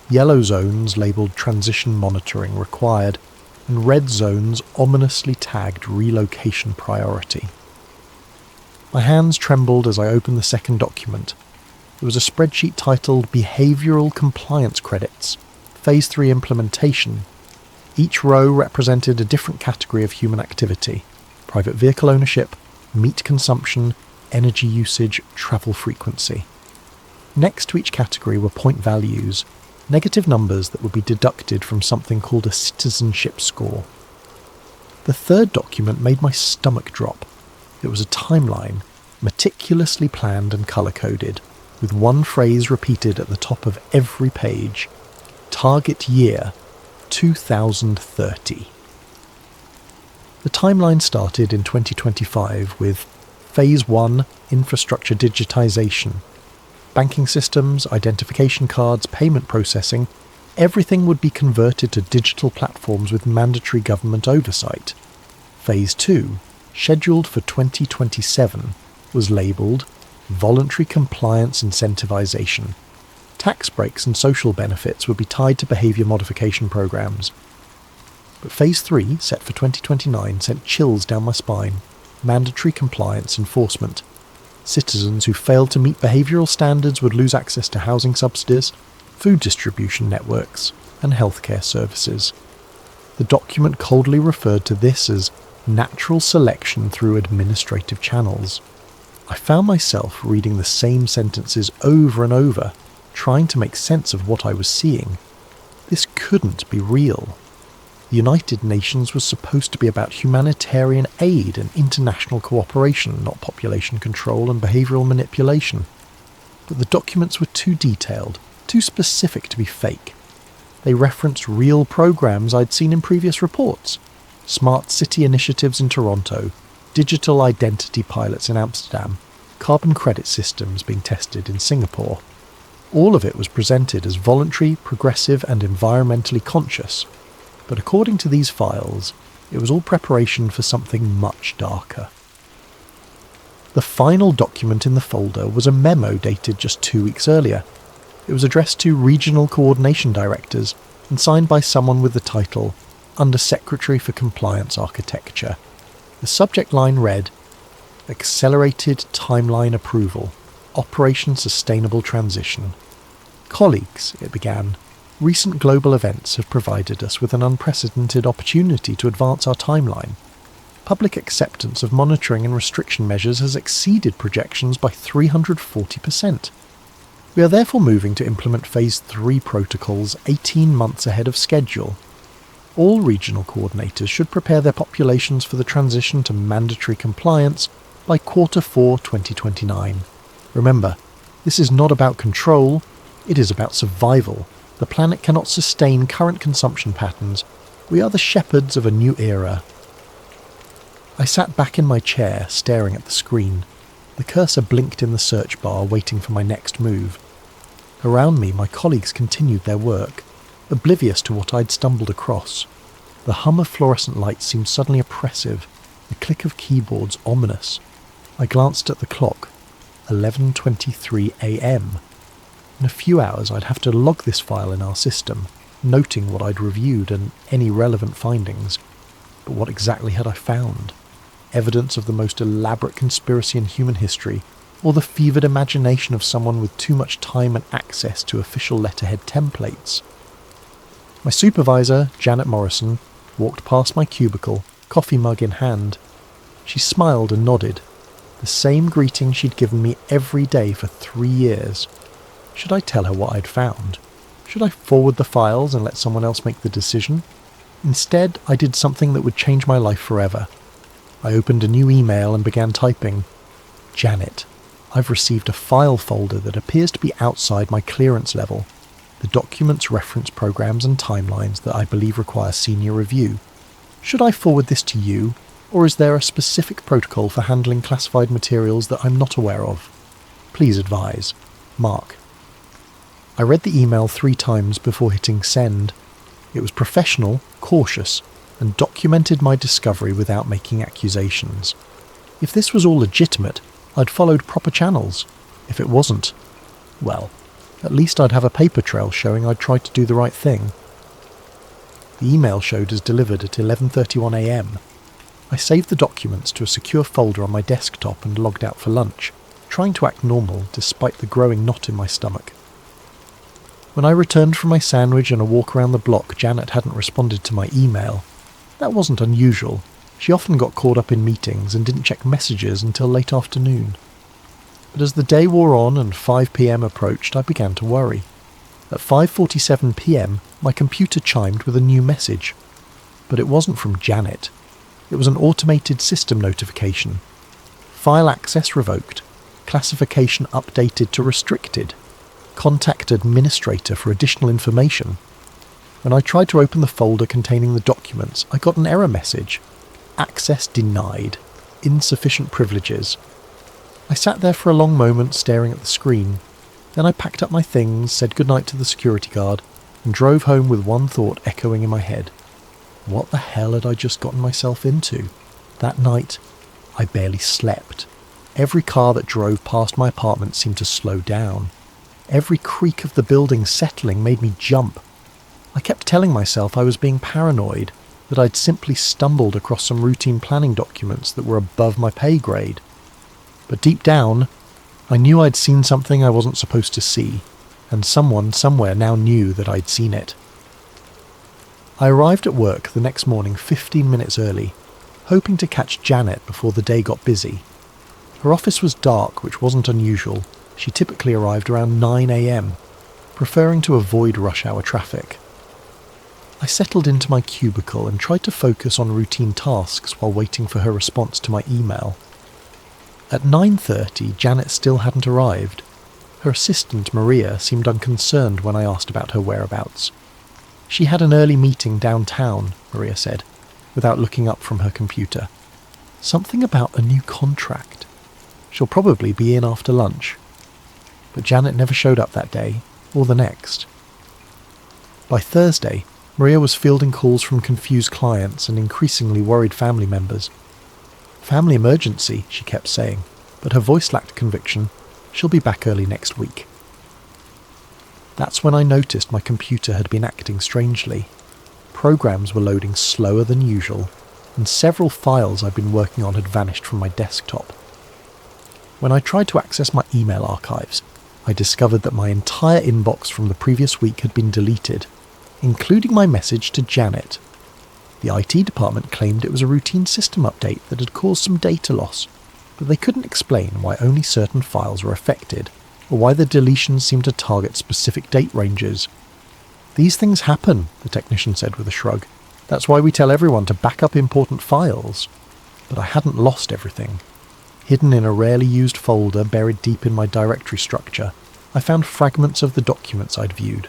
yellow zones labelled transition monitoring required, and red zones ominously tagged relocation priority. My hands trembled as I opened the second document. It was a spreadsheet titled Behavioural Compliance Credits, Phase 3 Implementation. Each row represented a different category of human activity: private vehicle ownership, meat consumption, energy usage, travel frequency. Next to each category were point values, negative numbers that would be deducted from something called a citizenship score. The third document made my stomach drop. It was a timeline, meticulously planned and colour-coded, with one phrase repeated at the top of every page: Target year 2030. The timeline started in 2025 with Phase 1 Infrastructure Digitisation. Banking systems, identification cards, payment processing, everything would be converted to digital platforms with mandatory government oversight. Phase 2, scheduled for 2027, was labelled Voluntary Compliance Incentivisation. Tax breaks and social benefits would be tied to behaviour modification programmes. But Phase 3, set for 2029, sent chills down my spine. Mandatory compliance enforcement. Citizens who failed to meet behavioural standards would lose access to housing subsidies, food distribution networks, and healthcare services. The document coldly referred to this as natural selection through administrative channels. I found myself reading the same sentences over and over, trying to make sense of what I was seeing. This couldn't be real. The United Nations was supposed to be about humanitarian aid and international cooperation, not population control and behavioural manipulation. But the documents were too detailed, too specific to be fake. They referenced real programmes I'd seen in previous reports: smart city initiatives in Toronto, digital identity pilots in Amsterdam, carbon credit systems being tested in Singapore. All of it was presented as voluntary, progressive and environmentally conscious. But according to these files, it was all preparation for something much darker. The final document in the folder was a memo dated just 2 weeks earlier. It was addressed to regional coordination directors and signed by someone with the title Under-Secretary for Compliance Architecture. The subject line read, Accelerated Timeline Approval, Operation Sustainable Transition. Colleagues, it began, recent global events have provided us with an unprecedented opportunity to advance our timeline. Public acceptance of monitoring and restriction measures has exceeded projections by 340%. We are therefore moving to implement Phase 3 protocols 18 months ahead of schedule. All regional coordinators should prepare their populations for the transition to mandatory compliance by Q4 2029. Remember, this is not about control, it is about survival. The planet cannot sustain current consumption patterns. We are the shepherds of a new era. I sat back in my chair, staring at the screen. The cursor blinked in the search bar, waiting for my next move. Around me, my colleagues continued their work, oblivious to what I'd stumbled across. The hum of fluorescent lights seemed suddenly oppressive, the click of keyboards ominous. I glanced at the clock. 11:23 a.m. In a few hours I'd have to log this file in our system, noting what I'd reviewed and any relevant findings. But what exactly had I found? Evidence of the most elaborate conspiracy in human history, or the fevered imagination of someone with too much time and access to official letterhead templates. My supervisor, Janet Morrison, walked past my cubicle, coffee mug in hand. She smiled and nodded, the same greeting she'd given me every day for 3 years. Should I tell her what I'd found? Should I forward the files and let someone else make the decision? Instead, I did something that would change my life forever. I opened a new email and began typing. Janet, I've received a file folder that appears to be outside my clearance level. The documents reference programs and timelines that I believe require senior review. Should I forward this to you, or is there a specific protocol for handling classified materials that I'm not aware of? Please advise. Mark. I read the email 3 times before hitting send. It was professional, cautious, and documented my discovery without making accusations. If this was all legitimate, I'd followed proper channels. If it wasn't, well, at least I'd have a paper trail showing I'd tried to do the right thing. The email showed as delivered at 11:31 a.m. I saved the documents to a secure folder on my desktop and logged out for lunch, trying to act normal despite the growing knot in my stomach. When I returned from my sandwich and a walk around the block, Janet hadn't responded to my email. That wasn't unusual. She often got caught up in meetings and didn't check messages until late afternoon. But as the day wore on and 5 p.m. approached, I began to worry. At 5:47 p.m, my computer chimed with a new message. But it wasn't from Janet. It was an automated system notification. File access revoked. Classification updated to restricted. Contact administrator for additional information. When I tried to open the folder containing the documents, I got an error message. Access denied. Insufficient privileges. I sat there for a long moment staring at the screen. Then I packed up my things, said goodnight to the security guard, and drove home with one thought echoing in my head. What the hell had I just gotten myself into? That night, I barely slept. Every car that drove past my apartment seemed to slow down. Every creak of the building settling made me jump. I kept telling myself I was being paranoid, that I'd simply stumbled across some routine planning documents that were above my pay grade. But deep down, I knew I'd seen something I wasn't supposed to see, and someone somewhere now knew that I'd seen it. I arrived at work the next morning 15 minutes early, hoping to catch Janet before the day got busy. Her office was dark, which wasn't unusual. She typically arrived around 9 a.m, preferring to avoid rush hour traffic. I settled into my cubicle and tried to focus on routine tasks while waiting for her response to my email. At 9:30, Janet still hadn't arrived. Her assistant, Maria, seemed unconcerned when I asked about her whereabouts. She had an early meeting downtown, Maria said, without looking up from her computer. Something about a new contract. She'll probably be in after lunch. But Janet never showed up that day, or the next. By Thursday, Maria was fielding calls from confused clients and increasingly worried family members. Family emergency, she kept saying, but her voice lacked conviction. She'll be back early next week. That's when I noticed my computer had been acting strangely. Programs were loading slower than usual, and several files I'd been working on had vanished from my desktop. When I tried to access my email archives, I discovered that my entire inbox from the previous week had been deleted, including my message to Janet. The IT department claimed it was a routine system update that had caused some data loss, but they couldn't explain why only certain files were affected, or why the deletions seemed to target specific date ranges. These things happen, the technician said with a shrug. That's why we tell everyone to back up important files. But I hadn't lost everything. Hidden in a rarely used folder buried deep in my directory structure, I found fragments of the documents I'd viewed.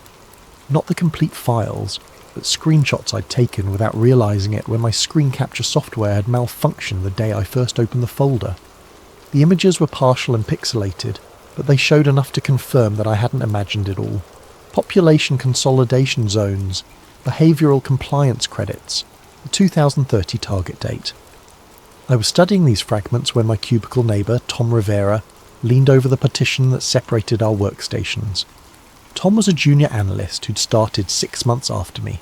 Not the complete files, but screenshots I'd taken without realizing it when my screen capture software had malfunctioned the day I first opened the folder. The images were partial and pixelated, but they showed enough to confirm that I hadn't imagined it all. Population consolidation zones, behavioural compliance credits, the 2030 target date. I was studying these fragments when my cubicle neighbour, Tom Rivera, leaned over the partition that separated our workstations. Tom was a junior analyst who'd started 6 months after me.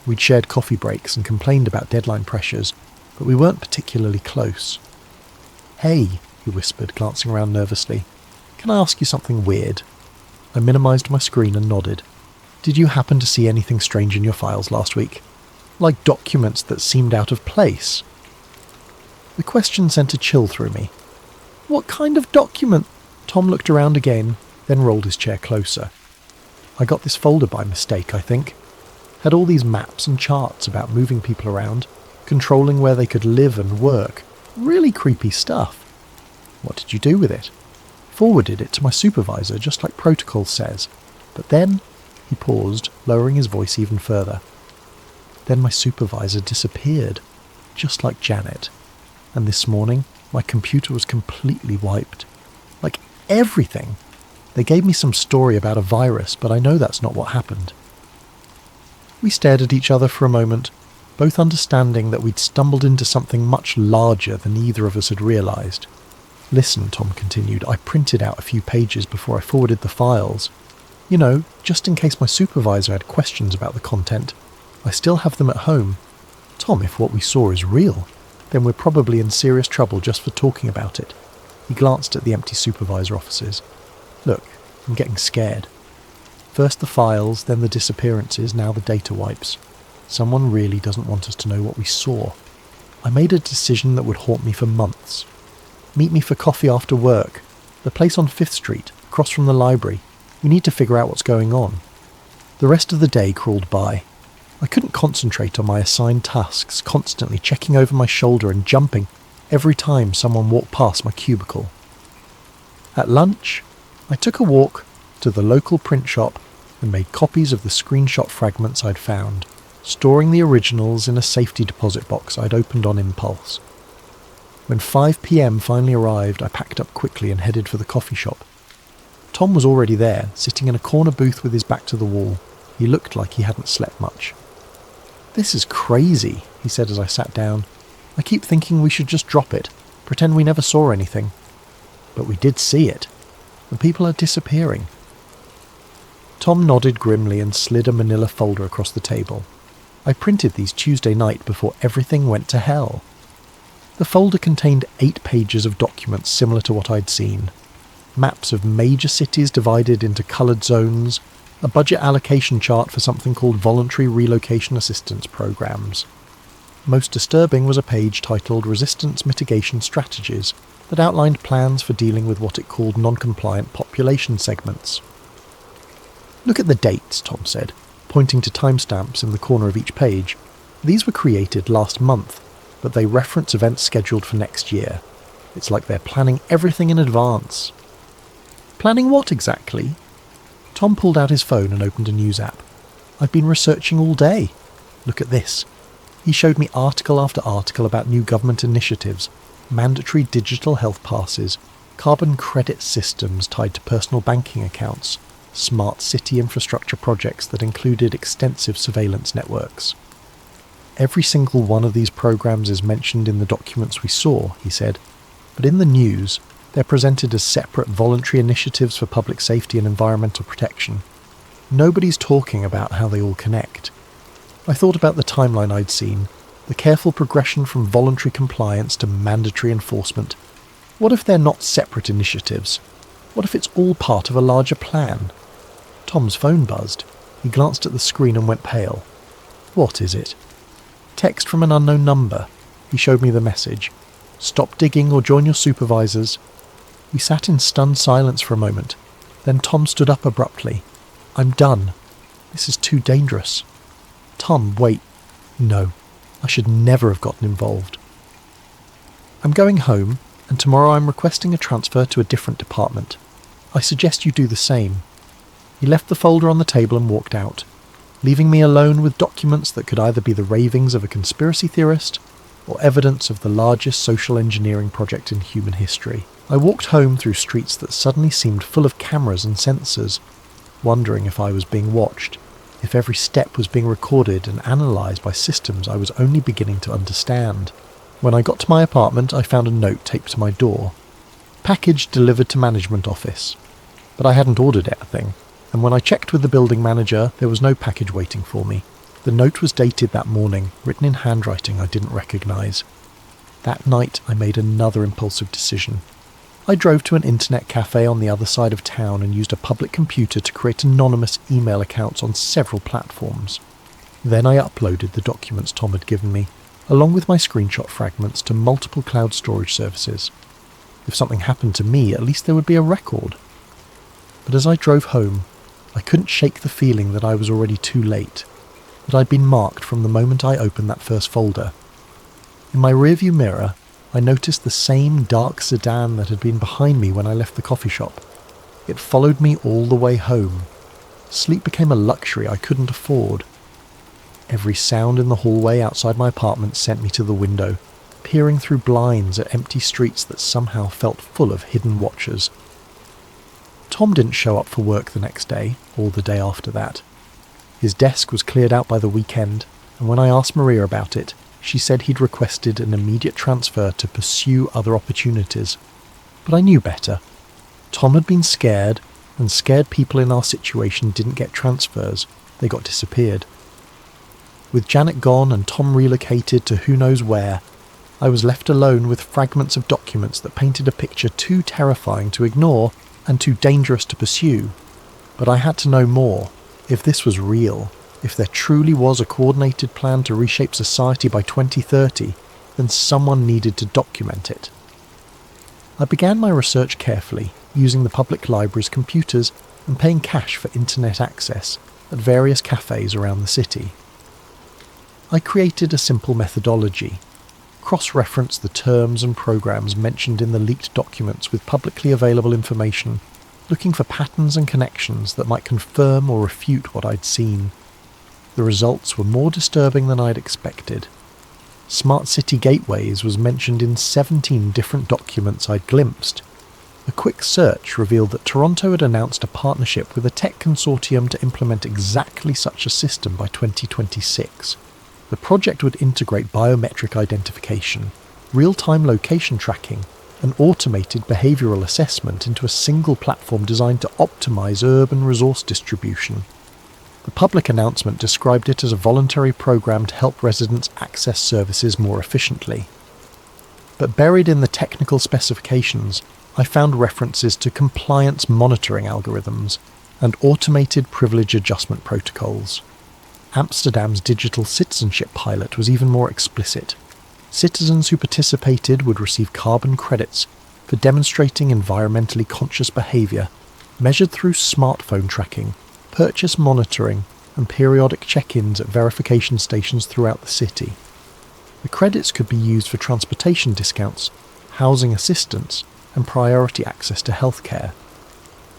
We'd shared coffee breaks and complained about deadline pressures, but we weren't particularly close. "Hey," he whispered, glancing around nervously. "Can I ask you something weird?" I minimised my screen and nodded. "Did you happen to see anything strange in your files last week? Like documents that seemed out of place?" The question sent a chill through me. "What kind of document?" Tom looked around again, then rolled his chair closer. "I got this folder by mistake, I think. Had all these maps and charts about moving people around, controlling where they could live and work. Really creepy stuff." "What did you do with it?" "Forwarded it to my supervisor, just like protocol says. But then," he paused, lowering his voice even further, "then my supervisor disappeared, just like Janet. And this morning, my computer was completely wiped. Like everything. They gave me some story about a virus, but I know that's not what happened." We stared at each other for a moment, both understanding that we'd stumbled into something much larger than either of us had realised. "Listen," Tom continued, "I printed out a few pages before I forwarded the files. You know, just in case my supervisor had questions about the content. I still have them at home. Tom, if what we saw is real, then we're probably in serious trouble just for talking about it." He glanced at the empty supervisor offices. "Look, I'm getting scared. First the files, then the disappearances, now the data wipes. Someone really doesn't want us to know what we saw. I made a decision that would haunt me for months. Meet me for coffee after work. The place on 5th Street, across from the library. We need to figure out what's going on." The rest of the day crawled by. I couldn't concentrate on my assigned tasks, constantly checking over my shoulder and jumping every time someone walked past my cubicle. At lunch, I took a walk to the local print shop and made copies of the screenshot fragments I'd found, storing the originals in a safety deposit box I'd opened on impulse. When 5 p.m. finally arrived, I packed up quickly and headed for the coffee shop. Tom was already there, sitting in a corner booth with his back to the wall. He looked like he hadn't slept much. "This is crazy," he said as I sat down. "I keep thinking we should just drop it, pretend we never saw anything. But we did see it. The people are disappearing." Tom nodded grimly and slid a manila folder across the table. "I printed these Tuesday night before everything went to hell." The folder contained 8 pages of documents similar to what I'd seen. Maps of major cities divided into coloured zones, a budget allocation chart for something called Voluntary Relocation Assistance Programs. Most disturbing was a page titled Resistance Mitigation Strategies that outlined plans for dealing with what it called non-compliant population segments. "Look at the dates," Tom said, pointing to timestamps in the corner of each page. "These were created last month, but they reference events scheduled for next year. It's like they're planning everything in advance." "Planning what exactly?" Tom pulled out his phone and opened a news app. "I've been researching all day. Look at this." He showed me article after article about new government initiatives, mandatory digital health passes, carbon credit systems tied to personal banking accounts, smart city infrastructure projects that included extensive surveillance networks. "Every single one of these programs is mentioned in the documents we saw," he said, "but in the news, they're presented as separate voluntary initiatives for public safety and environmental protection. Nobody's talking about how they all connect." I thought about the timeline I'd seen, the careful progression from voluntary compliance to mandatory enforcement. What if they're not separate initiatives? What if it's all part of a larger plan? Tom's phone buzzed. He glanced at the screen and went pale. "What is it?" "Text from an unknown number." He showed me the message. "Stop digging or join your supervisors." We sat in stunned silence for a moment. Then Tom stood up abruptly. "I'm done. This is too dangerous." "Tom, wait. No, I should never have gotten involved." "I'm going home, and tomorrow I'm requesting a transfer to a different department. I suggest you do the same." He left the folder on the table and walked out, leaving me alone with documents that could either be the ravings of a conspiracy theorist or evidence of the largest social engineering project in human history. I walked home through streets that suddenly seemed full of cameras and sensors, wondering if I was being watched, if every step was being recorded and analysed by systems I was only beginning to understand. When I got to my apartment, I found a note taped to my door. "Package delivered to management office." But I hadn't ordered anything, and when I checked with the building manager, there was no package waiting for me. The note was dated that morning, written in handwriting I didn't recognise. That night I made another impulsive decision. I drove to an internet cafe on the other side of town and used a public computer to create anonymous email accounts on several platforms. Then I uploaded the documents Tom had given me, along with my screenshot fragments, to multiple cloud storage services. If something happened to me, at least there would be a record. But as I drove home, I couldn't shake the feeling that I was already too late, that I'd been marked from the moment I opened that first folder. In my rearview mirror, I noticed the same dark sedan that had been behind me when I left the coffee shop. It followed me all the way home. Sleep became a luxury I couldn't afford. Every sound in the hallway outside my apartment sent me to the window, peering through blinds at empty streets that somehow felt full of hidden watchers. Tom didn't show up for work the next day, or the day after that. His desk was cleared out by the weekend, and when I asked Maria about it, she said he'd requested an immediate transfer to pursue other opportunities. But I knew better. Tom had been scared, and scared people in our situation didn't get transfers, they got disappeared. With Janet gone and Tom relocated to who knows where, I was left alone with fragments of documents that painted a picture too terrifying to ignore and too dangerous to pursue. But I had to know more. If this was real, if there truly was a coordinated plan to reshape society by 2030, then someone needed to document it. I began my research carefully, using the public library's computers and paying cash for internet access at various cafes around the city. I created a simple methodology, cross-referenced the terms and programs mentioned in the leaked documents with publicly available information, looking for patterns and connections that might confirm or refute what I'd seen. The results were more disturbing than I'd expected. Smart city gateways was mentioned in 17 different documents I'd glimpsed. A quick search revealed that Toronto had announced a partnership with a tech consortium to implement exactly such a system by 2026. The project would integrate biometric identification, real-time location tracking, and automated behavioural assessment into a single platform designed to optimise urban resource distribution. The public announcement described it as a voluntary program to help residents access services more efficiently. But buried in the technical specifications, I found references to compliance monitoring algorithms and automated privilege adjustment protocols. Amsterdam's digital citizenship pilot was even more explicit. Citizens who participated would receive carbon credits for demonstrating environmentally conscious behaviour, measured through smartphone tracking, purchase monitoring, and periodic check-ins at verification stations throughout the city. The credits could be used for transportation discounts, housing assistance, and priority access to healthcare.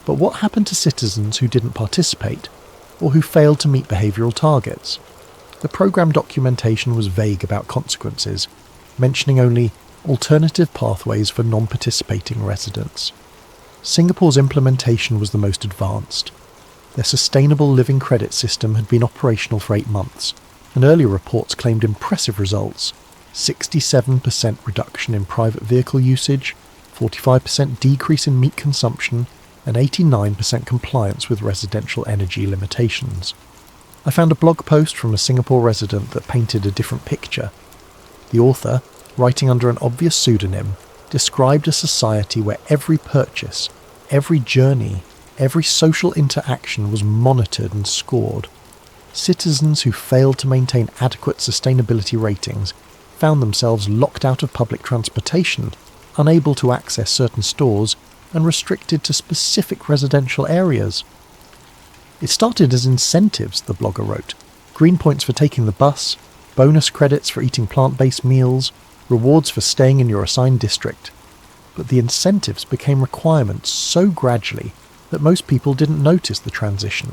But what happened to citizens who didn't participate, or who failed to meet behavioural targets? The programme documentation was vague about consequences, mentioning only alternative pathways for non-participating residents. Singapore's implementation was the most advanced. Their sustainable living credit system had been operational for 8 months, and earlier reports claimed impressive results: 67% reduction in private vehicle usage, 45% decrease in meat consumption, and 89% compliance with residential energy limitations. I found a blog post from a Singapore resident that painted a different picture. The author, writing under an obvious pseudonym, described a society where every purchase, every journey, every social interaction was monitored and scored. Citizens who failed to maintain adequate sustainability ratings found themselves locked out of public transportation, unable to access certain stores, and restricted to specific residential areas. It started as incentives, the blogger wrote: green points for taking the bus, bonus credits for eating plant-based meals, rewards for staying in your assigned district. But the incentives became requirements so gradually that most people didn't notice the transition.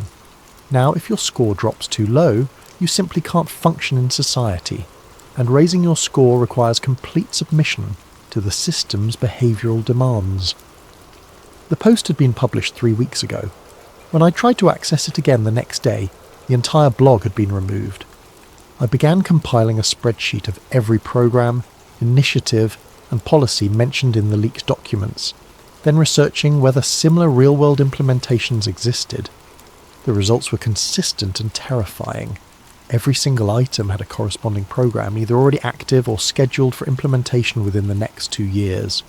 Now, if your score drops too low, you simply can't function in society, and raising your score requires complete submission to the system's behavioural demands. The post had been published 3 weeks ago. When I tried to access it again the next day, the entire blog had been removed. I began compiling a spreadsheet of every program, initiative, and policy mentioned in the leaked documents, then researching whether similar real-world implementations existed. The results were consistent and terrifying. Every single item had a corresponding program either already active or scheduled for implementation within the next 2 years.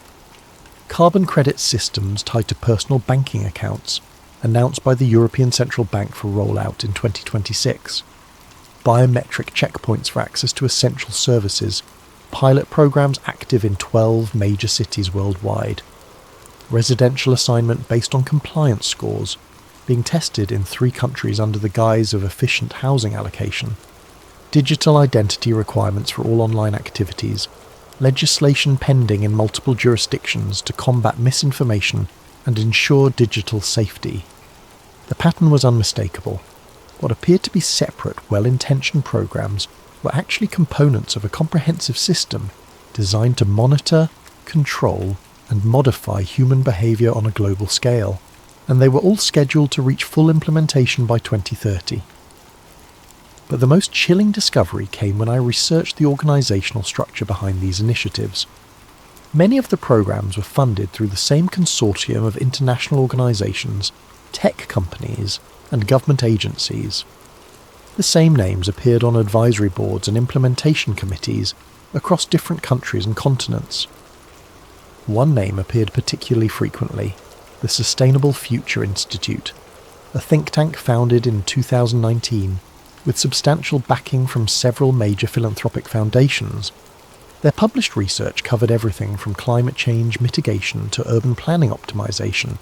carbon credit systems tied to personal banking accounts, announced by the European Central Bank for rollout in 2026, biometric checkpoints for access to essential services, pilot programs active in 12 major cities worldwide, residential assignment based on compliance scores, being tested in 3 countries under the guise of efficient housing allocation, digital identity requirements for all online activities, legislation pending in multiple jurisdictions to combat misinformation and ensure digital safety. The pattern was unmistakable. What appeared to be separate, well-intentioned programs were actually components of a comprehensive system designed to monitor, control, and modify human behaviour on a global scale, and they were all scheduled to reach full implementation by 2030. But the most chilling discovery came when I researched the organisational structure behind these initiatives. Many of the programs were funded through the same consortium of international organisations, tech companies, and government agencies. The same names appeared on advisory boards and implementation committees across different countries and continents. One name appeared particularly frequently: the Sustainable Future Institute, a think tank founded in 2019 with substantial backing from several major philanthropic foundations. Their published research covered everything from climate change mitigation to urban planning optimization.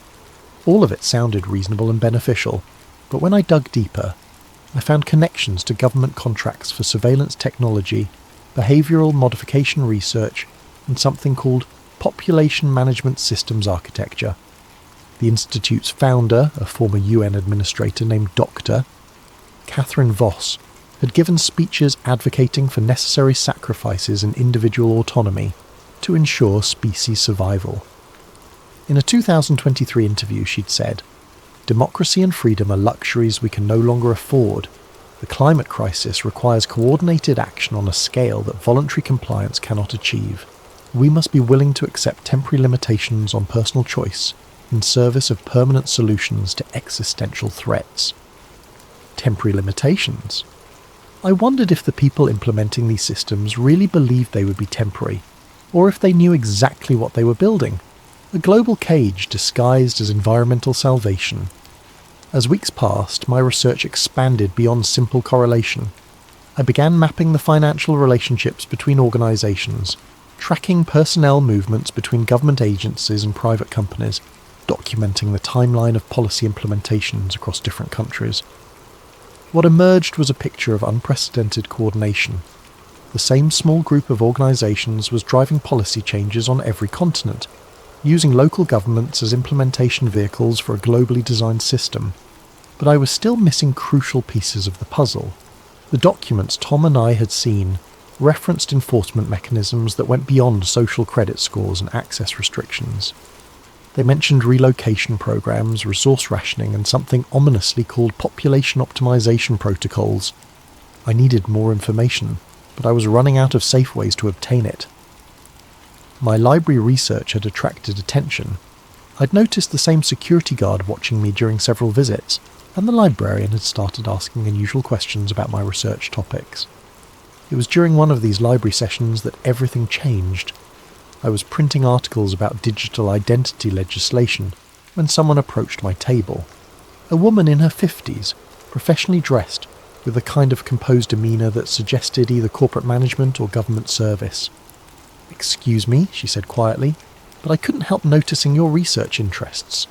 All of it sounded reasonable and beneficial, but when I dug deeper, I found connections to government contracts for surveillance technology, behavioural modification research, and something called Population Management Systems Architecture. The Institute's founder, a former UN administrator named Dr. Catherine Voss, had given speeches advocating for necessary sacrifices in individual autonomy to ensure species survival. In a 2023 interview, she'd said, "Democracy and freedom are luxuries we can no longer afford. The climate crisis requires coordinated action on a scale that voluntary compliance cannot achieve. We must be willing to accept temporary limitations on personal choice in service of permanent solutions to existential threats." Temporary limitations? I wondered if the people implementing these systems really believed they would be temporary, or if they knew exactly what they were building. A global cage disguised as environmental salvation. As weeks passed, my research expanded beyond simple correlation. I began mapping the financial relationships between organisations, tracking personnel movements between government agencies and private companies, documenting the timeline of policy implementations across different countries. What emerged was a picture of unprecedented coordination. The same small group of organisations was driving policy changes on every continent, using local governments as implementation vehicles for a globally designed system. But I was still missing crucial pieces of the puzzle. The documents Tom and I had seen referenced enforcement mechanisms that went beyond social credit scores and access restrictions. They mentioned relocation programs, resource rationing, and something ominously called population optimization protocols. I needed more information, but I was running out of safe ways to obtain it. My library research had attracted attention. I'd noticed the same security guard watching me during several visits, and the librarian had started asking unusual questions about my research topics. It was during one of these library sessions that everything changed. I was printing articles about digital identity legislation when someone approached my table. A woman in her 50s, professionally dressed, with a kind of composed demeanour that suggested either corporate management or government service. "Excuse me," she said quietly, "but I couldn't help noticing your research interests.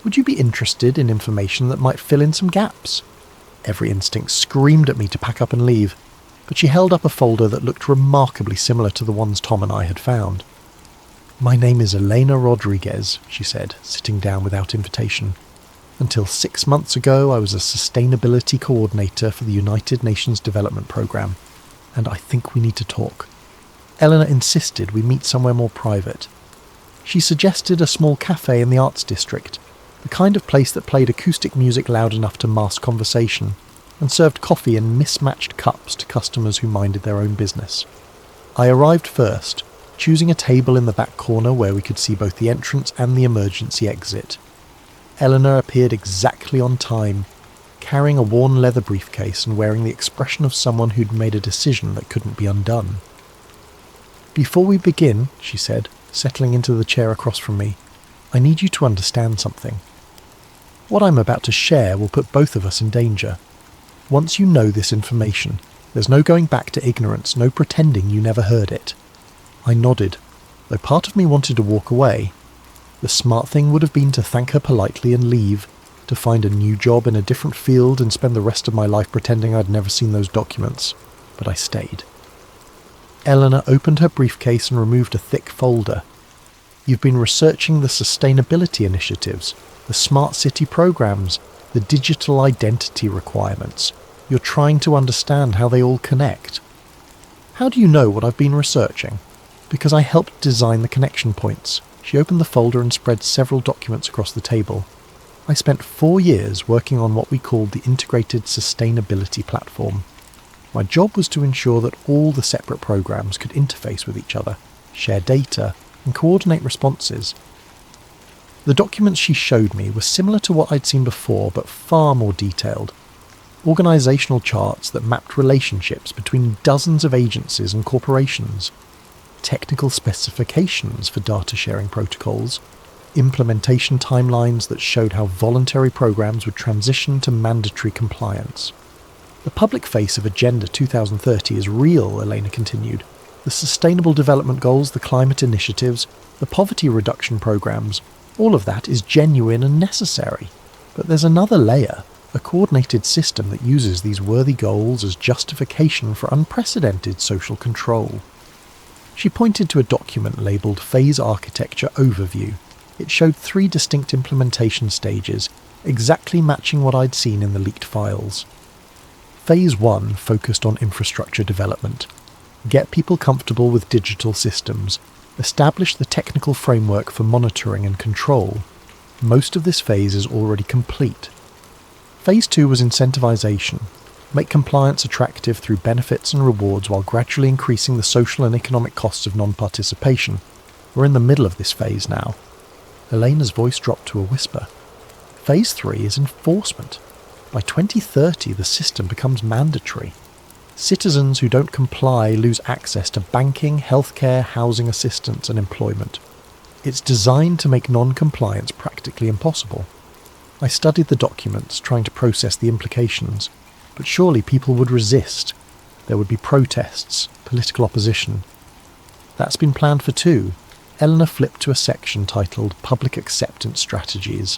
Would you be interested in information that might fill in some gaps?" Every instinct screamed at me to pack up and leave, but she held up a folder that looked remarkably similar to the ones Tom and I had found. "My name is Elena Rodriguez," she said, sitting down without invitation. "Until 6 months ago, I was a sustainability coordinator for the United Nations Development Programme, and I think we need to talk." Eleanor insisted we meet somewhere more private. She suggested a small cafe in the Arts District, the kind of place that played acoustic music loud enough to mask conversation, and served coffee in mismatched cups to customers who minded their own business. I arrived first, choosing a table in the back corner where we could see both the entrance and the emergency exit. Eleanor appeared exactly on time, carrying a worn leather briefcase and wearing the expression of someone who'd made a decision that couldn't be undone. "Before we begin," she said, settling into the chair across from me. "I need you to understand something. What I'm about to share will put both of us in danger. Once you know this information, there's no going back to ignorance, no pretending you never heard it." I nodded, though part of me wanted to walk away. The smart thing would have been to thank her politely and leave, to find a new job in a different field and spend the rest of my life pretending I'd never seen those documents. But I stayed. Eleanor opened her briefcase and removed a thick folder. "You've been researching the sustainability initiatives, the smart city programs, the digital identity requirements. You're trying to understand how they all connect." "How do you know what I've been researching?" "Because I helped design the connection points." She opened the folder and spread several documents across the table. "I spent 4 years working on what we called the Integrated Sustainability Platform. My job was to ensure that all the separate programs could interface with each other, share data, and coordinate responses." The documents she showed me were similar to what I'd seen before, but far more detailed. Organisational charts that mapped relationships between dozens of agencies and corporations, technical specifications for data sharing protocols, implementation timelines that showed how voluntary programs would transition to mandatory compliance. "The public face of Agenda 2030 is real," Elena continued. "The Sustainable Development Goals, the climate initiatives, the poverty reduction programs, all of that is genuine and necessary. But there's another layer, a coordinated system that uses these worthy goals as justification for unprecedented social control." She pointed to a document labelled Phase Architecture Overview. It showed 3 distinct implementation stages, exactly matching what I'd seen in the leaked files. Phase 1 focused on infrastructure development. Get people comfortable with digital systems. Establish the technical framework for monitoring and control. Most of this phase is already complete. Phase 2 was incentivization. Make compliance attractive through benefits and rewards while gradually increasing the social and economic costs of non-participation. We're in the middle of this phase now. Elena's voice dropped to a whisper. Phase 3 is enforcement. By 2030, the system becomes mandatory. Citizens who don't comply lose access to banking, healthcare, housing assistance and employment. It's designed to make non-compliance practically impossible. I studied the documents, trying to process the implications, but surely people would resist. There would be protests, political opposition. That's been planned for 2. Eleanor flipped to a section titled Public Acceptance Strategies.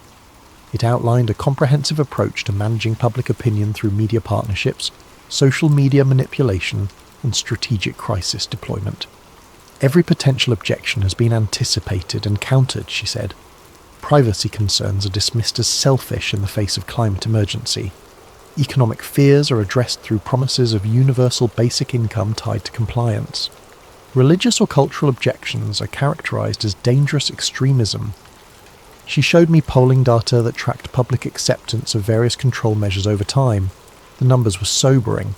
It outlined a comprehensive approach to managing public opinion through media partnerships, social media manipulation, and strategic crisis deployment. Every potential objection has been anticipated and countered, she said. Privacy concerns are dismissed as selfish in the face of climate emergency. Economic fears are addressed through promises of universal basic income tied to compliance. Religious or cultural objections are characterized as dangerous extremism. She showed me polling data that tracked public acceptance of various control measures over time. The numbers were sobering.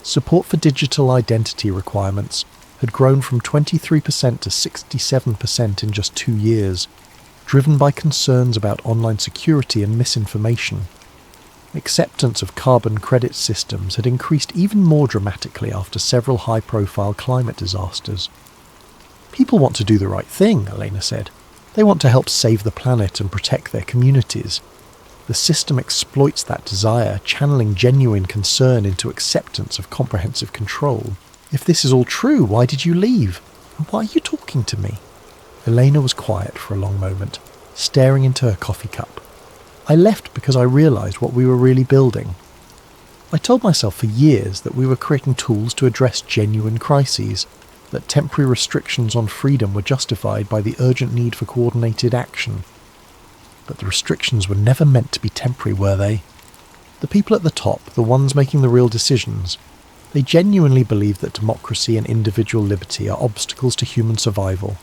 Support for digital identity requirements had grown from 23% to 67% in just 2 years, driven by concerns about online security and misinformation. Acceptance of carbon credit systems had increased even more dramatically after several high-profile climate disasters. People want to do the right thing, Elena said. They want to help save the planet and protect their communities. The system exploits that desire, channeling genuine concern into acceptance of comprehensive control. If this is all true, why did you leave? And why are you talking to me? Elena was quiet for a long moment, staring into her coffee cup. I left because I realised what we were really building. I told myself for years that we were creating tools to address genuine crises, that temporary restrictions on freedom were justified by the urgent need for coordinated action. But the restrictions were never meant to be temporary, were they? The people at the top, the ones making the real decisions, they genuinely believe that democracy and individual liberty are obstacles to human survival.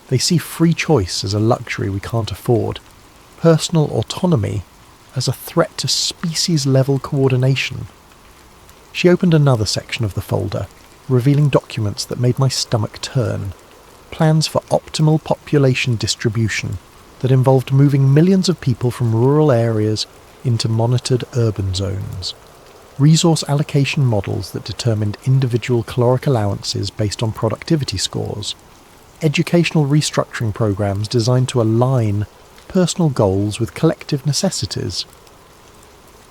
They see free choice as a luxury we can't afford, personal autonomy as a threat to species-level coordination. She opened another section of the folder, revealing documents that made my stomach turn. Plans for optimal population distribution that involved moving millions of people from rural areas into monitored urban zones. Resource allocation models that determined individual caloric allowances based on productivity scores. educational restructuring programs designed to align personal goals with collective necessities.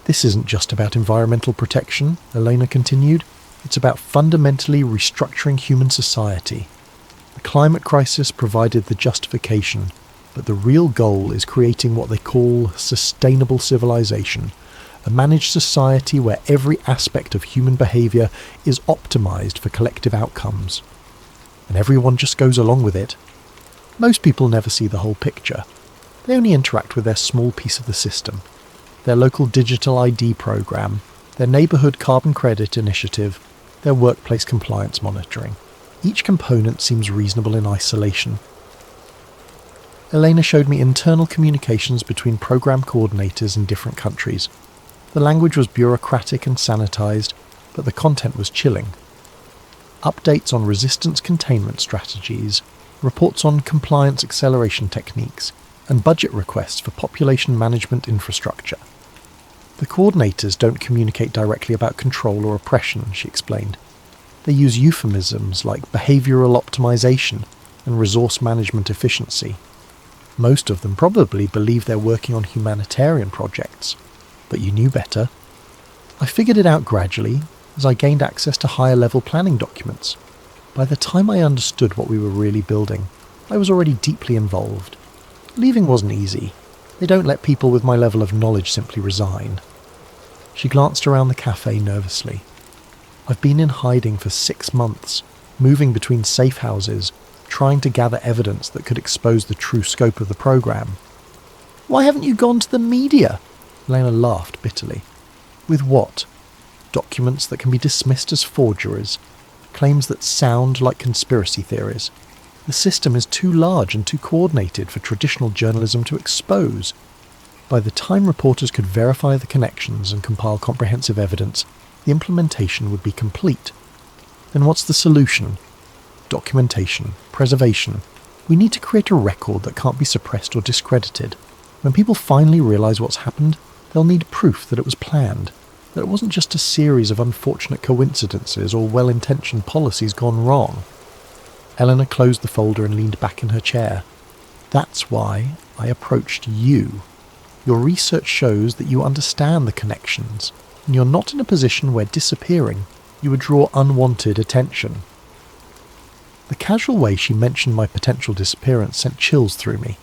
This isn't just about environmental protection, Elena continued. It's about fundamentally restructuring human society. The climate crisis provided the justification, but the real goal is creating what they call sustainable civilization, a managed society where every aspect of human behaviour is optimised for collective outcomes. And everyone just goes along with it. Most people never see the whole picture. They only interact with their small piece of the system, their local digital ID program, their neighbourhood carbon credit initiative, their workplace compliance monitoring. Each component seems reasonable in isolation. Elena showed me internal communications between program coordinators in different countries. The language was bureaucratic and sanitised, but the content was chilling. Updates on resistance containment strategies, reports on compliance acceleration techniques, and budget requests for population management infrastructure. The coordinators don't communicate directly about control or oppression, she explained. They use euphemisms like behavioural optimization and resource management efficiency. Most of them probably believe they're working on humanitarian projects, but you knew better. I figured it out gradually as I gained access to higher level planning documents. By the time I understood what we were really building, I was already deeply involved. Leaving wasn't easy. They don't let people with my level of knowledge simply resign. She glanced around the cafe nervously. I've been in hiding for 6 months, moving between safe houses, trying to gather evidence that could expose the true scope of the program. Why haven't you gone to the media? Lena laughed bitterly. With what? Documents that can be dismissed as forgeries, claims that sound like conspiracy theories. The system is too large and too coordinated for traditional journalism to expose. By the time reporters could verify the connections and compile comprehensive evidence, the implementation would be complete. Then what's the solution? Documentation, preservation. We need to create a record that can't be suppressed or discredited. When people finally realise what's happened, they'll need proof that it was planned, that it wasn't just a series of unfortunate coincidences or well-intentioned policies gone wrong. Eleanor closed the folder and leaned back in her chair. That's why I approached you. Your research shows that you understand the connections, and you're not in a position where disappearing, you would draw unwanted attention. The casual way she mentioned my potential disappearance sent chills through me.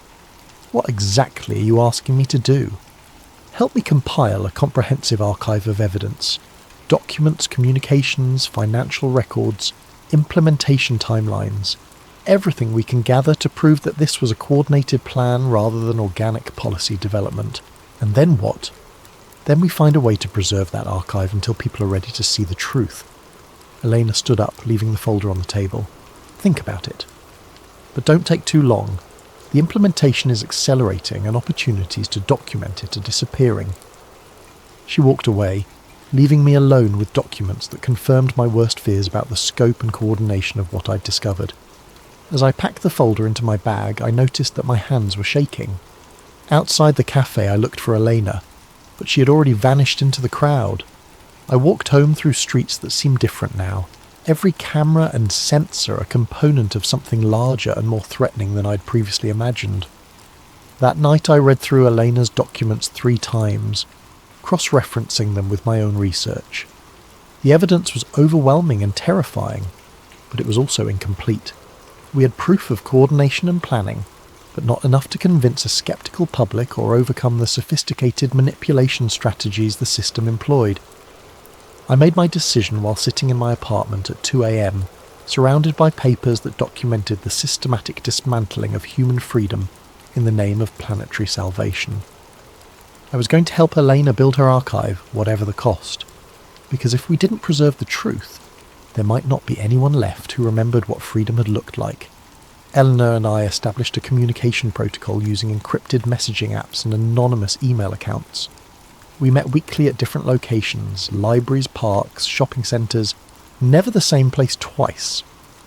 What exactly are you asking me to do? Help me compile a comprehensive archive of evidence. Documents, communications, financial records, implementation timelines. Everything we can gather to prove that this was a coordinated plan rather than organic policy development. And then what? Then we find a way to preserve that archive until people are ready to see the truth. Elena stood up, leaving the folder on the table. Think about it. But don't take too long. The implementation is accelerating and opportunities to document it are disappearing. She walked away, leaving me alone with documents that confirmed my worst fears about the scope and coordination of what I'd discovered. As I packed the folder into my bag, I noticed that my hands were shaking. Outside the cafe I looked for Elena, but she had already vanished into the crowd. I walked home through streets that seemed different now. Every camera and sensor a component of something larger and more threatening than I'd previously imagined. That night I read through Elena's documents 3 times, cross-referencing them with my own research. The evidence was overwhelming and terrifying, but it was also incomplete. We had proof of coordination and planning, but not enough to convince a sceptical public or overcome the sophisticated manipulation strategies the system employed. I made my decision while sitting in my apartment at 2 a.m, surrounded by papers that documented the systematic dismantling of human freedom in the name of planetary salvation. I was going to help Elena build her archive, whatever the cost, because if we didn't preserve the truth, there might not be anyone left who remembered what freedom had looked like. Eleanor and I established a communication protocol using encrypted messaging apps and anonymous email accounts. We met weekly at different locations, libraries, parks, shopping centres, never the same place twice.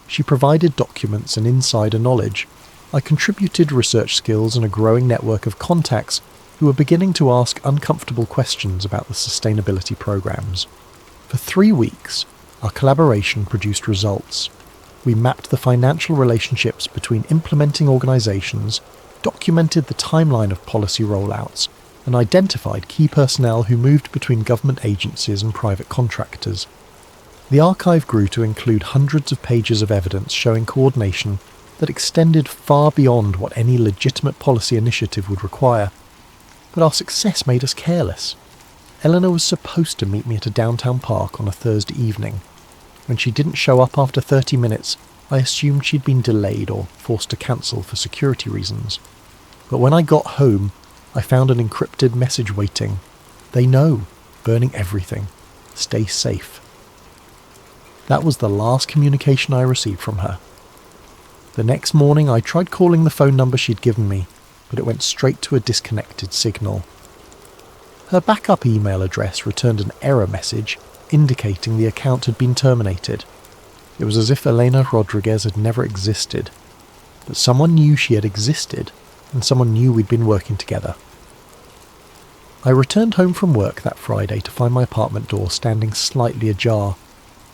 She provided documents and insider knowledge. I contributed research skills and a growing network of contacts who were beginning to ask uncomfortable questions about the sustainability programs. For 3 weeks, our collaboration produced results. We mapped the financial relationships between implementing organisations, documented the timeline of policy rollouts, and identified key personnel who moved between government agencies and private contractors. The archive grew to include hundreds of pages of evidence showing coordination that extended far beyond what any legitimate policy initiative would require. But our success made us careless. Eleanor was supposed to meet me at a downtown park on a Thursday evening. When she didn't show up after 30 minutes, I assumed she'd been delayed or forced to cancel for security reasons. But when I got home, I found an encrypted message waiting. They know, burning everything. Stay safe. That was the last communication I received from her. The next morning I tried calling the phone number she'd given me, but it went straight to a disconnected signal. Her backup email address returned an error message indicating the account had been terminated. It was as if Elena Rodriguez had never existed, but someone knew she had existed, and someone knew we'd been working together. I returned home from work that Friday to find my apartment door standing slightly ajar.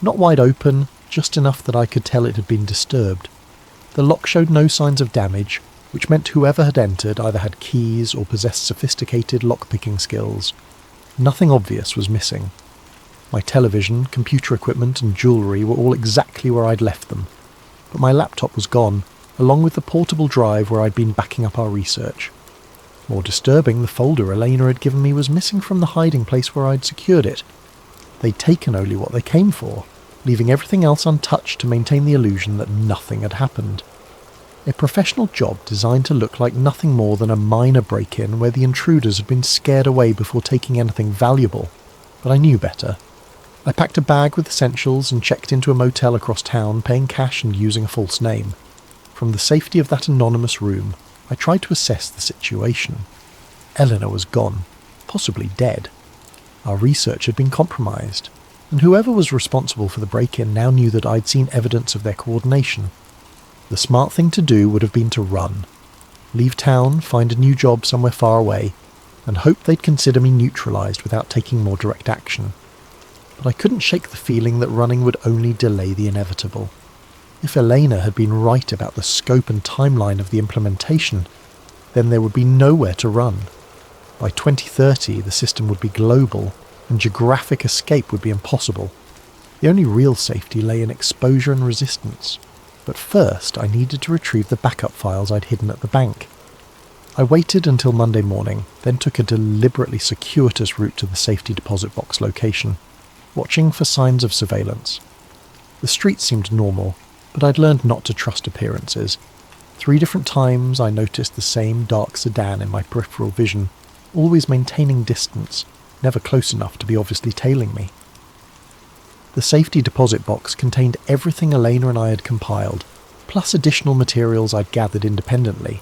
Not wide open, just enough that I could tell it had been disturbed. The lock showed no signs of damage, which meant whoever had entered either had keys or possessed sophisticated lock-picking skills. Nothing obvious was missing. My television, computer equipment and jewellery were all exactly where I'd left them, but my laptop was gone, along with the portable drive where I'd been backing up our research. More disturbing, the folder Elena had given me was missing from the hiding place where I'd secured it. They'd taken only what they came for, leaving everything else untouched to maintain the illusion that nothing had happened. A professional job designed to look like nothing more than a minor break-in where the intruders had been scared away before taking anything valuable. But I knew better. I packed a bag with essentials and checked into a motel across town, paying cash and using a false name. From the safety of that anonymous room, I tried to assess the situation. Eleanor was gone, possibly dead. Our research had been compromised, and whoever was responsible for the break-in now knew that I'd seen evidence of their coordination. The smart thing to do would have been to run. Leave town, find a new job somewhere far away, and hope they'd consider me neutralised without taking more direct action. But I couldn't shake the feeling that running would only delay the inevitable. If Elena had been right about the scope and timeline of the implementation, then there would be nowhere to run. By 2030, the system would be global, and geographic escape would be impossible. The only real safety lay in exposure and resistance. But first, I needed to retrieve the backup files I'd hidden at the bank. I waited until Monday morning, then took a deliberately circuitous route to the safety deposit box location, watching for signs of surveillance. The street seemed normal, but I'd learned not to trust appearances. 3 different times I noticed the same dark sedan in my peripheral vision, always maintaining distance, never close enough to be obviously tailing me. The safety deposit box contained everything Elena and I had compiled, plus additional materials I'd gathered independently.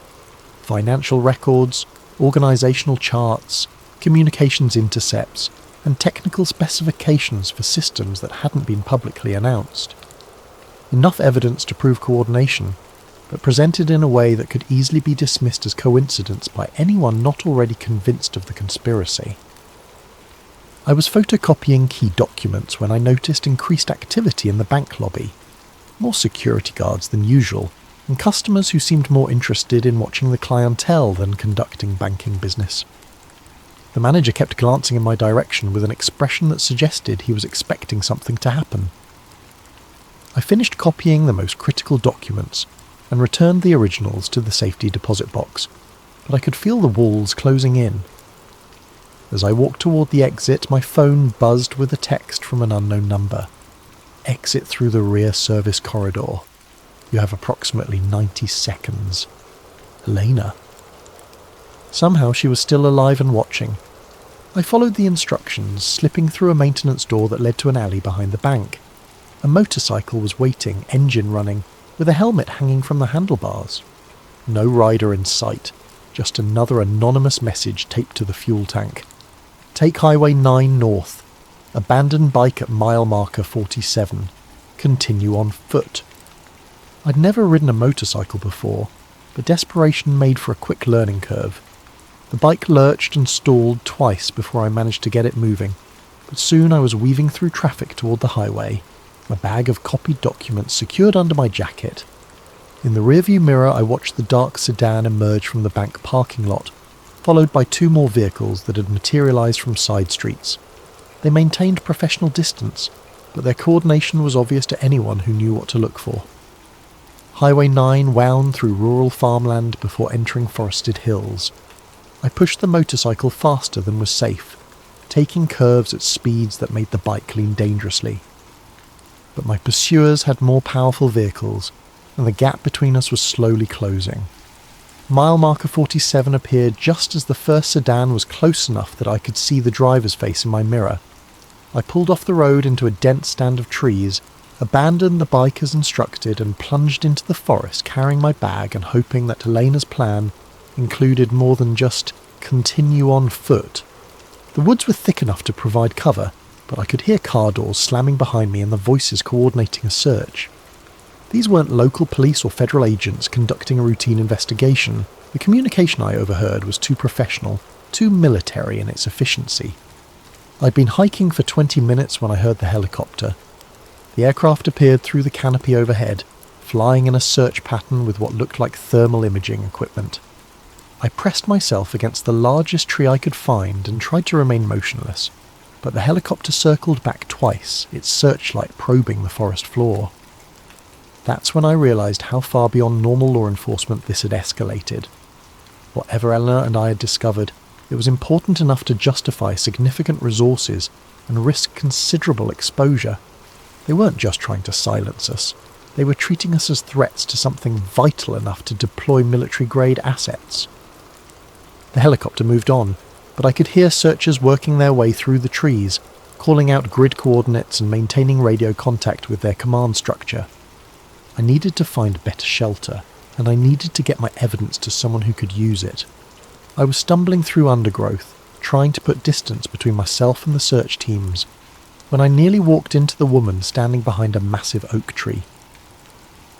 Financial records, organisational charts, communications intercepts, and technical specifications for systems that hadn't been publicly announced. Enough evidence to prove coordination, but presented in a way that could easily be dismissed as coincidence by anyone not already convinced of the conspiracy. I was photocopying key documents when I noticed increased activity in the bank lobby. More security guards than usual, and customers who seemed more interested in watching the clientele than conducting banking business. The manager kept glancing in my direction with an expression that suggested he was expecting something to happen. I finished copying the most critical documents and returned the originals to the safety deposit box, but I could feel the walls closing in. As I walked toward the exit, my phone buzzed with a text from an unknown number. Exit through the rear service corridor. You have approximately 90 seconds. Elena. Somehow she was still alive and watching. I followed the instructions, slipping through a maintenance door that led to an alley behind the bank. A motorcycle was waiting, engine running, with a helmet hanging from the handlebars. No rider in sight, just another anonymous message taped to the fuel tank. Take Highway 9 north. Abandon bike at mile marker 47. Continue on foot. I'd never ridden a motorcycle before, but desperation made for a quick learning curve. The bike lurched and stalled twice before I managed to get it moving, but soon I was weaving through traffic toward the highway. my bag of copied documents secured under my jacket. In the rearview mirror, I watched the dark sedan emerge from the bank parking lot, followed by 2 more vehicles that had materialised from side streets. They maintained professional distance, but their coordination was obvious to anyone who knew what to look for. Highway 9 wound through rural farmland before entering forested hills. I pushed the motorcycle faster than was safe, taking curves at speeds that made the bike lean dangerously. But my pursuers had more powerful vehicles, and the gap between us was slowly closing. Mile marker 47 appeared just as the first sedan was close enough that I could see the driver's face in my mirror. I pulled off the road into a dense stand of trees, abandoned the bike as instructed, and plunged into the forest carrying my bag and hoping that Elena's plan included more than just continue on foot. The woods were thick enough to provide cover, but I could hear car doors slamming behind me and the voices coordinating a search. These weren't local police or federal agents conducting a routine investigation. The communication I overheard was too professional, too military in its efficiency. I'd been hiking for 20 minutes when I heard the helicopter. The aircraft appeared through the canopy overhead, flying in a search pattern with what looked like thermal imaging equipment. I pressed myself against the largest tree I could find and tried to remain motionless, but the helicopter circled back twice, its searchlight probing the forest floor. That's when I realised how far beyond normal law enforcement this had escalated. Whatever Eleanor and I had discovered, it was important enough to justify significant resources and risk considerable exposure. They weren't just trying to silence us. They were treating us as threats to something vital enough to deploy military-grade assets. The helicopter moved on, but I could hear searchers working their way through the trees, calling out grid coordinates and maintaining radio contact with their command structure. I needed to find better shelter, and I needed to get my evidence to someone who could use it. I was stumbling through undergrowth, trying to put distance between myself and the search teams, when I nearly walked into the woman standing behind a massive oak tree.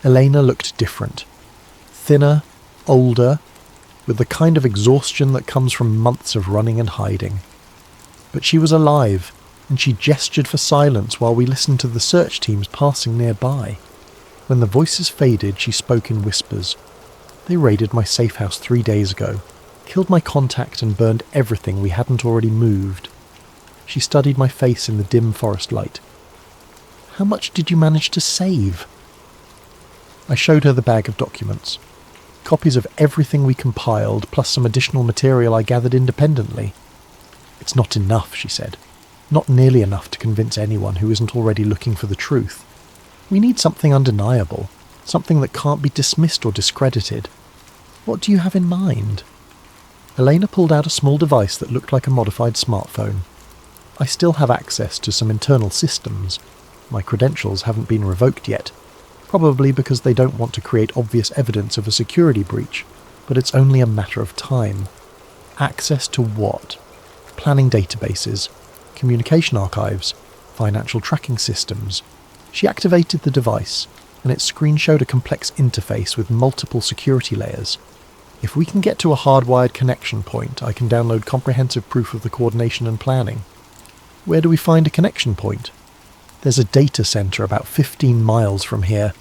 Elena looked different. Thinner, older, with the kind of exhaustion that comes from months of running and hiding. But she was alive, and she gestured for silence while we listened to the search teams passing nearby. When the voices faded, she spoke in whispers. They raided my safe house 3 days ago, killed my contact and burned everything we hadn't already moved. She studied my face in the dim forest light. How much did you manage to save? I showed her the bag of documents. Copies of everything we compiled, plus some additional material I gathered independently. It's not enough, she said. Not nearly enough to convince anyone who isn't already looking for the truth. We need something undeniable, something that can't be dismissed or discredited. What do you have in mind? Elena pulled out a small device that looked like a modified smartphone. I still have access to some internal systems. My credentials haven't been revoked yet, probably because they don't want to create obvious evidence of a security breach, but it's only a matter of time. Access to what? Planning databases, communication archives, financial tracking systems. She activated the device, and its screen showed a complex interface with multiple security layers. If we can get to a hardwired connection point, I can download comprehensive proof of the coordination and planning. Where do we find a connection point? There's a data center about 15 miles from here.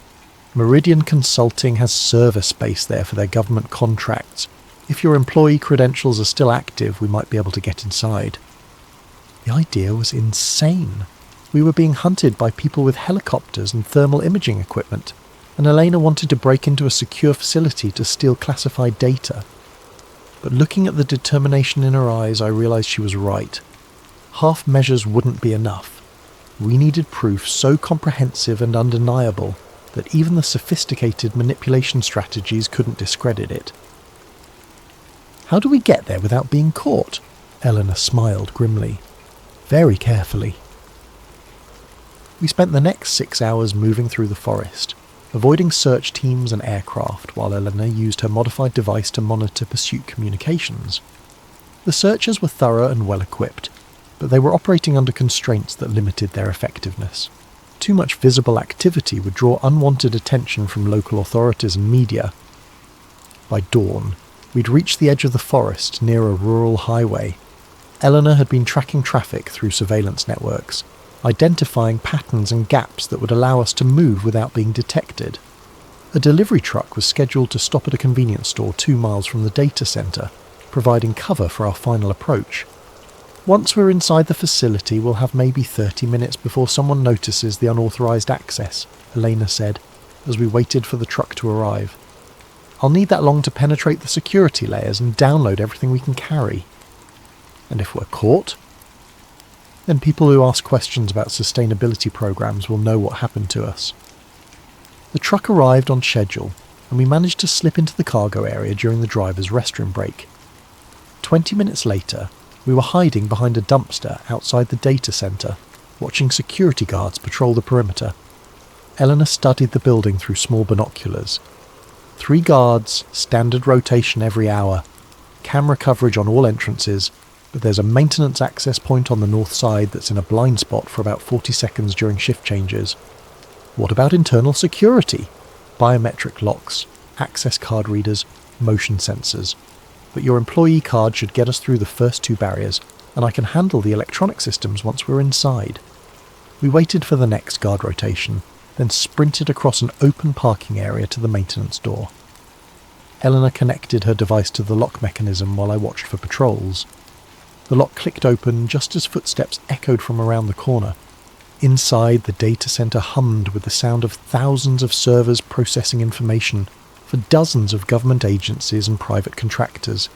Meridian Consulting has server space there for their government contracts. If your employee credentials are still active, we might be able to get inside. The idea was insane. We were being hunted by people with helicopters and thermal imaging equipment, and Elena wanted to break into a secure facility to steal classified data. But looking at the determination in her eyes, I realized she was right. Half measures wouldn't be enough. We needed proof so comprehensive and undeniable that even the sophisticated manipulation strategies couldn't discredit it. How do we get there without being caught? Eleanor smiled grimly. Very carefully. We spent the next 6 hours moving through the forest, avoiding search teams and aircraft while Eleanor used her modified device to monitor pursuit communications. The searchers were thorough and well-equipped, but they were operating under constraints that limited their effectiveness. Too much visible activity would draw unwanted attention from local authorities and media. By dawn, we'd reached the edge of the forest near a rural highway. Eleanor had been tracking traffic through surveillance networks, identifying patterns and gaps that would allow us to move without being detected. A delivery truck was scheduled to stop at a convenience store 2 miles from the data centre, providing cover for our final approach. Once we're inside the facility, we'll have maybe 30 minutes before someone notices the unauthorised access, Elena said, as we waited for the truck to arrive. I'll need that long to penetrate the security layers and download everything we can carry. And if we're caught? Then people who ask questions about sustainability programs will know what happened to us. The truck arrived on schedule, and we managed to slip into the cargo area during the driver's restroom break. 20 minutes later, we were hiding behind a dumpster outside the data centre, watching security guards patrol the perimeter. Eleanor studied the building through small binoculars. 3 guards, standard rotation every hour, camera coverage on all entrances, but there's a maintenance access point on the north side that's in a blind spot for about 40 seconds during shift changes. What about internal security? Biometric locks, access card readers, motion sensors. But your employee card should get us through the first 2 barriers, and I can handle the electronic systems once we're inside. We waited for the next guard rotation, then sprinted across an open parking area to the maintenance door. Eleanor connected her device to the lock mechanism while I watched for patrols. The lock clicked open just as footsteps echoed from around the corner. Inside, the data centre hummed with the sound of thousands of servers processing information for dozens of government agencies and private contractors.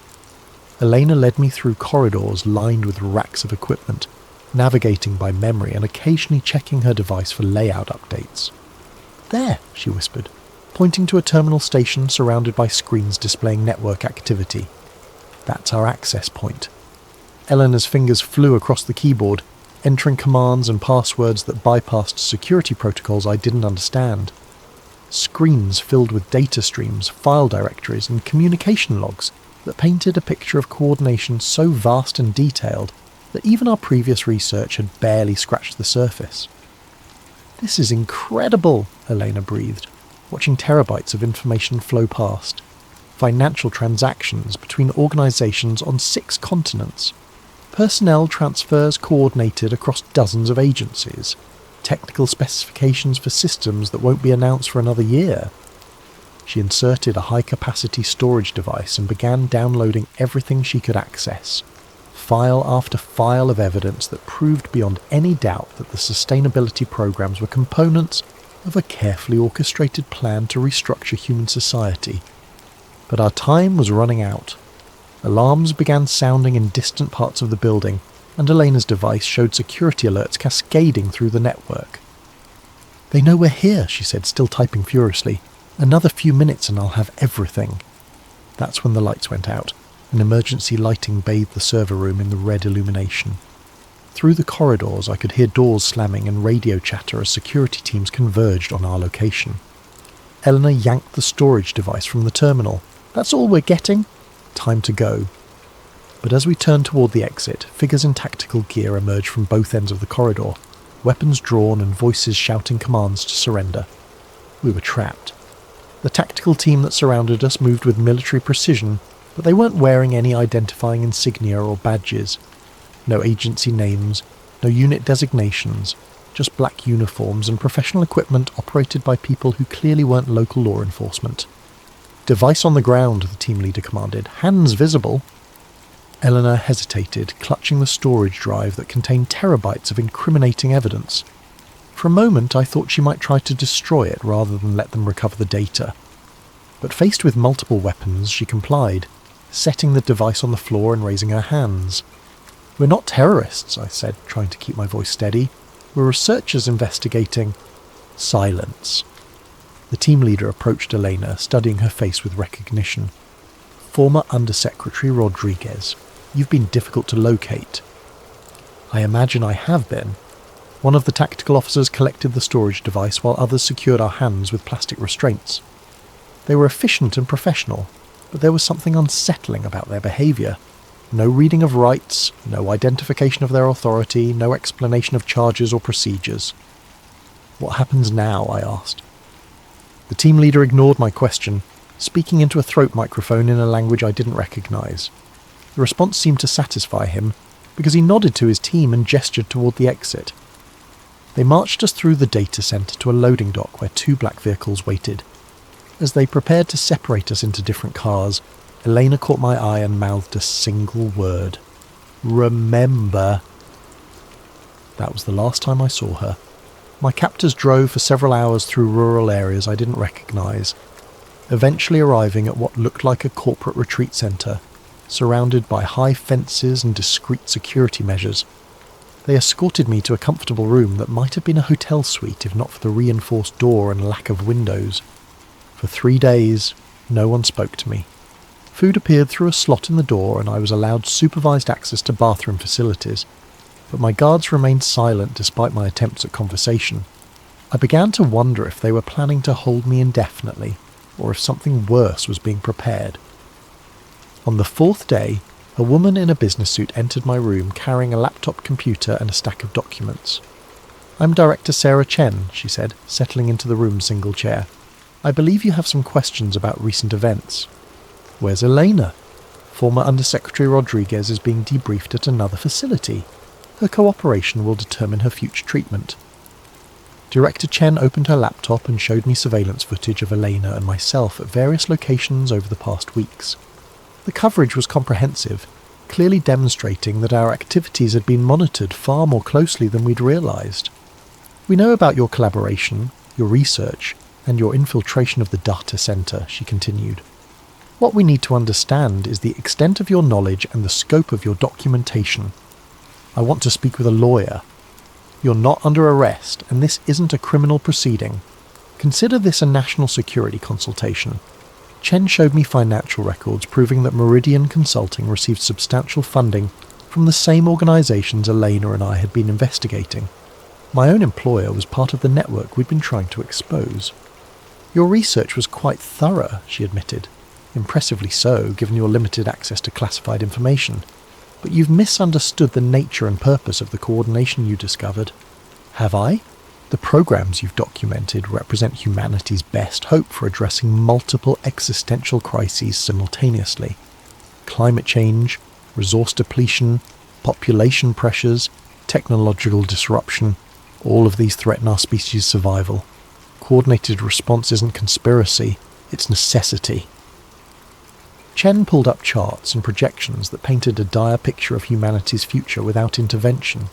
Elena led me through corridors lined with racks of equipment, navigating by memory and occasionally checking her device for layout updates. There, she whispered, pointing to a terminal station surrounded by screens displaying network activity. That's our access point. Eleanor's fingers flew across the keyboard, entering commands and passwords that bypassed security protocols I didn't understand. Screens filled with data streams, file directories, and communication logs that painted a picture of coordination so vast and detailed that even our previous research had barely scratched the surface. This is incredible, Elena breathed, watching terabytes of information flow past. Financial transactions between organisations on 6 continents. Personnel transfers coordinated across dozens of agencies. Technical specifications for systems that won't be announced for another year. She inserted a high-capacity storage device and began downloading everything she could access. File after file of evidence that proved beyond any doubt that the sustainability programs were components of a carefully orchestrated plan to restructure human society. But our time was running out. Alarms began sounding in distant parts of the building, and Elena's device showed security alerts cascading through the network. "They know we're here," she said, still typing furiously. "Another few minutes and I'll have everything." That's when the lights went out, and emergency lighting bathed the server room in the red illumination. Through the corridors I could hear doors slamming and radio chatter as security teams converged on our location. Eleanor yanked the storage device from the terminal. "That's all we're getting? Time to go." But as we turned toward the exit, figures in tactical gear emerged from both ends of the corridor, weapons drawn and voices shouting commands to surrender. We were trapped. The tactical team that surrounded us moved with military precision, but they weren't wearing any identifying insignia or badges. No agency names, no unit designations, just black uniforms and professional equipment operated by people who clearly weren't local law enforcement. "Device on the ground," the team leader commanded. "Hands visible." Eleanor hesitated, clutching the storage drive that contained terabytes of incriminating evidence. For a moment I thought she might try to destroy it rather than let them recover the data. But faced with multiple weapons, she complied, setting the device on the floor and raising her hands. "We're not terrorists," I said, trying to keep my voice steady. "We're researchers investigating—" Silence. The team leader approached Elena, studying her face with recognition. "Former Undersecretary Rodriguez. You've been difficult to locate." "I imagine I have been." One of the tactical officers collected the storage device while others secured our hands with plastic restraints. They were efficient and professional, but there was something unsettling about their behaviour. No reading of rights, no identification of their authority, no explanation of charges or procedures. "What happens now?" I asked. The team leader ignored my question, speaking into a throat microphone in a language I didn't recognise. The response seemed to satisfy him, because he nodded to his team and gestured toward the exit. They marched us through the data centre to a loading dock where 2 black vehicles waited. As they prepared to separate us into different cars, Elena caught my eye and mouthed a single word. Remember. That was the last time I saw her. My captors drove for several hours through rural areas I didn't recognise, eventually arriving at what looked like a corporate retreat centre, surrounded by high fences and discreet security measures. They escorted me to a comfortable room that might have been a hotel suite if not for the reinforced door and lack of windows. For 3 days, no one spoke to me. Food appeared through a slot in the door and I was allowed supervised access to bathroom facilities, but my guards remained silent despite my attempts at conversation. I began to wonder if they were planning to hold me indefinitely, or if something worse was being prepared. On the 4th day, a woman in a business suit entered my room carrying a laptop computer and a stack of documents. "I'm Director Sarah Chen," she said, settling into the room's single chair. "I believe you have some questions about recent events." "Where's Elena?" "Former Undersecretary Rodriguez is being debriefed at another facility. Her cooperation will determine her future treatment." Director Chen opened her laptop and showed me surveillance footage of Elena and myself at various locations over the past weeks. The coverage was comprehensive, clearly demonstrating that our activities had been monitored far more closely than we'd realised. "We know about your collaboration, your research, and your infiltration of the data centre," she continued. "What we need to understand is the extent of your knowledge and the scope of your documentation. I want to speak with a lawyer. You're not under arrest, and this isn't a criminal proceeding. Consider this a national security consultation." Chen showed me financial records proving that Meridian Consulting received substantial funding from the same organisations Elena and I had been investigating. My own employer was part of the network we'd been trying to expose. "Your research was quite thorough," she admitted. "Impressively so, given your limited access to classified information. But you've misunderstood the nature and purpose of the coordination you discovered." "Have I?" "The programs you've documented represent humanity's best hope for addressing multiple existential crises simultaneously. Climate change, resource depletion, population pressures, technological disruption, all of these threaten our species' survival. Coordinated response isn't conspiracy, it's necessity." Chen pulled up charts and projections that painted a dire picture of humanity's future without intervention.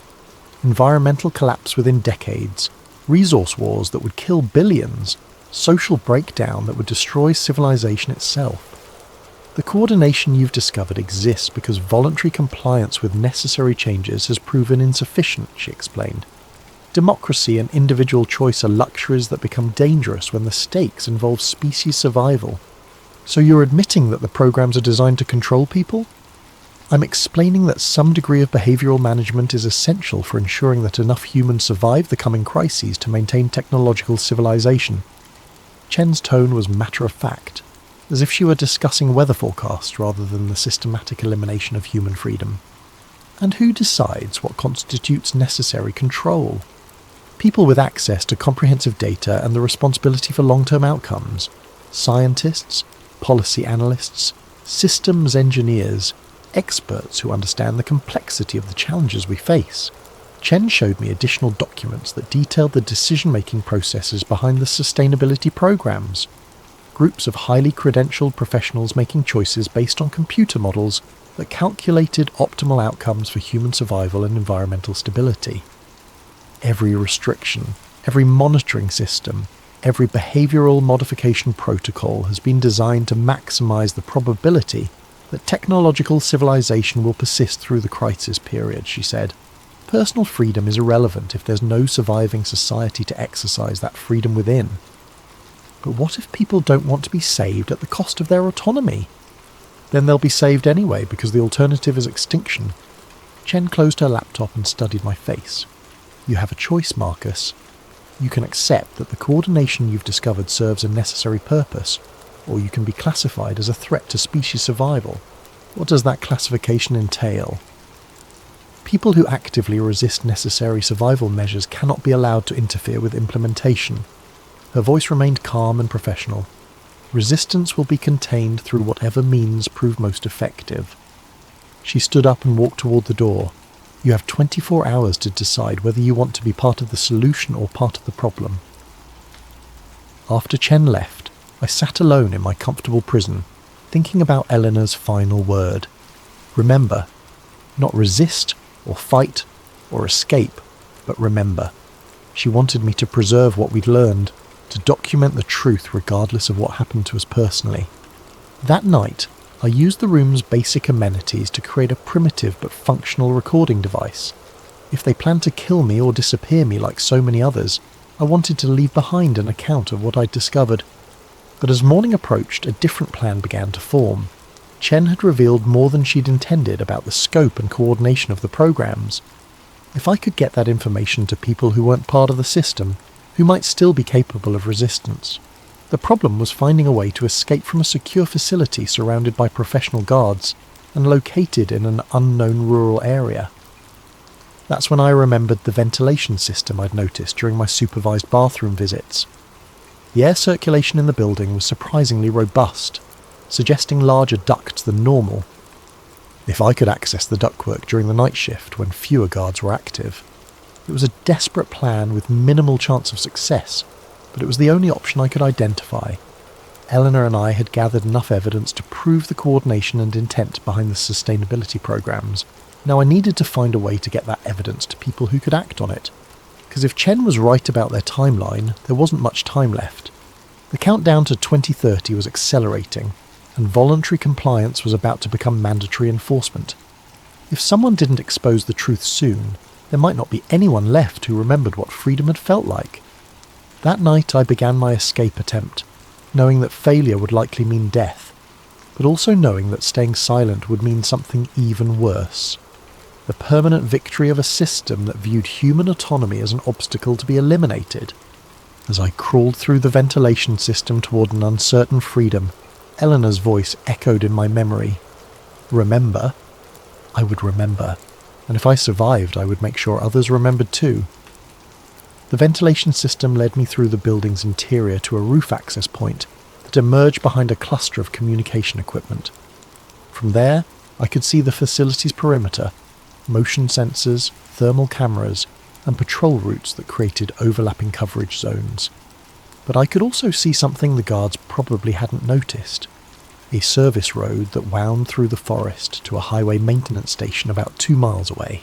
Environmental collapse within decades, resource wars that would kill billions, social breakdown that would destroy civilization itself. "The coordination you've discovered exists because voluntary compliance with necessary changes has proven insufficient," she explained. "Democracy and individual choice are luxuries that become dangerous when the stakes involve species survival." "So you're admitting that the programs are designed to control people?" "I'm explaining that some degree of behavioural management is essential for ensuring that enough humans survive the coming crises to maintain technological civilization." Chen's tone was matter-of-fact, as if she were discussing weather forecasts rather than the systematic elimination of human freedom. "And who decides what constitutes necessary control?" "People with access to comprehensive data and the responsibility for long-term outcomes. Scientists, policy analysts, systems engineers, experts who understand the complexity of the challenges we face." Chen showed me additional documents that detailed the decision-making processes behind the sustainability programs. Groups of highly credentialed professionals making choices based on computer models that calculated optimal outcomes for human survival and environmental stability. Every restriction, every monitoring system, every behavioural modification protocol has been designed to maximise the probability that technological civilization will persist through the crisis period, she said. "Personal freedom is irrelevant if there's no surviving society to exercise that freedom within." "But what if people don't want to be saved at the cost of their autonomy?" "Then they'll be saved anyway because the alternative is extinction." Chen closed her laptop and studied my face. "You have a choice, Marcus. You can accept that the coordination you've discovered serves a necessary purpose, or you can be classified as a threat to species survival. What does that classification entail?" "People who actively resist necessary survival measures cannot be allowed to interfere with implementation." Her voice remained calm and professional. "Resistance will be contained through whatever means prove most effective." She stood up and walked toward the door. You have 24 hours to decide whether you want to be part of the solution or part of the problem. After Chen left, I sat alone in my comfortable prison, thinking about Eleanor's final word. Remember. Not resist, or fight, or escape, but remember. She wanted me to preserve what we'd learned, to document the truth regardless of what happened to us personally. That night, I used the room's basic amenities to create a primitive but functional recording device. If they planned to kill me or disappear me like so many others, I wanted to leave behind an account of what I'd discovered. But as morning approached, a different plan began to form. Chen had revealed more than she'd intended about the scope and coordination of the programs. If I could get that information to people who weren't part of the system, who might still be capable of resistance. The problem was finding a way to escape from a secure facility surrounded by professional guards and located in an unknown rural area. That's when I remembered the ventilation system I'd noticed during my supervised bathroom visits. The air circulation in the building was surprisingly robust, suggesting larger ducts than normal. If I could access the ductwork during the night shift when fewer guards were active. It was a desperate plan with minimal chance of success, but it was the only option I could identify. Eleanor and I had gathered enough evidence to prove the coordination and intent behind the sustainability programs. Now I needed to find a way to get that evidence to people who could act on it. Because if Chen was right about their timeline, there wasn't much time left. The countdown to 2030 was accelerating, and voluntary compliance was about to become mandatory enforcement. If someone didn't expose the truth soon, there might not be anyone left who remembered what freedom had felt like. That night I began my escape attempt, knowing that failure would likely mean death, but also knowing that staying silent would mean something even worse. The permanent victory of a system that viewed human autonomy as an obstacle to be eliminated. As I crawled through the ventilation system toward an uncertain freedom, Eleanor's voice echoed in my memory. Remember? I would remember, and if I survived, I would make sure others remembered too. The ventilation system led me through the building's interior to a roof access point that emerged behind a cluster of communication equipment. From there, I could see the facility's perimeter, motion sensors, thermal cameras, and patrol routes that created overlapping coverage zones. But I could also see something the guards probably hadn't noticed. A service road that wound through the forest to a highway maintenance station about 2 miles away.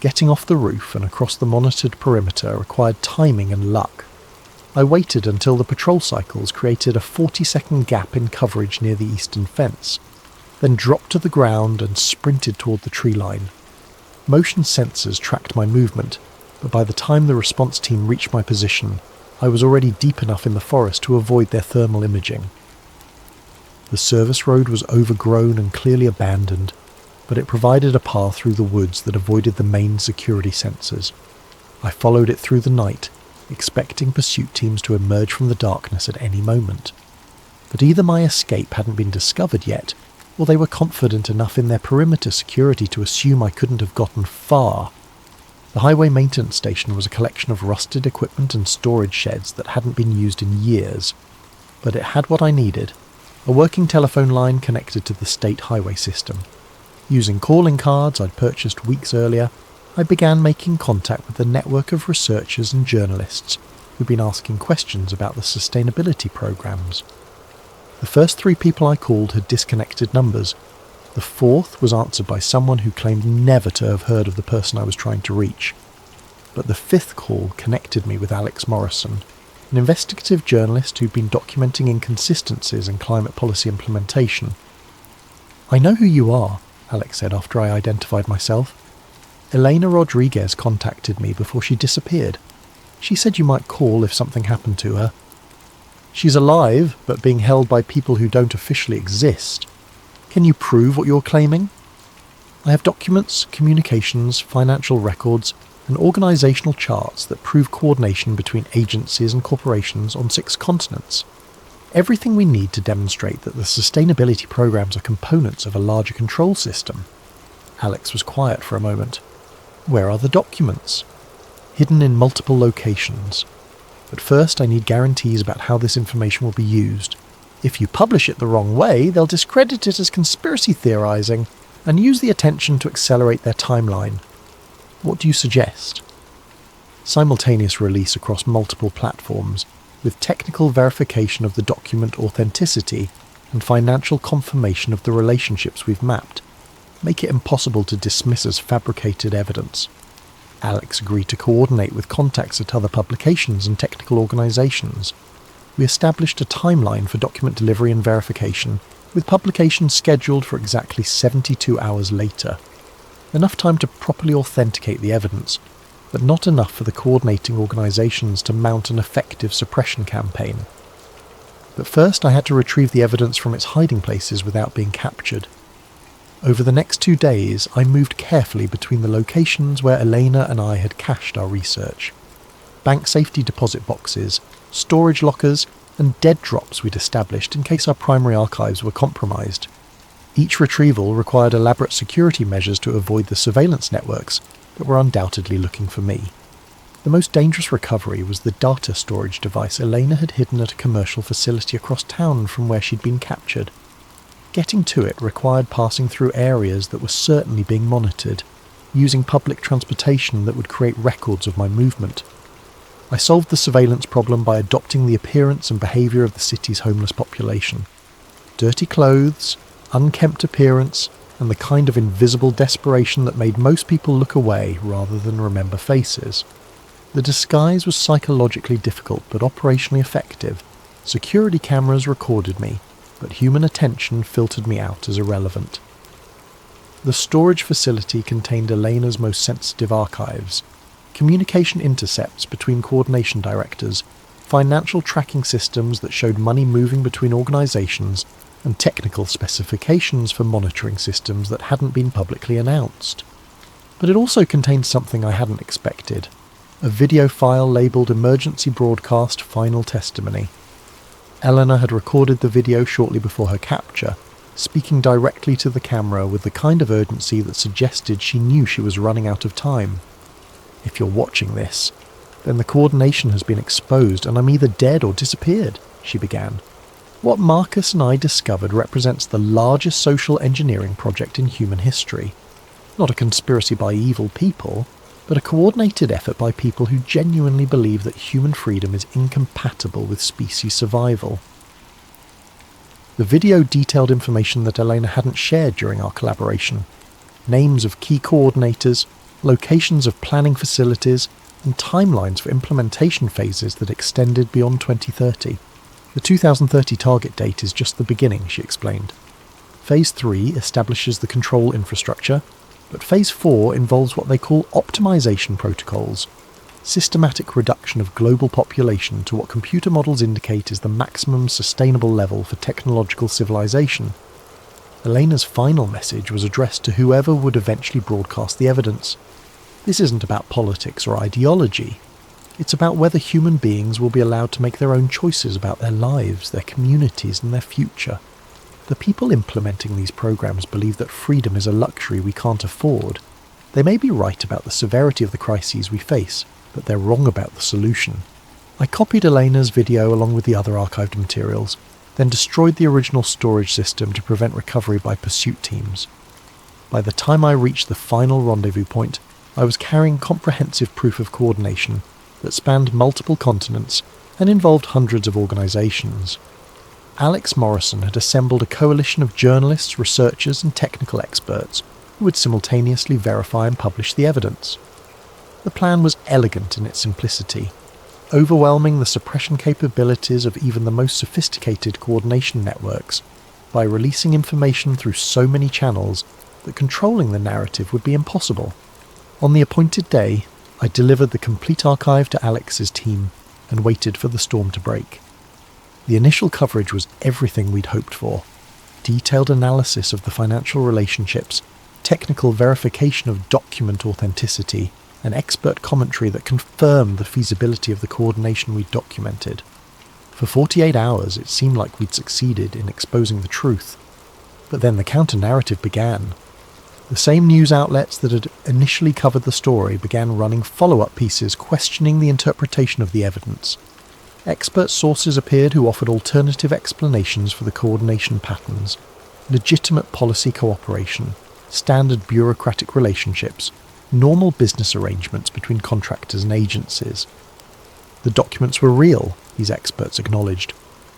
Getting off the roof and across the monitored perimeter required timing and luck. I waited until the patrol cycles created a 40-second gap in coverage near the eastern fence, then dropped to the ground and sprinted toward the tree line. Motion sensors tracked my movement, but by the time the response team reached my position, I was already deep enough in the forest to avoid their thermal imaging. The service road was overgrown and clearly abandoned, but it provided a path through the woods that avoided the main security sensors. I followed it through the night, expecting pursuit teams to emerge from the darkness at any moment. But either my escape hadn't been discovered yet, or they were confident enough in their perimeter security to assume I couldn't have gotten far. The highway maintenance station was a collection of rusted equipment and storage sheds that hadn't been used in years, but it had what I needed, a working telephone line connected to the state highway system. Using calling cards I'd purchased weeks earlier, I began making contact with a network of researchers and journalists who'd been asking questions about the sustainability programs. The first 3 people I called had disconnected numbers. The 4th was answered by someone who claimed never to have heard of the person I was trying to reach. But the 5th call connected me with Alex Morrison, an investigative journalist who'd been documenting inconsistencies in climate policy implementation. "I know who you are," Alex said after I identified myself. "Elena Rodriguez contacted me before she disappeared. She said you might call if something happened to her. She's alive, but being held by people who don't officially exist. Can you prove what you're claiming?" "I have documents, communications, financial records, and organisational charts that prove coordination between agencies and corporations on 6 continents. Everything we need to demonstrate that the sustainability programs are components of a larger control system." Alex was quiet for a moment. "Where are the documents?" "Hidden in multiple locations. But first I need guarantees about how this information will be used. If you publish it the wrong way, they'll discredit it as conspiracy theorizing and use the attention to accelerate their timeline. What do you suggest? Simultaneous release across multiple platforms, with technical verification of the document authenticity and financial confirmation of the relationships we've mapped, make it impossible to dismiss as fabricated evidence. Alex agreed to coordinate with contacts at other publications and technical organisations. We established a timeline for document delivery and verification, with publication scheduled for exactly 72 hours later. Enough time to properly authenticate the evidence, but not enough for the coordinating organisations to mount an effective suppression campaign. But first I had to retrieve the evidence from its hiding places without being captured. Over the next 2 days, I moved carefully between the locations where Elena and I had cached our research. Bank safety deposit boxes, storage lockers, and dead drops we'd established in case our primary archives were compromised. Each retrieval required elaborate security measures to avoid the surveillance networks that were undoubtedly looking for me. The most dangerous recovery was the data storage device Elena had hidden at a commercial facility across town from where she'd been captured. Getting to it required passing through areas that were certainly being monitored, using public transportation that would create records of my movement. I solved the surveillance problem by adopting the appearance and behaviour of the city's homeless population. Dirty clothes, unkempt appearance, and the kind of invisible desperation that made most people look away rather than remember faces. The disguise was psychologically difficult but operationally effective. Security cameras recorded me, but human attention filtered me out as irrelevant. The storage facility contained Elena's most sensitive archives, communication intercepts between coordination directors, financial tracking systems that showed money moving between organisations, and technical specifications for monitoring systems that hadn't been publicly announced. But it also contained something I hadn't expected, a video file labelled Emergency Broadcast Final Testimony. Eleanor had recorded the video shortly before her capture, speaking directly to the camera with the kind of urgency that suggested she knew she was running out of time. If you're watching this, then the coordination has been exposed and I'm either dead or disappeared, she began. What Marcus and I discovered represents the largest social engineering project in human history. Not a conspiracy by evil people, but a coordinated effort by people who genuinely believe that human freedom is incompatible with species survival. The video detailed information that Elena hadn't shared during our collaboration. Names of key coordinators, locations of planning facilities, and timelines for implementation phases that extended beyond 2030. The 2030 target date is just the beginning, she explained. Phase 3 establishes the control infrastructure, but Phase 4 involves what they call optimization protocols, systematic reduction of global population to what computer models indicate is the maximum sustainable level for technological civilization. Elena's final message was addressed to whoever would eventually broadcast the evidence. This isn't about politics or ideology. It's about whether human beings will be allowed to make their own choices about their lives, their communities, and their future. The people implementing these programs believe that freedom is a luxury we can't afford. They may be right about the severity of the crises we face, but they're wrong about the solution. I copied Elena's video along with the other archived materials, then destroyed the original storage system to prevent recovery by pursuit teams. By the time I reached the final rendezvous point, I was carrying comprehensive proof of coordination that spanned multiple continents and involved hundreds of organisations. Alex Morrison had assembled a coalition of journalists, researchers and technical experts who would simultaneously verify and publish the evidence. The plan was elegant in its simplicity, overwhelming the suppression capabilities of even the most sophisticated coordination networks by releasing information through so many channels that controlling the narrative would be impossible. On the appointed day, I delivered the complete archive to Alex's team and waited for the storm to break. The initial coverage was everything we'd hoped for. Detailed analysis of the financial relationships, technical verification of document authenticity, and expert commentary that confirmed the feasibility of the coordination we'd documented. For 48 hours it seemed like we'd succeeded in exposing the truth. But then the counter-narrative began. The same news outlets that had initially covered the story began running follow-up pieces questioning the interpretation of the evidence. Expert sources appeared who offered alternative explanations for the coordination patterns, legitimate policy cooperation, standard bureaucratic relationships, normal business arrangements between contractors and agencies. The documents were real, these experts acknowledged,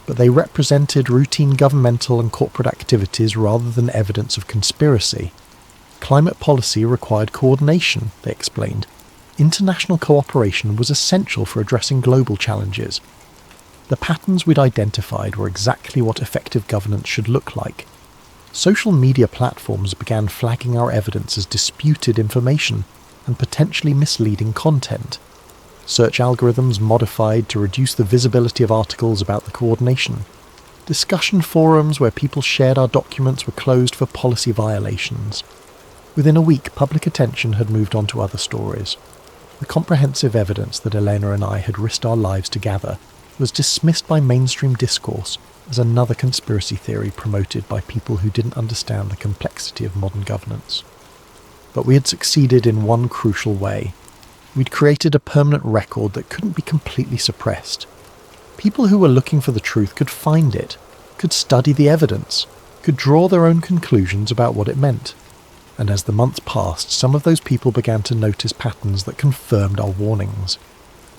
but they represented routine governmental and corporate activities rather than evidence of conspiracy. Climate policy required coordination, they explained. International cooperation was essential for addressing global challenges. The patterns we'd identified were exactly what effective governance should look like. Social media platforms began flagging our evidence as disputed information and potentially misleading content. Search algorithms modified to reduce the visibility of articles about the coordination. Discussion forums where people shared our documents were closed for policy violations. Within a week, public attention had moved on to other stories. The comprehensive evidence that Elena and I had risked our lives to gather was dismissed by mainstream discourse as another conspiracy theory promoted by people who didn't understand the complexity of modern governance. But we had succeeded in one crucial way. We'd created a permanent record that couldn't be completely suppressed. People who were looking for the truth could find it, could study the evidence, could draw their own conclusions about what it meant. And as the months passed, some of those people began to notice patterns that confirmed our warnings.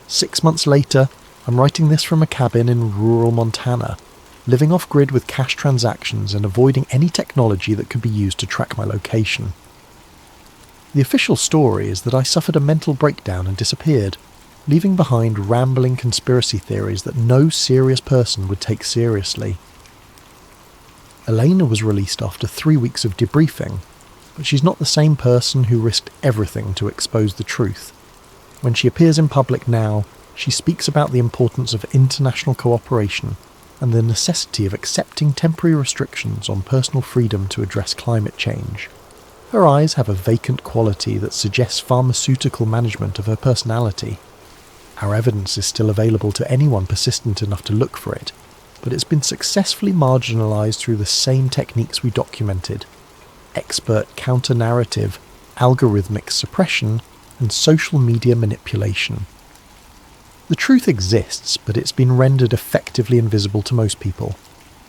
6 months later, I'm writing this from a cabin in rural Montana, living off-grid with cash transactions and avoiding any technology that could be used to track my location. The official story is that I suffered a mental breakdown and disappeared, leaving behind rambling conspiracy theories that no serious person would take seriously. Elena was released after 3 weeks of debriefing, but she's not the same person who risked everything to expose the truth. When she appears in public now, she speaks about the importance of international cooperation and the necessity of accepting temporary restrictions on personal freedom to address climate change. Her eyes have a vacant quality that suggests pharmaceutical management of her personality. Our evidence is still available to anyone persistent enough to look for it, but it's been successfully marginalised through the same techniques we documented: expert counter-narrative, algorithmic suppression, and social media manipulation. The truth exists, but it's been rendered effectively invisible to most people,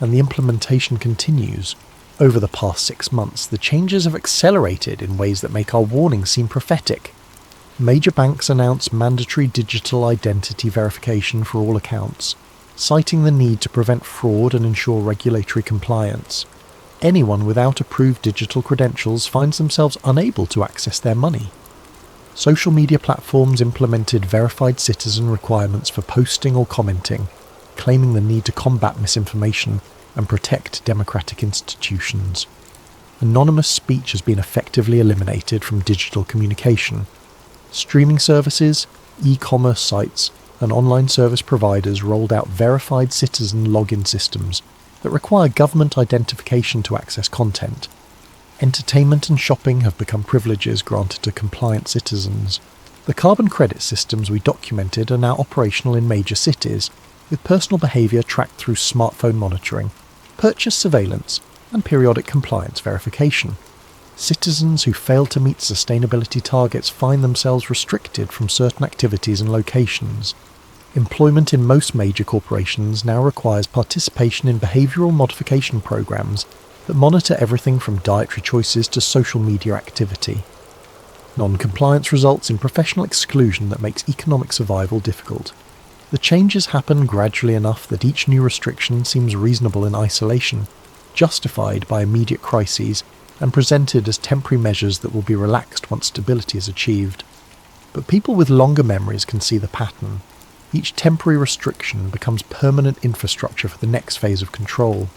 and the implementation continues. Over the past 6 months, the changes have accelerated in ways that make our warnings seem prophetic. Major banks announce mandatory digital identity verification for all accounts, citing the need to prevent fraud and ensure regulatory compliance. Anyone without approved digital credentials finds themselves unable to access their money. Social media platforms implemented verified citizen requirements for posting or commenting, claiming the need to combat misinformation and protect democratic institutions. Anonymous speech has been effectively eliminated from digital communication. Streaming services, e-commerce sites, and online service providers rolled out verified citizen login systems that require government identification to access content. Entertainment and shopping have become privileges granted to compliant citizens. The carbon credit systems we documented are now operational in major cities, with personal behaviour tracked through smartphone monitoring, purchase surveillance, and periodic compliance verification. Citizens who fail to meet sustainability targets find themselves restricted from certain activities and locations. Employment in most major corporations now requires participation in behavioural modification programs that monitor everything from dietary choices to social media activity. Non-compliance results in professional exclusion that makes economic survival difficult. The changes happen gradually enough that each new restriction seems reasonable in isolation, justified by immediate crises, and presented as temporary measures that will be relaxed once stability is achieved. But people with longer memories can see the pattern. Each temporary restriction becomes permanent infrastructure for the next phase of control.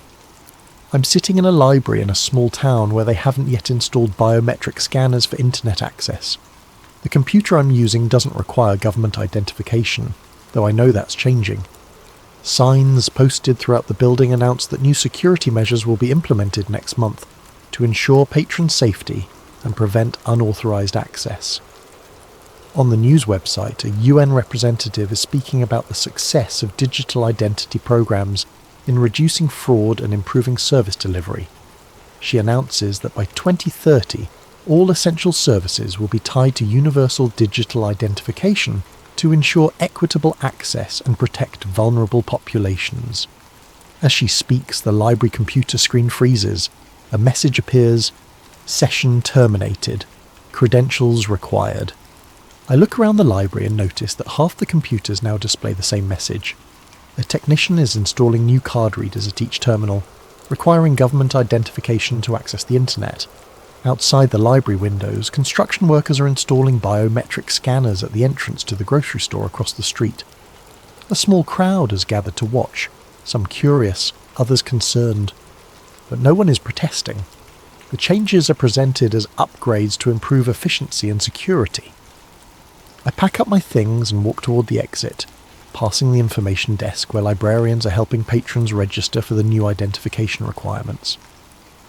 I'm sitting in a library in a small town where they haven't yet installed biometric scanners for internet access. The computer I'm using doesn't require government identification, though I know that's changing. Signs posted throughout the building announce that new security measures will be implemented next month to ensure patron safety and prevent unauthorized access. On the news website, a UN representative is speaking about the success of digital identity programs in reducing fraud and improving service delivery. She announces that by 2030, all essential services will be tied to universal digital identification to ensure equitable access and protect vulnerable populations. As she speaks, the library computer screen freezes. A message appears: "Session terminated." Credentials required. I look around the library and notice that half the computers now display the same message. A technician is installing new card readers at each terminal, requiring government identification to access the internet. Outside the library windows, construction workers are installing biometric scanners at the entrance to the grocery store across the street. A small crowd has gathered to watch, some curious, others concerned. But no one is protesting. The changes are presented as upgrades to improve efficiency and security. I pack up my things and walk toward the exit, passing the information desk where librarians are helping patrons register for the new identification requirements.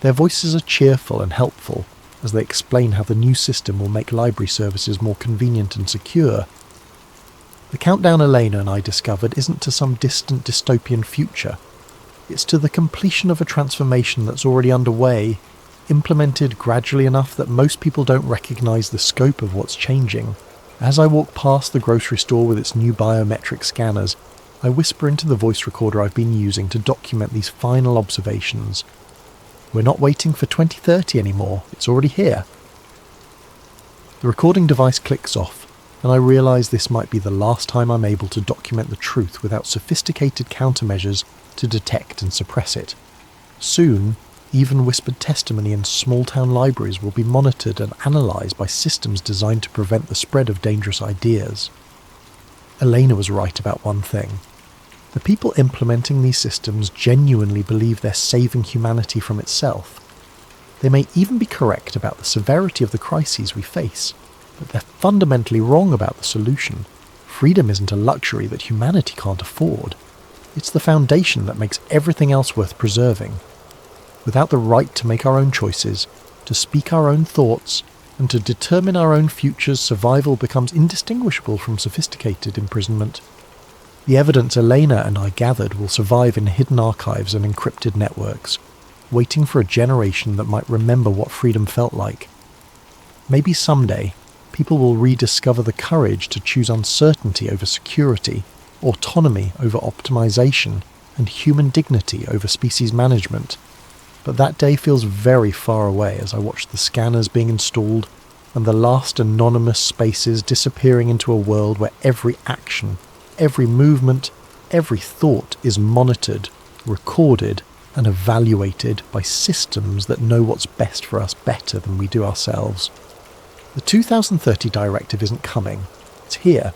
Their voices are cheerful and helpful as they explain how the new system will make library services more convenient and secure. The countdown Elena and I discovered isn't to some distant dystopian future. It's to the completion of a transformation that's already underway, implemented gradually enough that most people don't recognise the scope of what's changing. As I walk past the grocery store with its new biometric scanners, I whisper into the voice recorder I've been using to document these final observations. We're not waiting for 2030 anymore, it's already here. The recording device clicks off, and I realise this might be the last time I'm able to document the truth without sophisticated countermeasures to detect and suppress it. Soon, even whispered testimony in small-town libraries will be monitored and analysed by systems designed to prevent the spread of dangerous ideas. Elena was right about one thing. The people implementing these systems genuinely believe they're saving humanity from itself. They may even be correct about the severity of the crises we face, but they're fundamentally wrong about the solution. Freedom isn't a luxury that humanity can't afford. It's the foundation that makes everything else worth preserving. Without the right to make our own choices, to speak our own thoughts, and to determine our own futures, survival becomes indistinguishable from sophisticated imprisonment. The evidence Elena and I gathered will survive in hidden archives and encrypted networks, waiting for a generation that might remember what freedom felt like. Maybe someday, people will rediscover the courage to choose uncertainty over security, autonomy over optimization, and human dignity over species management. But that day feels very far away as I watch the scanners being installed and the last anonymous spaces disappearing into a world where every action, every movement, every thought is monitored, recorded, and evaluated by systems that know what's best for us better than we do ourselves. The 2030 directive isn't coming. It's here,